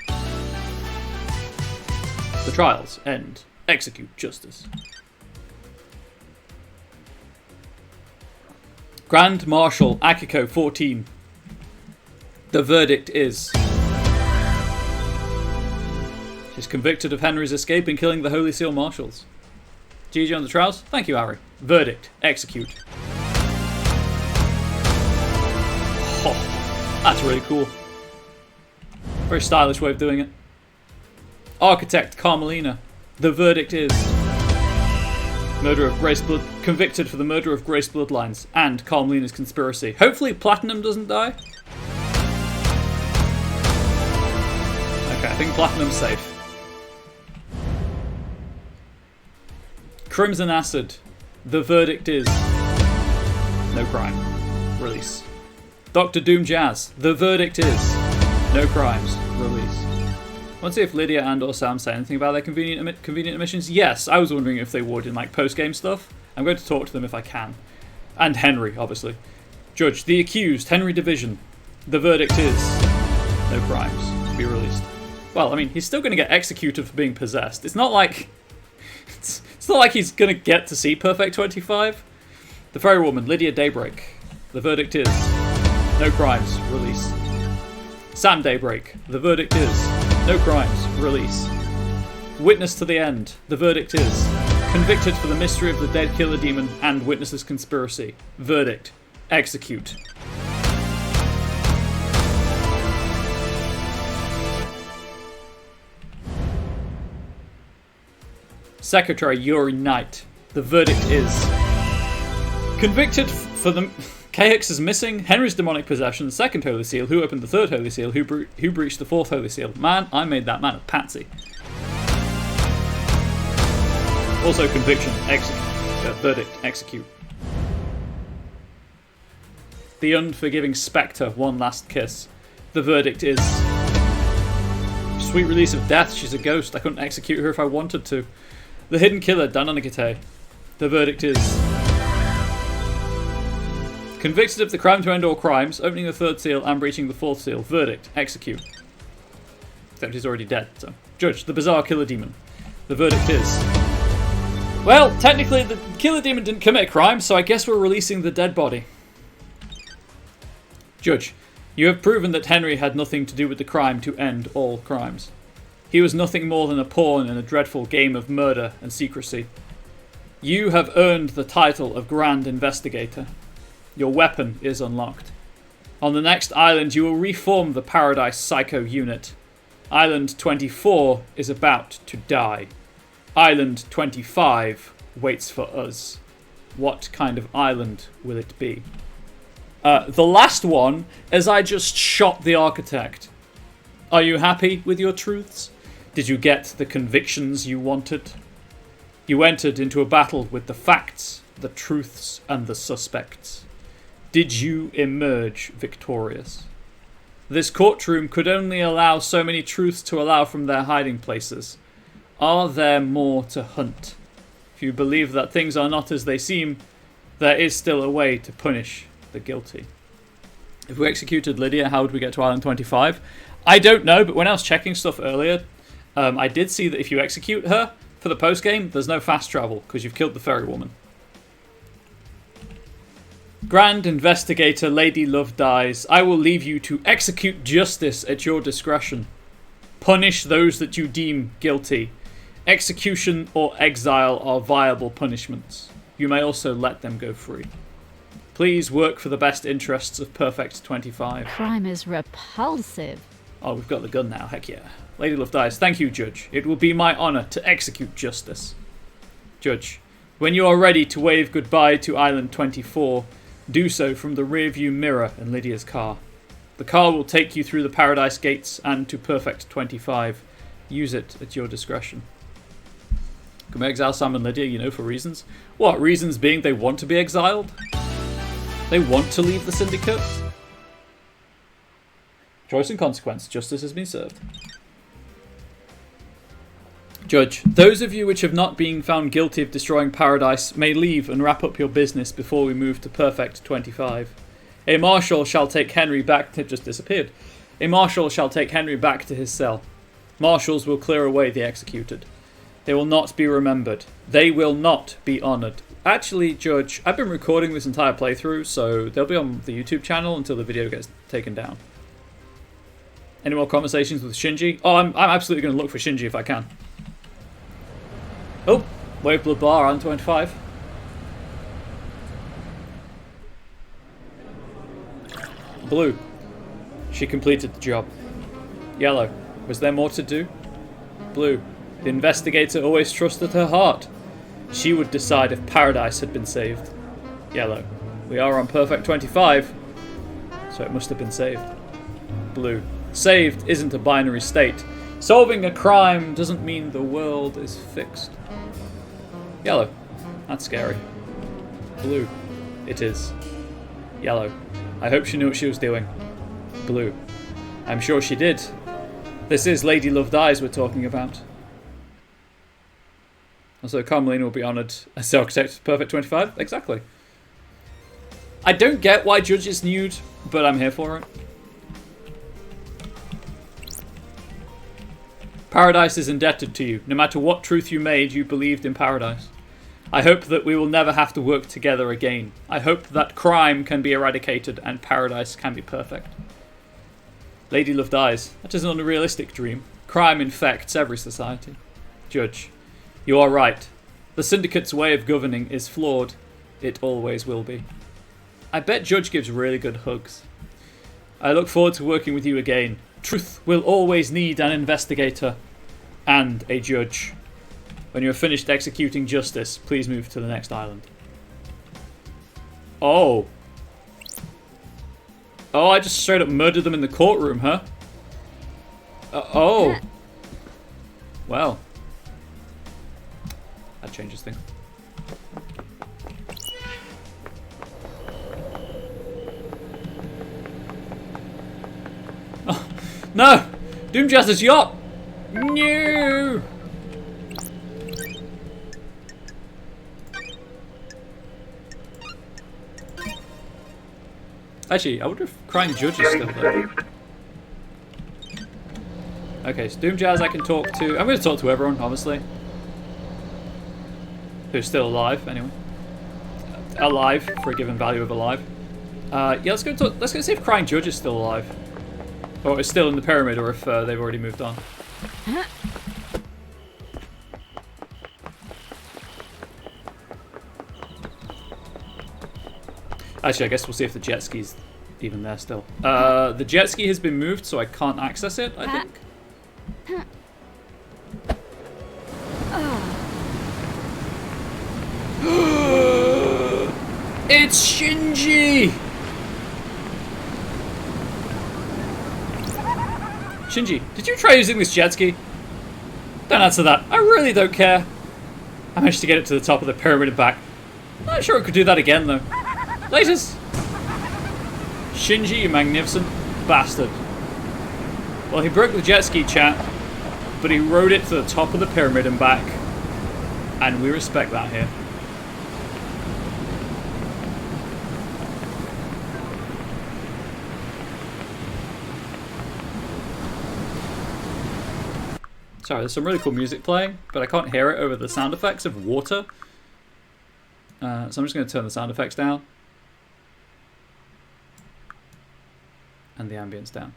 S1: The trials end. Execute justice. Grand Marshal Akiko 14. The verdict is... She's convicted of Henry's escape and killing the Holy Seal Marshals. GG on the trials. Thank you, Harry. Verdict. Execute. Oh, that's really cool. Very stylish way of doing it. Architect Carmelina. The verdict is... Murder of Grace Blood... Convicted for the murder of Grace Bloodlines and Carmelina's conspiracy. Hopefully Platinum doesn't die. Okay, I think Platinum's safe. Crimson Acid. The verdict is... No crime. Release. Dr. Doom Jazz. The verdict is... No crimes. Release. I want to see if Lydia and or Sam say anything about their convenient omissions. Yes, I was wondering if they would in like post-game stuff. I'm going to talk to them if I can. And Henry, obviously. Judge. The accused. Henry Division. The verdict is... No crimes. Be released. Well, I mean, he's still going to get executed for being possessed. It's not like... It's not like he's going to get to see Perfect 25. The Fairy Woman, Lydia Daybreak. The verdict is... No crimes. Release. Sam Daybreak. The verdict is... No crimes. Release. Witness to the end. The verdict is... Convicted for the mystery of the dead killer demon and witnesses conspiracy. Verdict. Execute. Secretary Yuri Knight. The verdict is... Convicted for the... KX is missing, Henry's demonic possession, second Holy Seal, who opened the third Holy Seal, who breached the fourth Holy Seal. Man, I made that man a patsy. Also conviction, verdict, execute. The unforgiving Spectre, one last kiss. The verdict is... Sweet release of death, she's a ghost, I couldn't execute her if I wanted to. The hidden killer, Danonagate. The verdict is... Convicted of the crime to end all crimes, opening the third seal and breaching the fourth seal. Verdict. Execute. Except he's already dead, so. Judge. The bizarre killer demon. The verdict is... Well, technically the killer demon didn't commit a crime, so I guess we're releasing the dead body. Judge. You have proven that Henry had nothing to do with the crime to end all crimes. He was nothing more than a pawn in a dreadful game of murder and secrecy. You have earned the title of Grand Investigator. Your weapon is unlocked. On the next island, you will reform the Paradise Psycho unit. Island 24 is about to die. Island 25 waits for us. What kind of island will it be? The last one, as I just shot the architect. Are you happy with your truths? Did you get the convictions you wanted? You entered into a battle with the facts, the truths, and the suspects. Did you emerge victorious? This courtroom could only allow so many truths to allow from their hiding places. Are there more to hunt? If you believe that things are not as they seem, there is still a way to punish the guilty. If we executed Lydia, how would we get to Island 25? I don't know, but when I was checking stuff earlier, I did see that if you execute her for the post-game, there's no fast travel because you've killed the Fairy Woman. Grand Investigator Lady Love dies. I will leave you to execute justice at your discretion. Punish those that you deem guilty. Execution or exile are viable punishments. You may also let them go free. Please work for the best interests of Perfect 25.
S3: Crime is repulsive.
S1: Oh, we've got the gun now, heck yeah. Lady Love dies. Thank you, Judge. It will be my honour to execute justice. Judge, when you are ready to wave goodbye to Island 24, do so from the rearview mirror in Lydia's car. The car will take you through the Paradise Gates and to Perfect 25. Use it at your discretion. Can we exile Sam and Lydia, for reasons? What, reasons being they want to be exiled? They want to leave the Syndicate? Choice and consequence. Justice has been served. Judge, those of you which have not been found guilty of destroying paradise may leave and wrap up your business before we move to Perfect 25. A marshal shall take Henry back to... just disappeared. A marshal shall take Henry back to his cell. Marshals will clear away the executed. They will not be remembered. They will not be honoured. Actually, Judge, I've been recording this entire playthrough, so they'll be on the YouTube channel until the video gets taken down. Any more conversations with Shinji? Oh, I'm absolutely going to look for Shinji if I can. Oh, Wave Blood Bar on 25. Blue. She completed the job. Yellow. Was there more to do? Blue. The investigator always trusted her heart. She would decide if paradise had been saved. Yellow. We are on Perfect 25, so it must have been saved. Blue. Saved isn't a binary state. Solving a crime doesn't mean the world is fixed. Yellow. That's scary. Blue. It is. Yellow. I hope she knew what she was doing. Blue. I'm sure she did. This is Lady Love Dies we're talking about. Also, Carmelina will be honoured as the architect of Perfect 25. Exactly. I don't get why Judge is nude, but I'm here for it. Paradise is indebted to you. No matter what truth you made, you believed in paradise. I hope that we will never have to work together again. I hope that crime can be eradicated and paradise can be perfect. Lady Love Dies. That is an unrealistic dream. Crime infects every society. Judge, you are right. The Syndicate's way of governing is flawed. It always will be. I bet Judge gives really good hugs. I look forward to working with you again. Truth will always need an investigator and a judge. When you are finished executing justice, please move to the next island. Oh. Oh, I just straight up murdered them in the courtroom, huh? Oh. Well. That changes things. Oh, no! Doomjazz's yacht! No! Actually, I wonder if Crying Judge is still there. Okay, so Doomjazz I can talk to. I'm going to talk to everyone, obviously. Who's still alive, anyway. Alive, for a given value of alive. Yeah, let's go see if Crying Judge is still alive. Or is still in the pyramid, or if they've already moved on. Actually, I guess we'll see if the jet ski's even there still. The jet ski has been moved, so I can't access it, I think. It's Shinji! Shinji, did you try using this jet ski? Don't answer that. I really don't care. I managed to get it to the top of the pyramid and back. Not sure I could do that again, though. Laters! Shinji, you magnificent bastard. Well, he broke the jet ski, chat, but he rode it to the top of the pyramid and back. And we respect that here. Sorry, there's some really cool music playing, but I can't hear it over the sound effects of water. So I'm just going to turn the sound effects down. And the ambience down.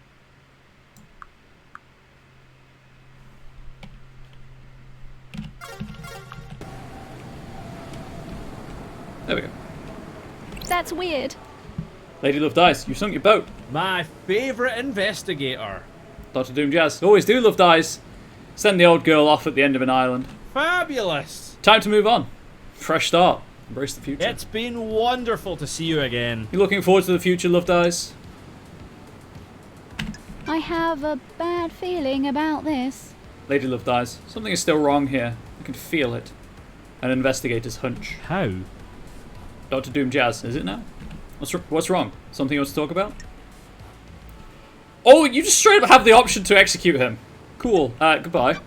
S1: There we go.
S3: That's weird.
S1: Lady Love Dies, you sunk your boat.
S10: My favourite investigator.
S1: Dr. Doomjazz, always do love dies. Send the old girl off at the end of an island.
S10: Fabulous.
S1: Time to move on. Fresh start. Embrace the future.
S10: It's been wonderful to see you again.
S1: You looking forward to the future, Love Dies?
S3: I have a bad feeling about this.
S1: Lady Love Dies. Something is still wrong here. I can feel it. An investigator's hunch.
S7: How?
S1: Dr. Doomjazz, is it now? What's wrong? Something you want to talk about? Oh, you just straight up have the option to execute him. Cool. Goodbye.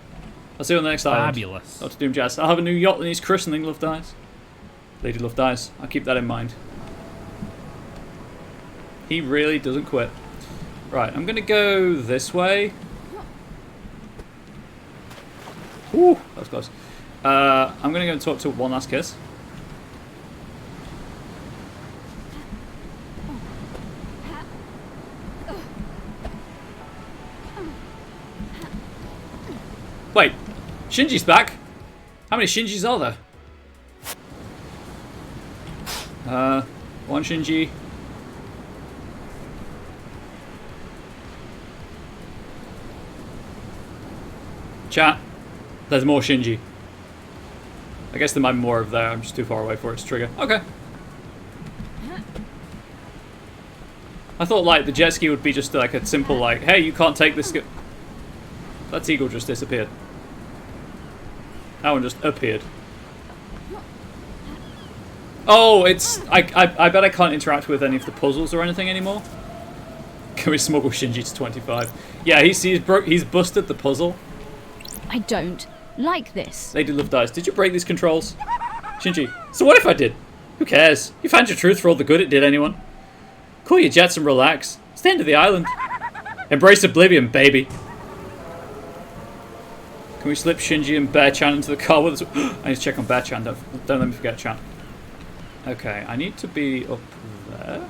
S1: I'll see you on the next island.
S7: Fabulous.
S1: Dr. Doom Jazz. I'll have a new yacht that needs christening, Love Dies. Lady Love Dies. I'll keep that in mind. He really doesn't quit. Right, I'm going to go this way. Ooh, that was close. I'm going to go and talk to One Last Kiss. Wait, Shinji's back? How many Shinjis are there? One Shinji. Chat, there's more Shinji. I guess there might be more of there. I'm just too far away for it to trigger. Okay. I thought like the jet ski would be just like a simple like, hey, you can't take this. That eagle just disappeared. That one just appeared. Oh, it's I bet I can't interact with any of the puzzles or anything anymore. Can we smuggle Shinji to 25? Yeah, he's busted the puzzle.
S3: I don't like this.
S1: Lady Love Dies. Did you break these controls? Shinji. So what if I did? Who cares? You found your truth for all the good it did anyone. Cool your jets and relax. Stand to the island. Embrace oblivion, baby. Can we slip Shinji and Bear-chan into the car with us? I need to check on Bear-chan. Don't let me forget Chan. Okay, I need to be up there.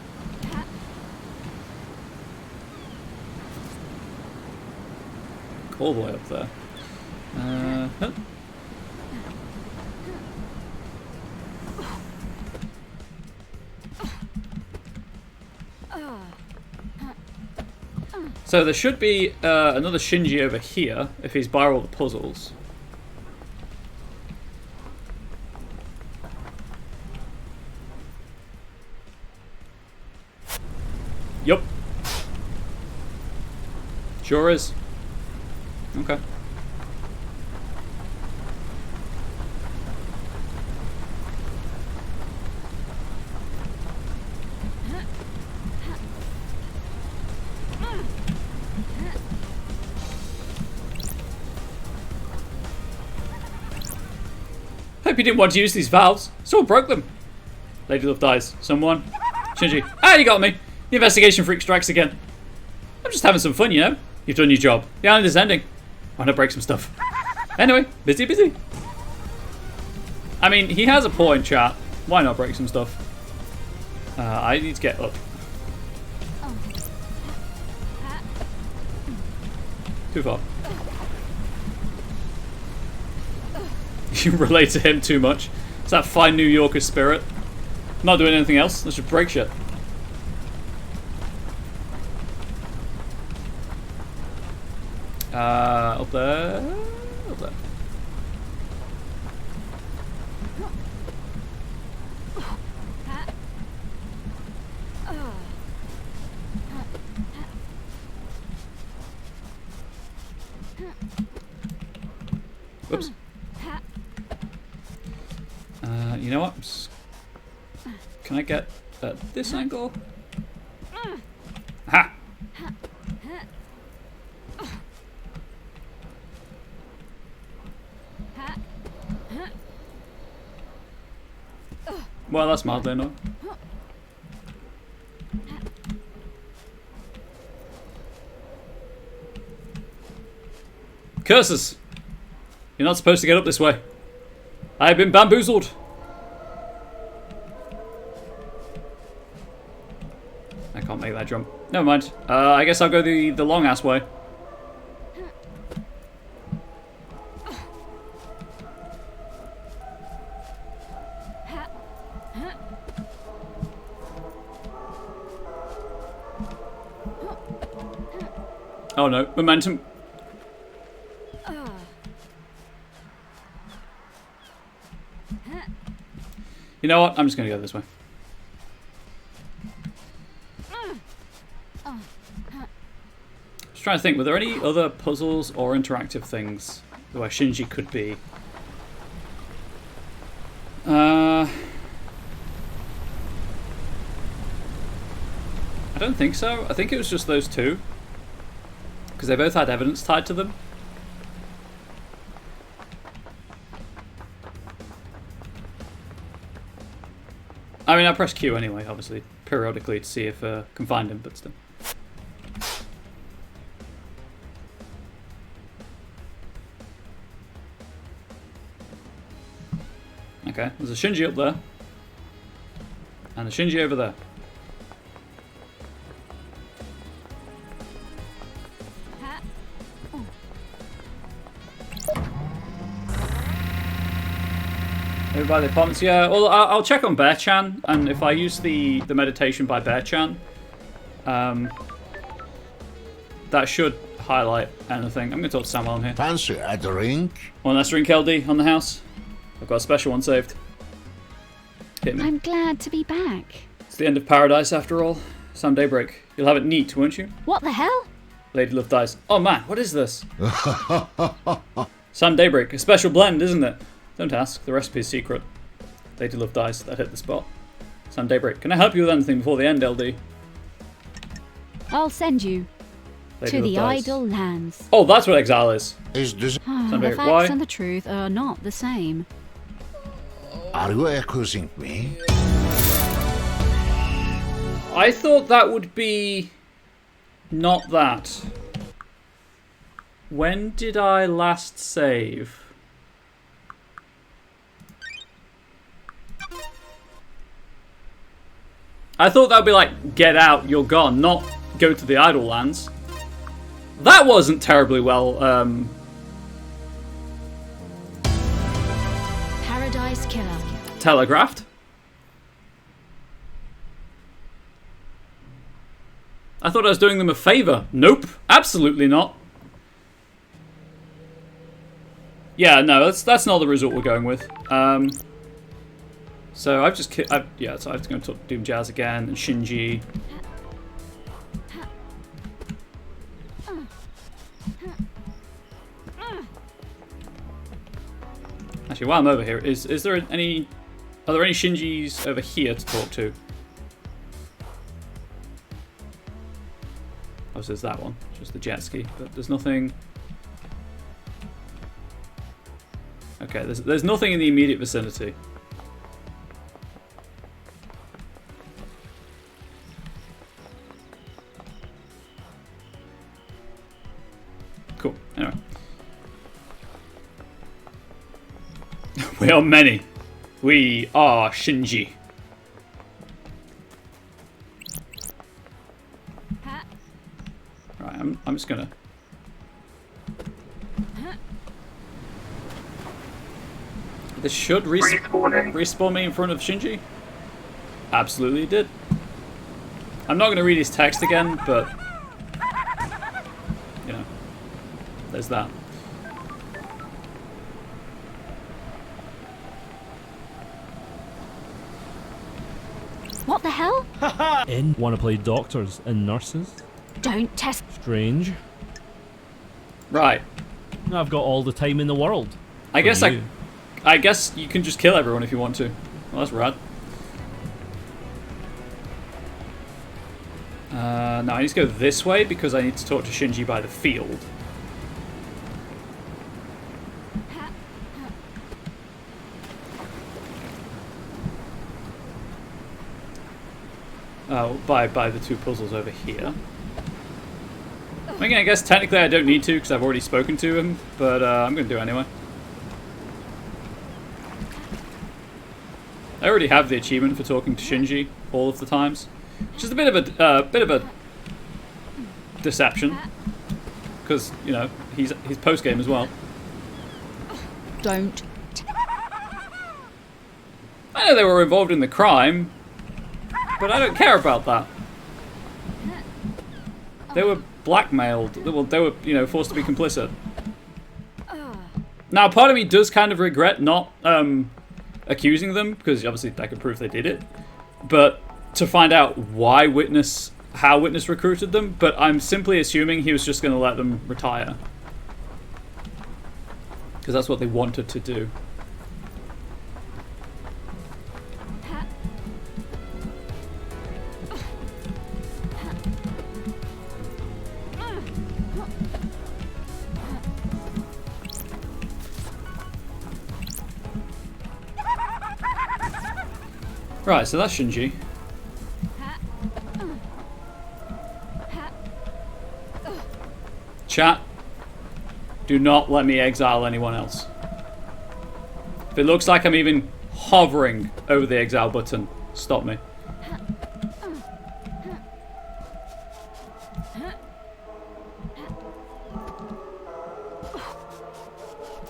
S1: All the way up there. Huh? So there should be another Shinji over here if he's by all the puzzles. Yup. Sure is. Okay. Hope you didn't want to use these valves. Someone broke them. Lady Love Dies. Someone. Shinji. Ah, you got me. The investigation freak strikes again. I'm just having some fun, you know. You've done your job. The island is ending. Why not break some stuff? Anyway, busy. I mean, he has a point, chat. Why not break some stuff? I need to get up. Too far. You relate to him too much. It's that fine New Yorker spirit. I'm not doing anything else. Let's just break shit. Up there. Up there. Whoops. You know what? Can I get at this angle? Ha! Well, that's mildly annoying. Curses! You're not supposed to get up this way. I have been bamboozled. I can't make that jump. Never mind. I guess I'll go the long ass way. Oh no, momentum. You know what? I'm just going to go this way. Just trying to think, were there any other puzzles or interactive things where Shinji could be? I don't think so. I think it was just those two. Because they both had evidence tied to them. I mean, I press Q anyway, obviously, periodically to see if I can find him, but still. Okay, there's a Shinji up there. And a Shinji over there. Over by the apartments, yeah. Well, I'll check on Bear-chan, and if I use the meditation by Bear-chan, that should highlight anything. I'm going to talk to Samuel here.
S8: Fancy a drink?
S1: One last drink, LD, on the house. I've got a special one saved. Hit me.
S3: I'm glad to be back.
S1: It's the end of paradise, after all. Sam Daybreak. You'll have it neat, won't you?
S3: What the hell?
S1: Lady Love dies. Oh man, what is this? Sam Daybreak. A special blend, isn't it? Don't ask. The recipe's secret. Lady Love dies. That hit the spot. Sam Daybreak. Can I help you with anything before the end, LD?
S3: I'll send you
S1: Lady
S3: to
S1: Love
S3: the
S1: dies.
S3: idle lands.
S1: Oh, that's what exile is.
S8: Is this...
S3: The
S1: Daybreak,
S3: facts
S1: why?
S3: and the truth are not the same.
S8: Are you accusing me?
S1: I thought that would be not that. When did I last save? I thought that would be like, get out, you're gone, not go to the idle lands. That wasn't terribly well,
S3: Paradise Killer.
S1: telegraphed. I thought I was doing them a favour. Nope, absolutely not. Yeah, no, that's not the result we're going with. So I've just yeah, so I have to go and talk to Doom Jazz again and Shinji. Actually, while I'm over here, is there any? Are there any Shinjis over here to talk to? Oh, so there's that one, just the jet ski, but there's nothing. Okay, there's nothing in the immediate vicinity. Cool. Anyway. We are many. We are Shinji. Right, I'm just gonna. This should respawn me in front of Shinji. Absolutely it did. I'm not gonna read his text again, but you know, there's that.
S3: What the hell?
S7: Want to play doctors and nurses?
S3: Don't test.
S7: Strange.
S1: Right.
S7: I've got all the time in the world.
S1: I guess
S7: you.
S1: I guess you can just kill everyone if you want to. Well, that's rad. Now I need to go this way because I need to talk to Shinji by the field. By the two puzzles over here. I mean, I guess technically I don't need to because I've already spoken to him, but I'm going to do it anyway. I already have the achievement for talking to Shinji all of the times, which is a bit of a deception because you know he's post game as well.
S3: Don't.
S1: I know they were involved in the crime, but I don't care about that. They were blackmailed. They were, you know, forced to be complicit. Now, part of me does kind of regret not accusing them, because obviously I could prove they did it. But to find out how Witness recruited them, but I'm simply assuming he was just going to let them retire. Because that's what they wanted to do. Right, so that's Shinji. Chat, do not let me exile anyone else. If it looks like I'm even hovering over the exile button, stop me.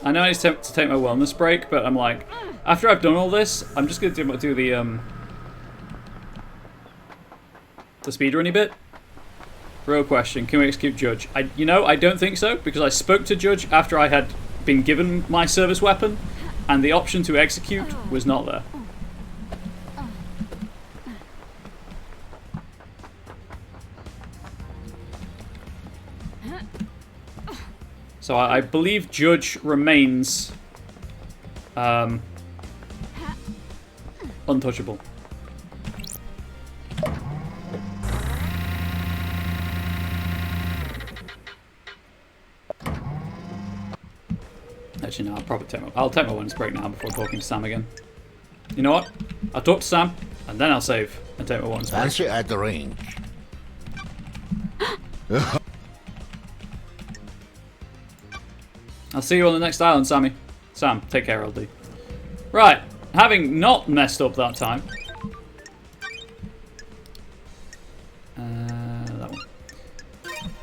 S1: I know I need to take my wellness break, but I'm like, after I've done all this, I'm just going to do the speedrunny bit. Real question, can we execute Judge? I don't think so, because I spoke to Judge after I had been given my service weapon, and the option to execute was not there. So I believe Judge remains untouchable. Actually, no, I'll take my wellness break now before talking to Sam again. You know what? I'll talk to Sam, and then I'll save and take my wellness break.
S8: Fancy a drink?
S1: I'll see you on the next island, Sammy. Sam, take care, LD. Right, having not messed up that time. That one.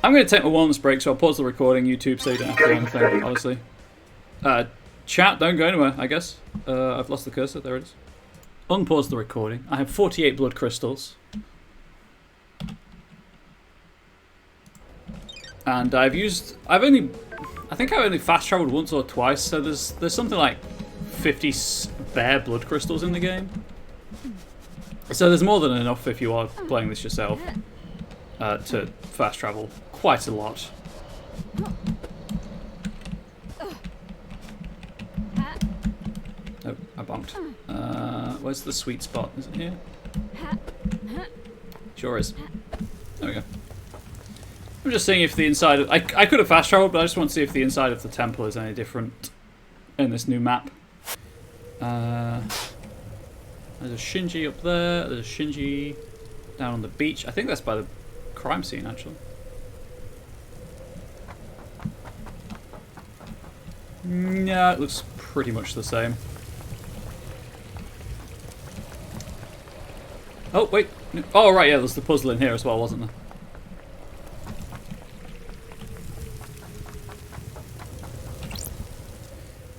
S1: I'm going to take my wellness break, so I'll pause the recording, YouTube, so you don't have to do anything, obviously. Chat, don't go anywhere, I guess. I've lost the cursor, there it is. Unpause the recording. I have 48 blood crystals. And I think I've only fast traveled once or twice, so there's something like 50 bare blood crystals in the game. So there's more than enough if you are playing this yourself to fast travel quite a lot. Oh, I bonked. Where's the sweet spot? Is it here? Sure is. There we go. I'm just seeing if the inside of... I could have fast traveled, but I just want to see if the inside of the temple is any different in this new map. There's a Shinji up there. There's a Shinji down on the beach. I think that's by the crime scene, actually. Yeah, it looks pretty much the same. Oh, wait. Oh, right, yeah, there's the puzzle in here as well, wasn't there?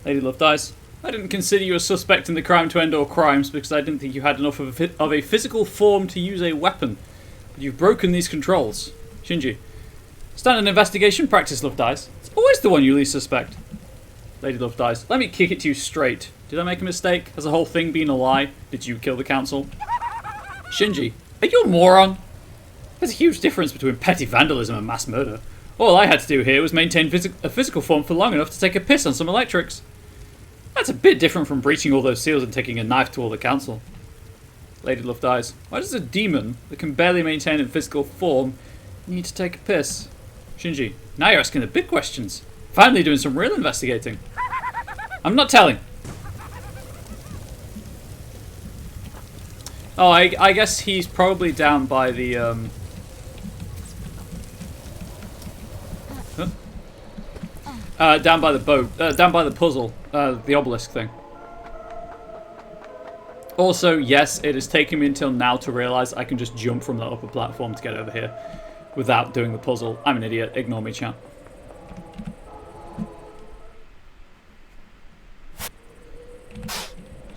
S1: Lady Love dies. I didn't consider you a suspect in the crime to end all crimes because I didn't think you had enough of a physical form to use a weapon. But you've broken these controls. Shinji. Standard investigation practice, Love dies. It's always the one you least suspect. Lady Love dies. Let me kick it to you straight. Did I make a mistake? Has the whole thing been a lie? Did you kill the council? Shinji. Are you a moron? There's a huge difference between petty vandalism and mass murder. All I had to do here was maintain a physical form for long enough to take a piss on some electrics. That's a bit different from breaching all those seals and taking a knife to all the council. Lady Love dies. Why does a demon that can barely maintain a physical form need to take a piss? Shinji. Now you're asking the big questions. Finally doing some real investigating. I'm not telling. Oh, I guess he's probably down by the down by the boat, down by the puzzle, the obelisk thing. Also, yes, it has taken me until now to realise I can just jump from the upper platform to get over here without doing the puzzle. I'm an idiot. Ignore me, chat.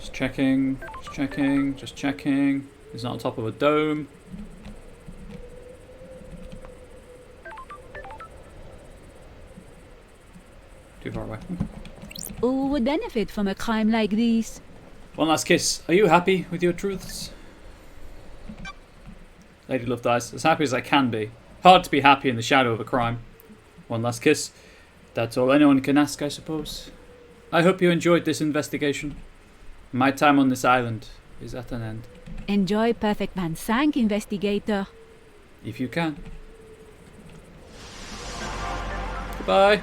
S1: Just checking, just checking, just checking. He's not on top of a dome. Too far away.
S3: Who would benefit from a crime like this?
S1: One last kiss. Are you happy with your truths? Lady Love dies. As happy as I can be. Hard to be happy in the shadow of a crime. One last kiss. That's all anyone can ask, I suppose. I hope you enjoyed this investigation. My time on this island is at an end.
S3: Enjoy Perfect Van Sank, investigator.
S1: If you can. Goodbye.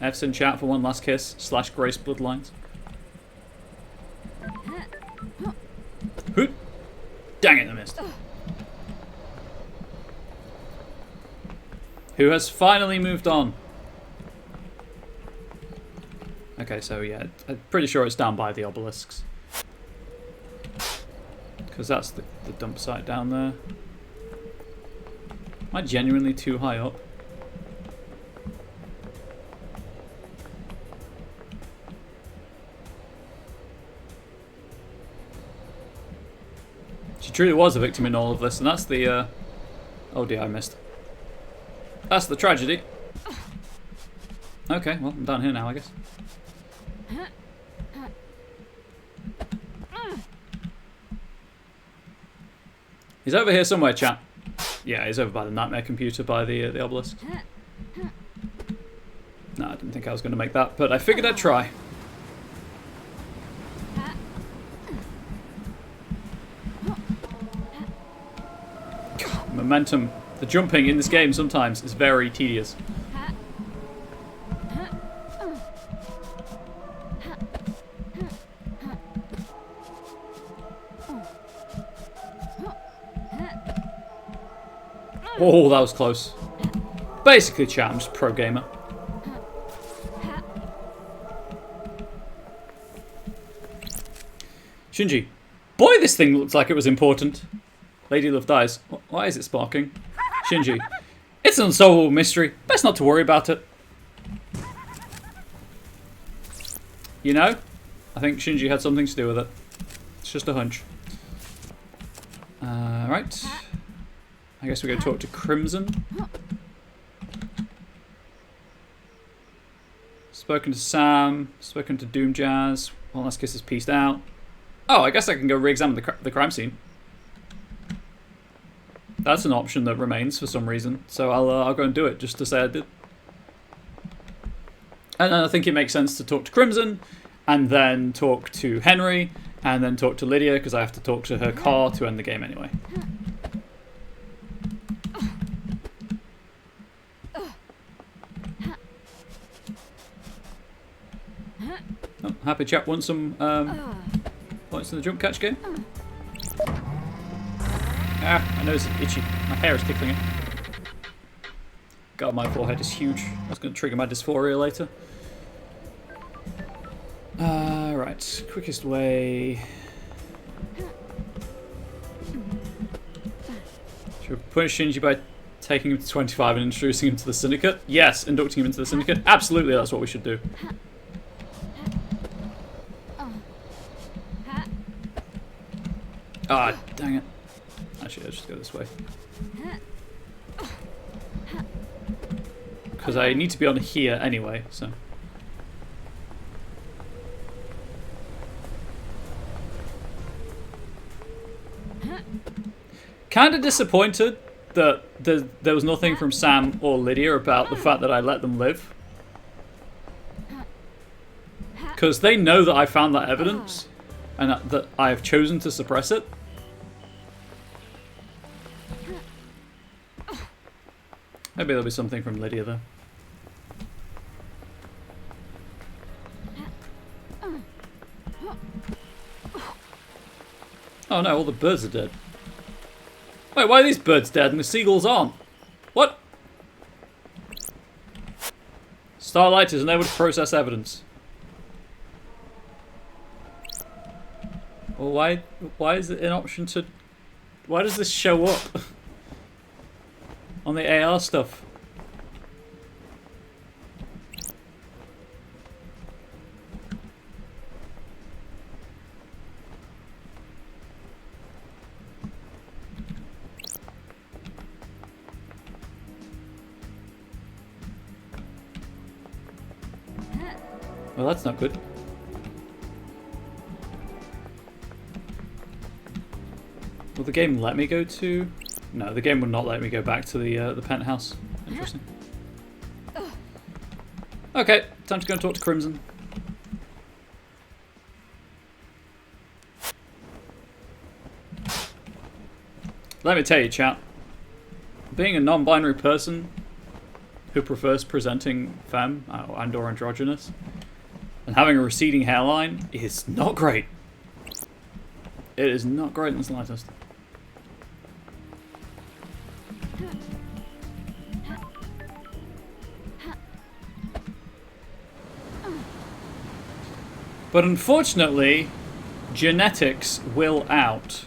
S1: F's in chat for one last kiss / Grace Bloodlines. Hoot. Dang it, I missed. Who has finally moved on? Okay, so yeah, I'm pretty sure it's down by the obelisks. Because that's the dump site down there. Am I genuinely too high up? She truly was a victim in all of this, and that's the, oh dear, I missed. That's the tragedy. Okay, well, I'm down here now, I guess. He's over here somewhere, chap. Yeah, he's over by the nightmare computer by the obelisk. No, I didn't think I was going to make that, but I figured I'd try. God, momentum. The jumping in this game sometimes is very tedious. Oh, that was close. Basically, chat, I'm just pro gamer. Shinji. Boy, this thing looks like it was important. Lady Love dies. Why is it sparking? Shinji. It's an unsolvable mystery. Best not to worry about it. You know, I think Shinji had something to do with it. It's just a hunch. Right. I guess we're going to talk to Crimson. Spoken to Sam. Spoken to Doom Jazz. Well, let's guess it's pieced out. Oh, I guess I can go re-examine the crime scene. That's an option that remains for some reason. So I'll go and do it just to say I did. And then I think it makes sense to talk to Crimson, and then talk to Henry, and then talk to Lydia, because I have to talk to her car to end the game anyway. Oh, happy chap wants some points in the jump catch game. Ah, my nose is itchy. My hair is tickling it. God, my forehead is huge. That's going to trigger my dysphoria later. Right. Quickest way. Should we punish Shinji by taking him to 25 and introducing him to the Syndicate? Yes, inducting him into the Syndicate. Absolutely, that's what we should do. Ah, dang it. Actually, I'll just go this way. Because I need to be on here anyway, so. Kind of disappointed that there was nothing from Sam or Lydia about the fact that I let them live. Because they know that I found that evidence and that I have chosen to suppress it. Maybe there'll be something from Lydia though. Oh no, all the birds are dead. Wait, why are these birds dead and the seagulls aren't? What? Starlight is unable to process evidence. Well, why is it an option to... Why does this show up on the AR stuff? Well, that's not good. Will the game let me go to... No, the game would not let me go back to the penthouse. Interesting. Okay, time to go and talk to Crimson. Let me tell you, chat. Being a non-binary person who prefers presenting femme and or androgynous and having a receding hairline is not great. It is not great in the slightest. But unfortunately, genetics will out.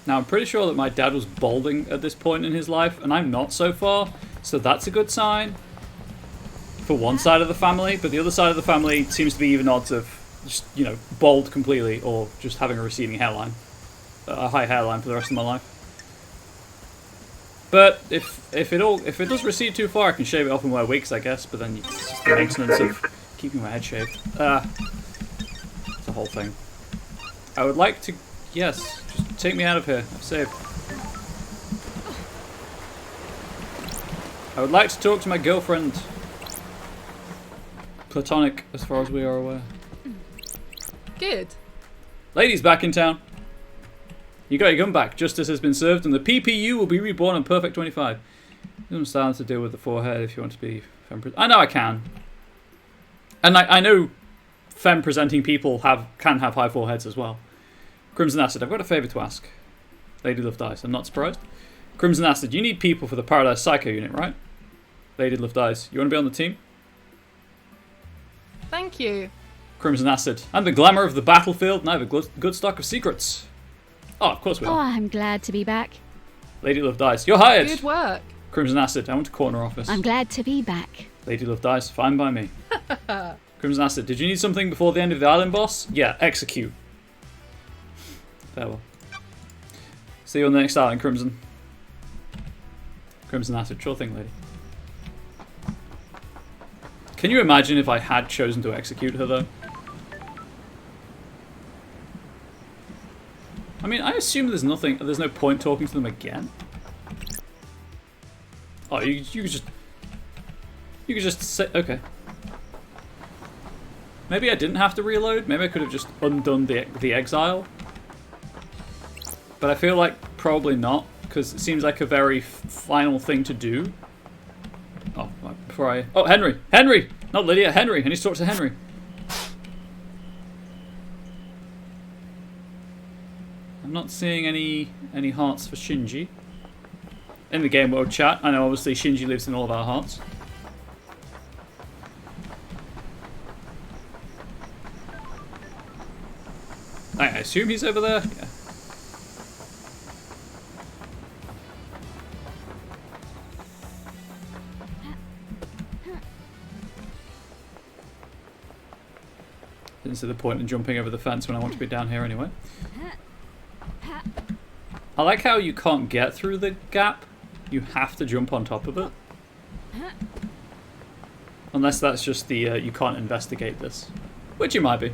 S1: Now, I'm pretty sure that my dad was balding at this point in his life, and I'm not so far, so that's a good sign for one side of the family, but the other side of the family seems to be even odds of just, you know, bald completely or just having a receding hairline. A high hairline for the rest of my life. But if it does recede too far, I can shave it off and wear wigs, I guess, but then it's just the maintenance of keeping my head shaved. It's a whole thing. I would like to... Yes, just take me out of here. I'm saved. I would like to talk to my girlfriend. Platonic, as far as we are aware.
S5: Good.
S1: Ladies back in town. You got your gun back. Justice has been served, and the PPU will be reborn on Perfect 25. I'm starting to deal with the forehead if you want to be femme. I know I can. And I know femme-presenting people can have high foreheads as well. Crimson Acid, I've got a favour to ask. Lady Love Dice, I'm not surprised. Crimson Acid, you need people for the Paradise Psycho unit, right? Lady Love Dice, you want to be on the team?
S5: Thank you.
S1: Crimson Acid, I'm the glamour of the battlefield and I have a good stock of secrets. Oh, of course we
S3: Oh,
S1: are.
S3: I'm glad to be back.
S1: Lady Love Dice, you're hired.
S5: Good work.
S1: Crimson Acid, I want a corner office.
S3: I'm glad to be back.
S1: Lady Love Dice, fine by me. Crimson Acid, did you need something before the end of the island boss? Yeah, execute. Farewell. See you on the next island, Crimson. Crimson Acid, sure thing, lady. Can you imagine if I had chosen to execute her, though? I mean, I assume there's no point talking to them again. Oh, you could just say, okay. Maybe I didn't have to reload. Maybe I could have just undone the exile. But I feel like probably not, because it seems like a very final thing to do. Oh, before I... Oh, Henry! Henry! Not Lydia, Henry! I need to talk to Henry. I'm not seeing any hearts for Shinji. In the game world chat, I know obviously Shinji lives in all of our hearts. I assume he's over there? Yeah. Didn't see the point in jumping over the fence when I want to be down here anyway. I like how you can't get through the gap. You have to jump on top of it. Unless that's just the you can't investigate this. Which it might be.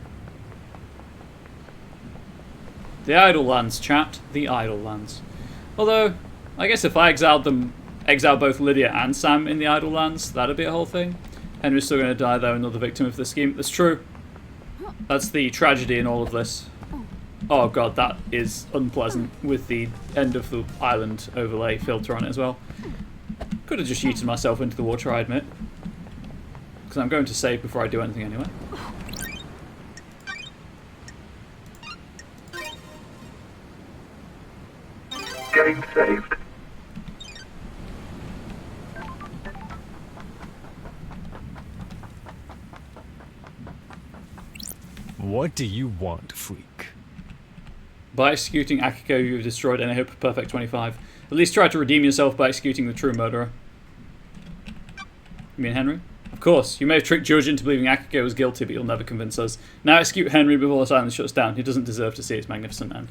S1: The Idle Lands, chat. The Idle Lands. Although, I guess if I exiled both Lydia and Sam in the Idle Lands, that'd be a whole thing. Henry's still going to die though, another victim of the scheme. That's true. That's the tragedy in all of this. Oh god, that is unpleasant with the end of the island overlay filter on it as well. Could have just yeeted myself into the water, I admit. Because I'm going to save before I do anything anyway.
S6: Getting saved.
S9: What do you want, freak?
S1: By executing Akiko, you've destroyed any hope of Perfect 25. At least try to redeem yourself by executing the true murderer. You mean Henry? Of course, you may have tricked George into believing Akiko was guilty, but you'll never convince us. Now execute Henry before the silence shuts down. He doesn't deserve to see its magnificent end.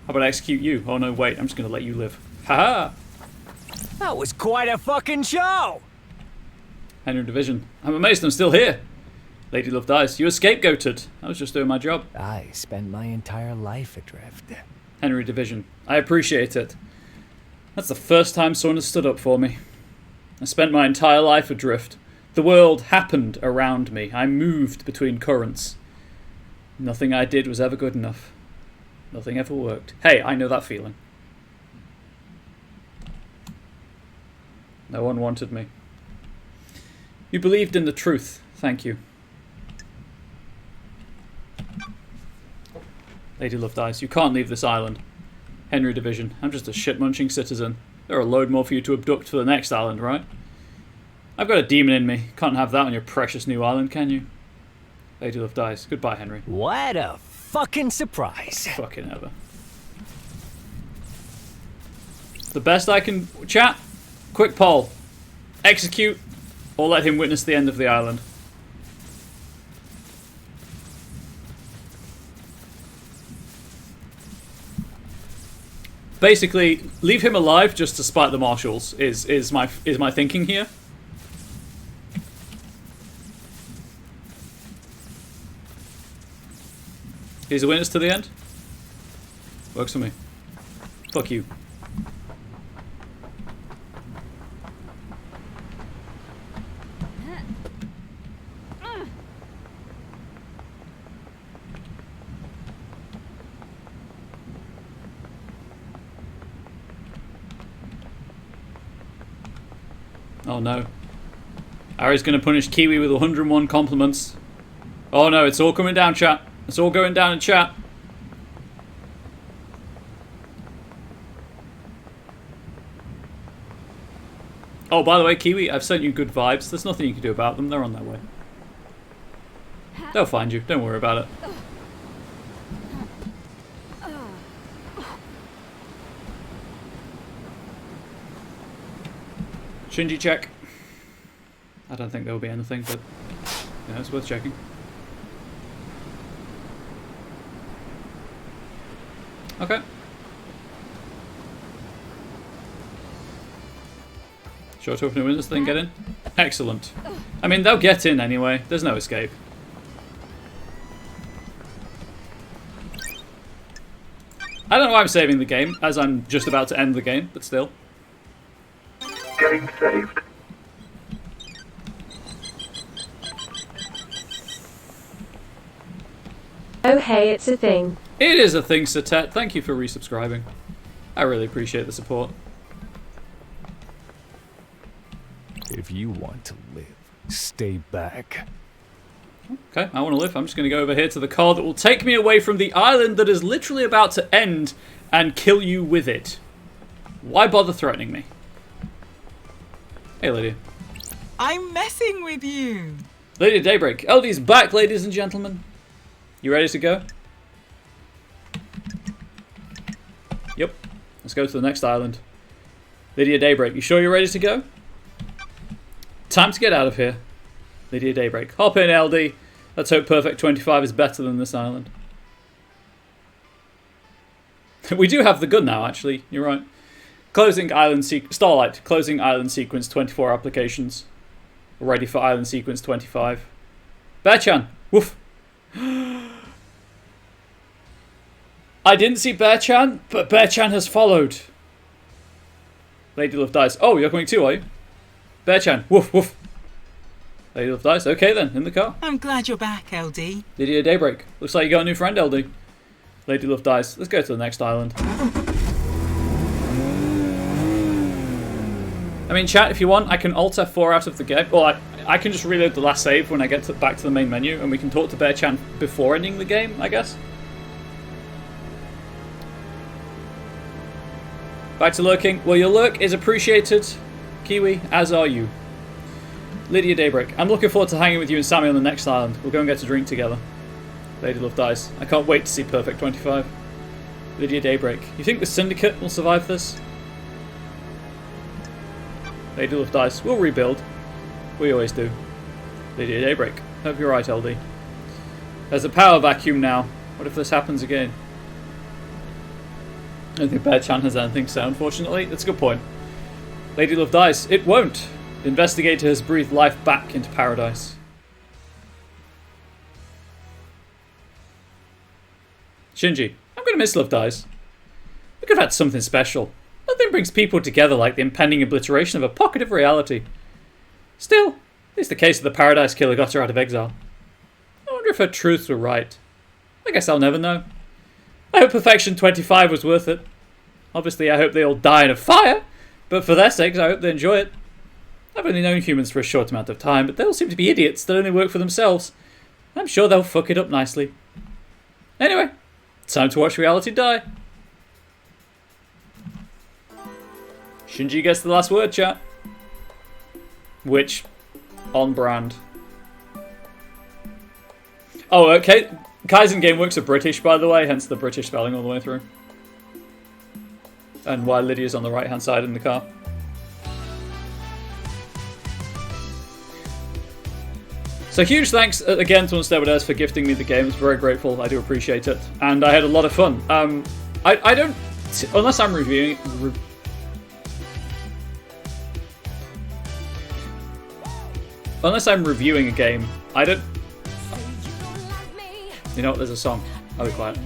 S1: How about I execute you? Oh no, wait, I'm just going to let you live. Haha!
S9: That was quite a fucking show!
S1: Henry Division. I'm amazed I'm still here. Lady Love Dice, you were scapegoated. I was just doing my job.
S9: I spent my entire life adrift.
S1: Henry Division. I appreciate it. That's the first time someone has stood up for me. I spent my entire life adrift. The world happened around me. I moved between currents. Nothing I did was ever good enough. Nothing ever worked. Hey, I know that feeling. No one wanted me. You believed in the truth. Thank you. Lady Love dies. You can't leave this island. Henry Division. I'm just a shit-munching citizen. There are a load more for you to abduct for the next island, right? I've got a demon in me. Can't have that on your precious new island, can you? Lady Love dies. Goodbye, Henry.
S9: What a fucking surprise.
S1: Fucking ever. The best I can... Chat, quick poll. Execute or let him witness the end of the island. Basically, leave him alive just to spite the marshals is my thinking here. He's a witness to the end. Works for me. Fuck you. Oh no. Ari's gonna punish Kiwi with 101 compliments. Oh no, it's all coming down, chat. It's all going down in chat. Oh, by the way, Kiwi, I've sent you good vibes. There's nothing you can do about them. They're on their way. They'll find you. Don't worry about it. Shinji check. I don't think there will be anything, but yeah, it's worth checking. Okay. Sure to open a window so they can get in? Excellent. I mean, they'll get in anyway. There's no escape. I don't know why I'm saving the game, as I'm just about to end the game, but still.
S6: Game saved.
S11: Oh hey, it's a thing.
S1: It is a thing, Satet. Thank you for resubscribing. I really appreciate the support.
S9: If you want to live, stay back.
S1: Okay, I want to live. I'm just going to go over here to the car that will take me away from the island that is literally about to end and kill you with it. Why bother threatening me? Hey, Lydia.
S2: I'm messing with you.
S1: Lydia Daybreak. LD's back, ladies and gentlemen. You ready to go? Yep. Let's go to the next island. Lydia Daybreak. You sure you're ready to go? Time to get out of here. Lydia Daybreak. Hop in, LD. Let's hope Perfect 25 is better than this island. We do have the gun now, actually. You're right. Closing island Starlight. Closing island sequence 24 applications. Ready for island sequence 25. Bear-chan. Woof. I didn't see Bear-chan, but Bear-chan has followed. Lady Love dies. Oh, you're coming too, are you? Bear-chan. Woof, woof. Lady Love dies. Okay then, in the car.
S2: I'm glad you're back, LD.
S1: Lydia Daybreak. Looks like you got a new friend, LD. Lady Love dies. Let's go to the next island. I mean, chat, if you want, I can Alt F4 out of the game. Well, I can just reload the last save when I get back to the main menu, and we can talk to Bear-chan before ending the game, I guess. Back to lurking. Well, your lurk is appreciated, Kiwi, as are you. Lydia Daybreak. I'm looking forward to hanging with you and Sammy on the next island. We'll go and get a drink together. Lady Love dies. I can't wait to see Perfect 25. Lydia Daybreak. You think the Syndicate will survive this? Lady Love dies. We'll rebuild. We always do. Lydia Daybreak. Hope you're right, LD. There's a power vacuum now. What if this happens again? I don't think Bear-chan has anything to say, unfortunately. That's a good point. Lady Love dies. It won't. The investigator has breathed life back into paradise. Shinji. I'm going to miss Love dies. We could have had something special. Nothing brings people together like the impending obliteration of a pocket of reality. Still, at least the case of the Paradise Killer got her out of exile. I wonder if her truths were right. I guess I'll never know. I hope Perfection 25 was worth it. Obviously, I hope they all die in a fire, but for their sakes, I hope they enjoy it. I've only known humans for a short amount of time, but they all seem to be idiots that only work for themselves. I'm sure they'll fuck it up nicely. Anyway, Time to watch reality die. Shinji gets the last word, chat. Which, on brand. Oh, okay. Kaizen Gameworks are British, by the way, hence the British spelling all the way through. And why Lydia's on the right-hand side in the car. So huge thanks again to Unstable for gifting me the game. It's very grateful. I do appreciate it. And I had a lot of fun. I don't... Unless I'm reviewing... Unless I'm reviewing a game, I don't... You know what? There's a song. I'll be quiet.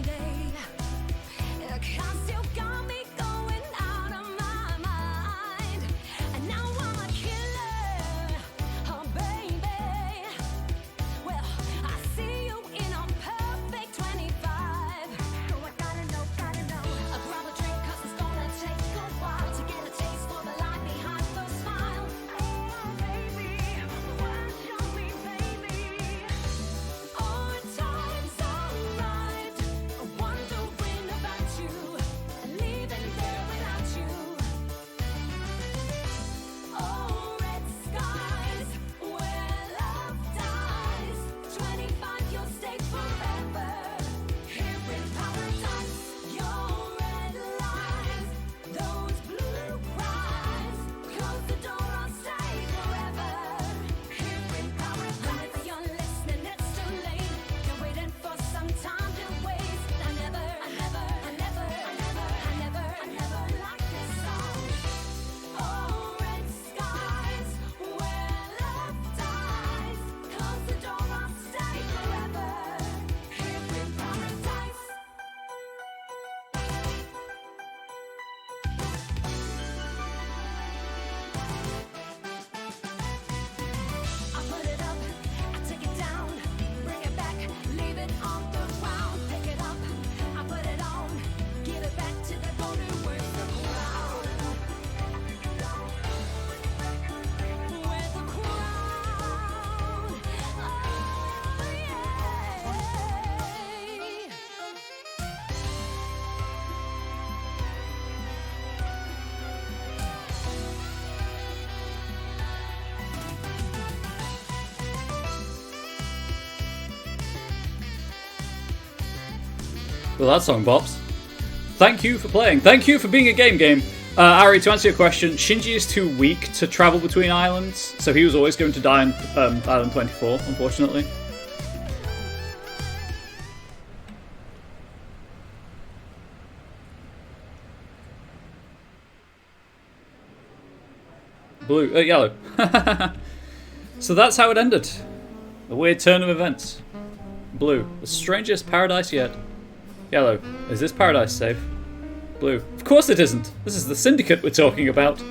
S1: Well, that song bops. Thank you for playing. Thank you for being a game. Ari, to answer your question, Shinji is too weak to travel between islands, so he was always going to die on Island 24, unfortunately. Yellow. So that's how it ended. A weird turn of events. Blue, the strangest paradise yet. Yellow, is this paradise safe? Blue, of course it isn't. This is the Syndicate we're talking about.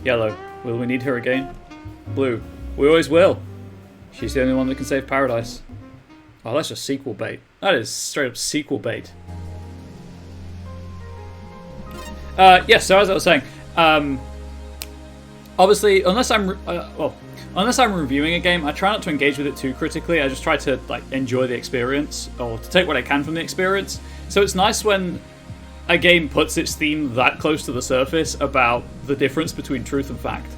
S1: Yellow, will we need her again? Blue, we always will. She's the only one that can save paradise. Oh, that's just sequel bait. That is straight up sequel bait. Yes, so as I was saying, obviously, unless I'm reviewing a game, I try not to engage with it too critically. I just try to enjoy the experience, or to take what I can from the experience. So it's nice when a game puts its theme that close to the surface about the difference between truth and fact,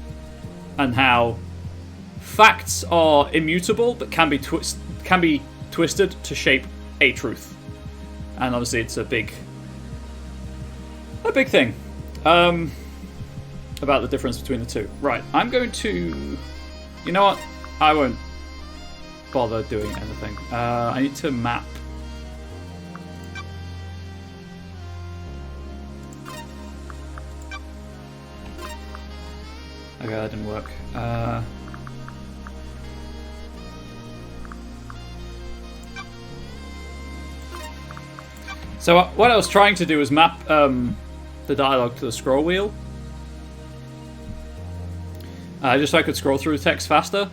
S1: and how facts are immutable but can be twisted to shape a truth. And obviously, it's a big thing. About the difference between the two. Right, I'm going to... You know what? I won't bother doing anything. I need to map. Okay, that didn't work. So what I was trying to do was map the dialogue to the scroll wheel. Just so I could scroll through text faster.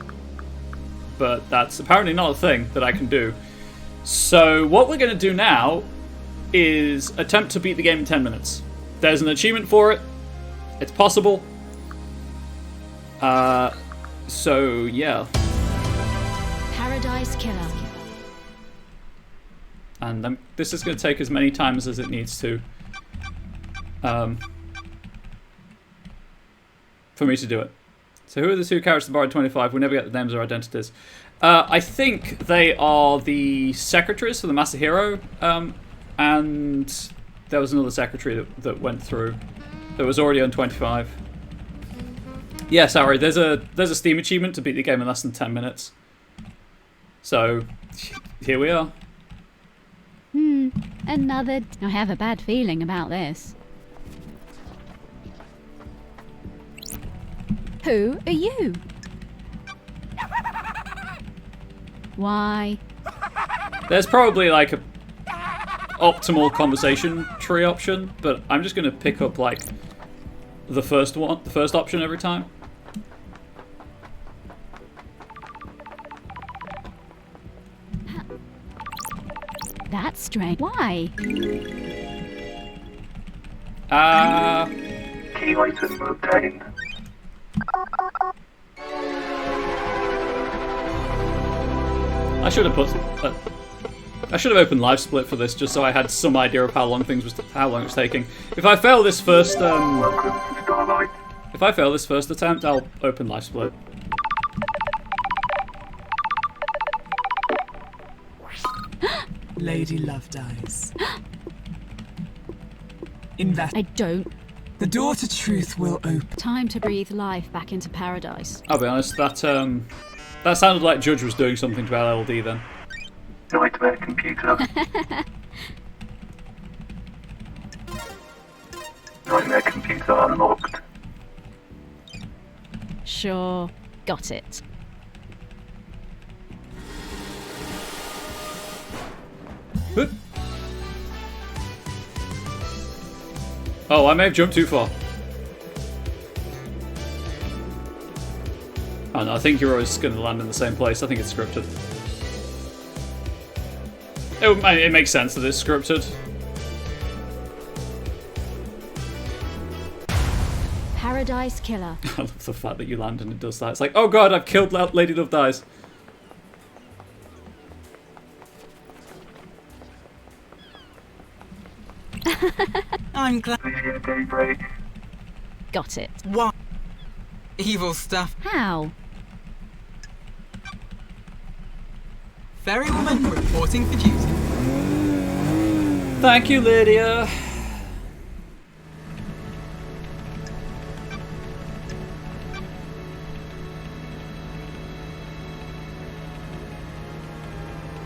S1: But that's apparently not a thing that I can do. So what we're going to do now is attempt to beat the game in 10 minutes. There's an achievement for it. It's possible. So, yeah.
S3: Paradise Killer.
S1: and this is going to take as many times as it needs to for me to do it. So who are the two characters that borrowed 25? We never get the names or identities. I think they are the secretaries for the Masahiro, and there was another secretary that went through that was already on 25. Yeah, sorry, there's a Steam achievement to beat the game in less than 10 minutes. So, here we are.
S3: Another... I have a bad feeling about this. Who are you? Why?
S1: There's probably like a optimal conversation tree option, but I'm just going to pick up like the first option every time.
S3: That's strange. Why?
S6: Key item obtained.
S1: I should have I should have opened Live Split for this just so I had some idea of how long it was taking. If I fail this first attempt, I'll open Live Split.
S2: Lady Lovedyes. Invest.
S3: I don't.
S2: The door to truth will open.
S3: Time to breathe life back into paradise.
S1: I'll be honest, that sounded like Judge was doing something to LLD then.
S6: Nightmare computer. Nightmare computer unlocked.
S3: Sure. Got it.
S1: Whoop. Oh, I may have jumped too far. Oh no, I think you're always going to land in the same place. I think it's scripted. It makes sense that it's scripted.
S3: Paradise Killer.
S1: I love the fact that you land and it does that. It's like, oh god, I've killed Lady Lovedyes.
S12: I'm glad.
S3: Got it.
S12: What? Evil stuff.
S3: How?
S12: Ferrywoman reporting for duty.
S1: Thank you, Lydia.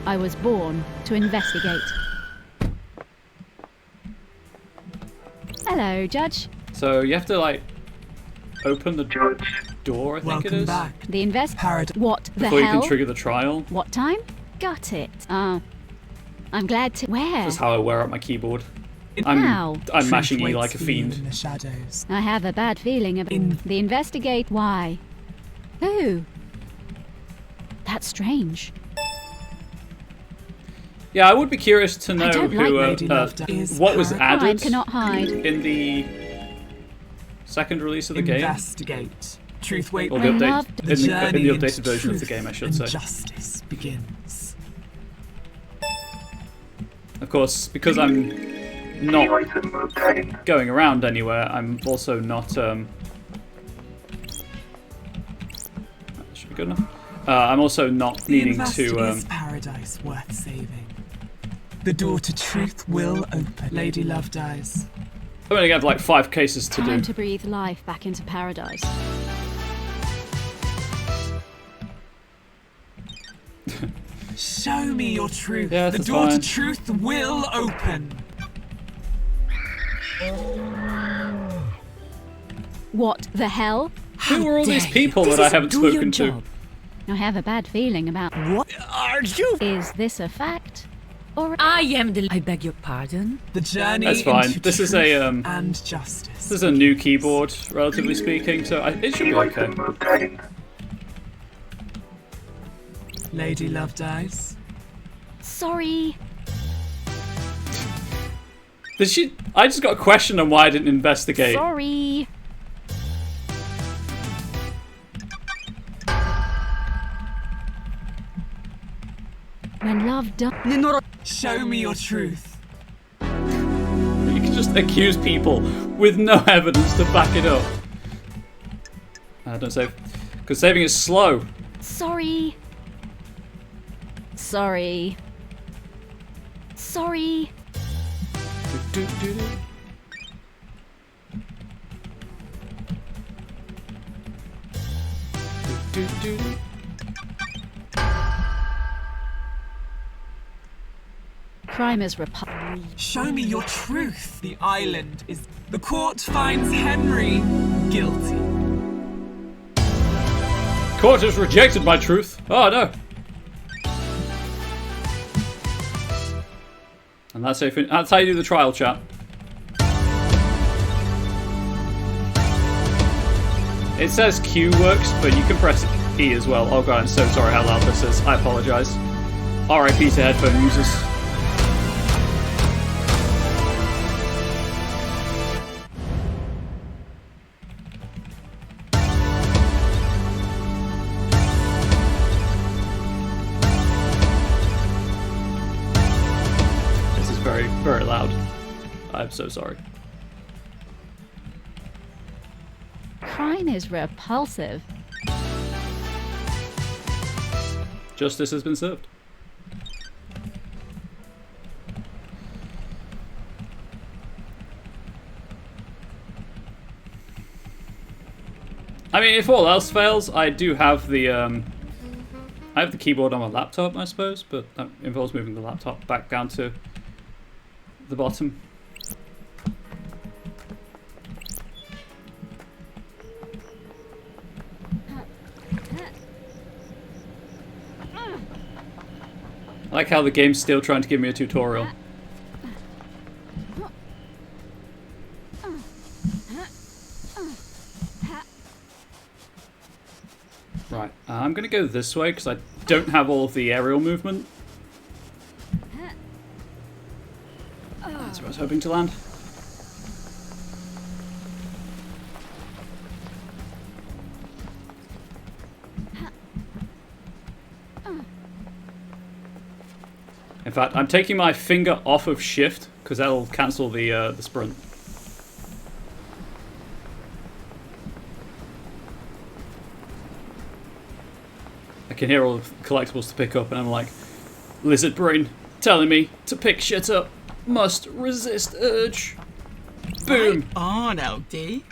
S3: I was born to investigate. Hello, Judge.
S1: So you have to like open the door, I think it is.
S2: Back.
S3: The What the
S1: before
S3: hell?
S1: you can trigger the trial.
S3: What time? Got it. I'm glad to. Where?
S1: That's how I wear out my keyboard.
S3: How?
S1: I'm mashing
S2: Truth
S1: E
S2: waits
S1: like a
S2: for you in
S1: fiend.
S2: the shadows.
S3: I have a bad feeling about the investigate. Why? Who? That's strange.
S1: Yeah, I would be curious to know
S3: don't like
S1: who
S2: Lady Lovedyes.
S1: what was
S2: Crime
S1: added
S3: cannot hide.
S1: in the second release of the game.
S2: Investigate. Truth waits.
S1: Or the
S3: I
S1: update
S3: loved
S1: in the
S2: journey
S1: updated
S2: into
S1: version of the
S2: truth
S1: game, I should
S2: and
S1: say.
S2: Justice begins.
S1: Of course, because I'm not going around anywhere, I'm also not. That should be good enough. I'm also not
S2: The
S1: needing
S2: invest
S1: to.
S2: is paradise worth saving. The door to truth will open. Lady Lovedyes.
S1: I'm only going to have like 5 cases to
S3: Time
S1: do.
S3: to breathe life back into paradise.
S2: Show me your truth.
S1: Yeah,
S2: the
S1: that's
S2: door
S1: fine.
S2: to truth will open.
S3: What the hell?
S1: Who are all these
S4: dare you.
S1: people
S4: This
S1: that I
S4: is
S1: haven't
S4: do your
S1: spoken to?
S4: job.
S3: I have a bad feeling about.
S4: What are you?
S3: Is this a fact? Or
S4: I am the. I beg your pardon.
S2: The journey
S1: That's fine.
S2: into
S1: This is
S2: truth
S1: a
S2: and justice.
S1: this is a new keyboard, relatively speaking, so it should be okay.
S2: Lady Lovedyes.
S3: sorry.
S1: Did she? I just got a question on why I didn't investigate.
S3: Sorry. When love does.
S2: Show me your truth.
S1: You can just accuse people with no evidence to back it up. Don't save. Because saving is slow.
S3: Sorry. Sorry. Sorry. Crime is
S2: Show me your truth. The island is. The court finds Henry guilty.
S1: Court has rejected my truth. Oh no. And that's how you do the trial, chat. It says Q works, but you can press E as well. Oh god, I'm so sorry how loud this is. I apologise. RIP to headphone users. This is very, very loud. I'm so sorry.
S3: Crime is repulsive.
S1: Justice has been served. I mean, if all else fails, I do have the I have the keyboard on my laptop, I suppose, but that involves moving the laptop back down to the bottom. I like how the game's still trying to give me a tutorial. Right, I'm gonna go this way because I don't have all of the aerial movement. That's where I was hoping to land. In fact, I'm taking my finger off of shift because that'll cancel the sprint. I can hear all the collectibles to pick up, and I'm like, lizard brain telling me to pick shit up. Must resist urge. Boom.
S12: Right on, LD.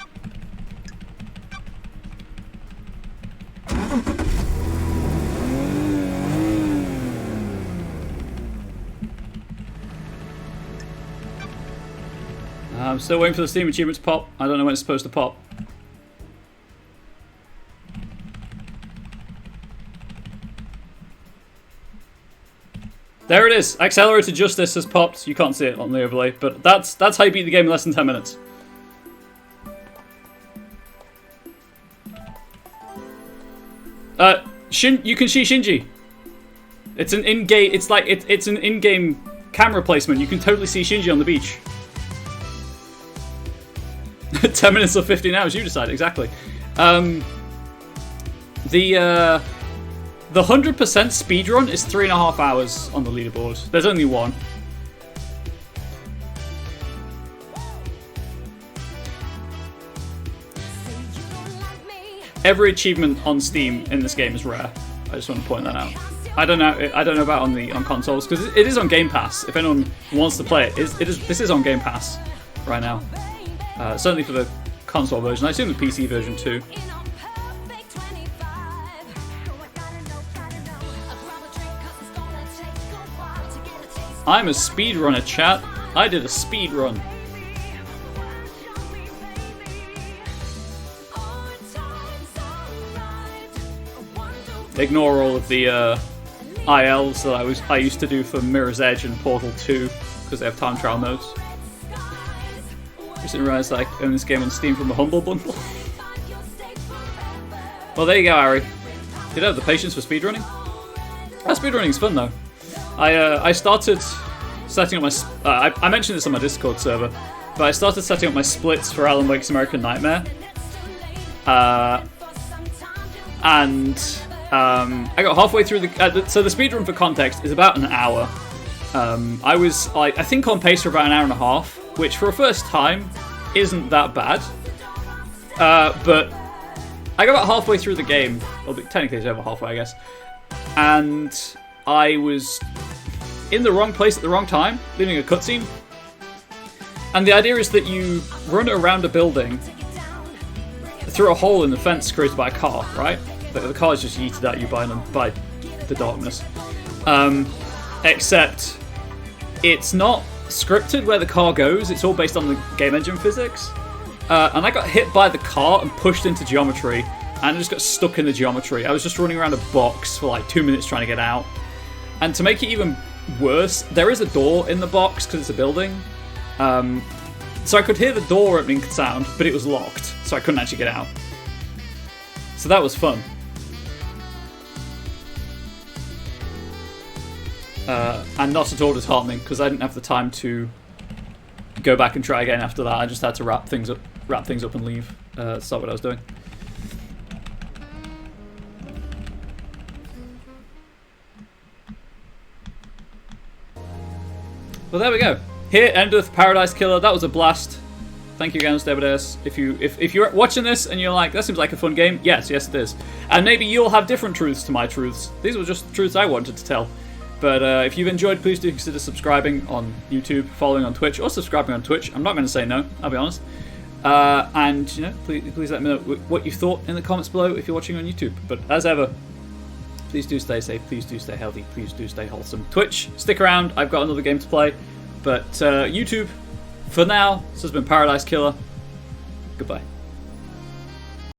S1: I'm still waiting for the Steam achievement to pop. I don't know when it's supposed to pop. There it is. Accelerated Justice has popped. You can't see it on the overlay, but that's how you beat the game in less than 10 minutes. You can see Shinji. It's an in-game. It's like it's an in-game camera placement. You can totally see Shinji on the beach. 10 minutes or 15 hours, you decide, exactly. The 100% speedrun is 3.5 hours on the leaderboard. There's only one. Every achievement on Steam in this game is rare. I just want to point that out. I don't know about on consoles, because it is on Game Pass. If anyone wants to play it, this is on Game Pass right now. Certainly for the console version. I assume the PC version too. I'm a speedrunner, chat. I did a speedrun. Ignore all of the ILs that I used to do for Mirror's Edge and Portal 2 because they have time trial modes. I didn't realise that I own this game on Steam from a Humble Bundle. Well, there you go, Ari. Did I have the patience for speedrunning? Speedrunning's fun though. I started setting up my... I mentioned this on my Discord server, but I started setting up my splits for Alan Wake's American Nightmare. And I got halfway through the... so the speedrun, for context, is about an hour. I was, I think, on pace for about an hour and a half, which for a first time isn't that bad. But I got about halfway through the game. Well, technically it's over halfway, I guess. And I was in the wrong place at the wrong time, leaving a cutscene. And the idea is that you run around a building through a hole in the fence created by a car, right? The car is just yeeted at you by the darkness. Except it's not scripted where the car goes. It's all based on the game engine physics. And I got hit by the car and pushed into geometry, and I just got stuck in the geometry. I was just running around a box for like 2 minutes trying to get out. And to make it even worse, there is a door in the box because it's a building. So I could hear the door opening sound, but it was locked, so I couldn't actually get out. So that was fun. And not at all disheartening, because I didn't have the time to go back and try again after that. I just had to wrap things up and leave. That's not what I was doing. Well, there we go. Here endeth Paradise Killer. That was a blast. Thank you again, Stebadeus. If you're watching this and you're like, that seems like a fun game, yes it is. And maybe you'll have different truths to my truths. These were just the truths I wanted to tell. But if you've enjoyed, please do consider subscribing on YouTube, following on Twitch, or subscribing on Twitch. I'm not going to say no, I'll be honest. And, please let me know what you thought in the comments below if you're watching on YouTube. But as ever, please do stay safe, please do stay healthy, please do stay wholesome. Twitch, stick around, I've got another game to play. But YouTube, for now, this has been Paradise Killer. Goodbye.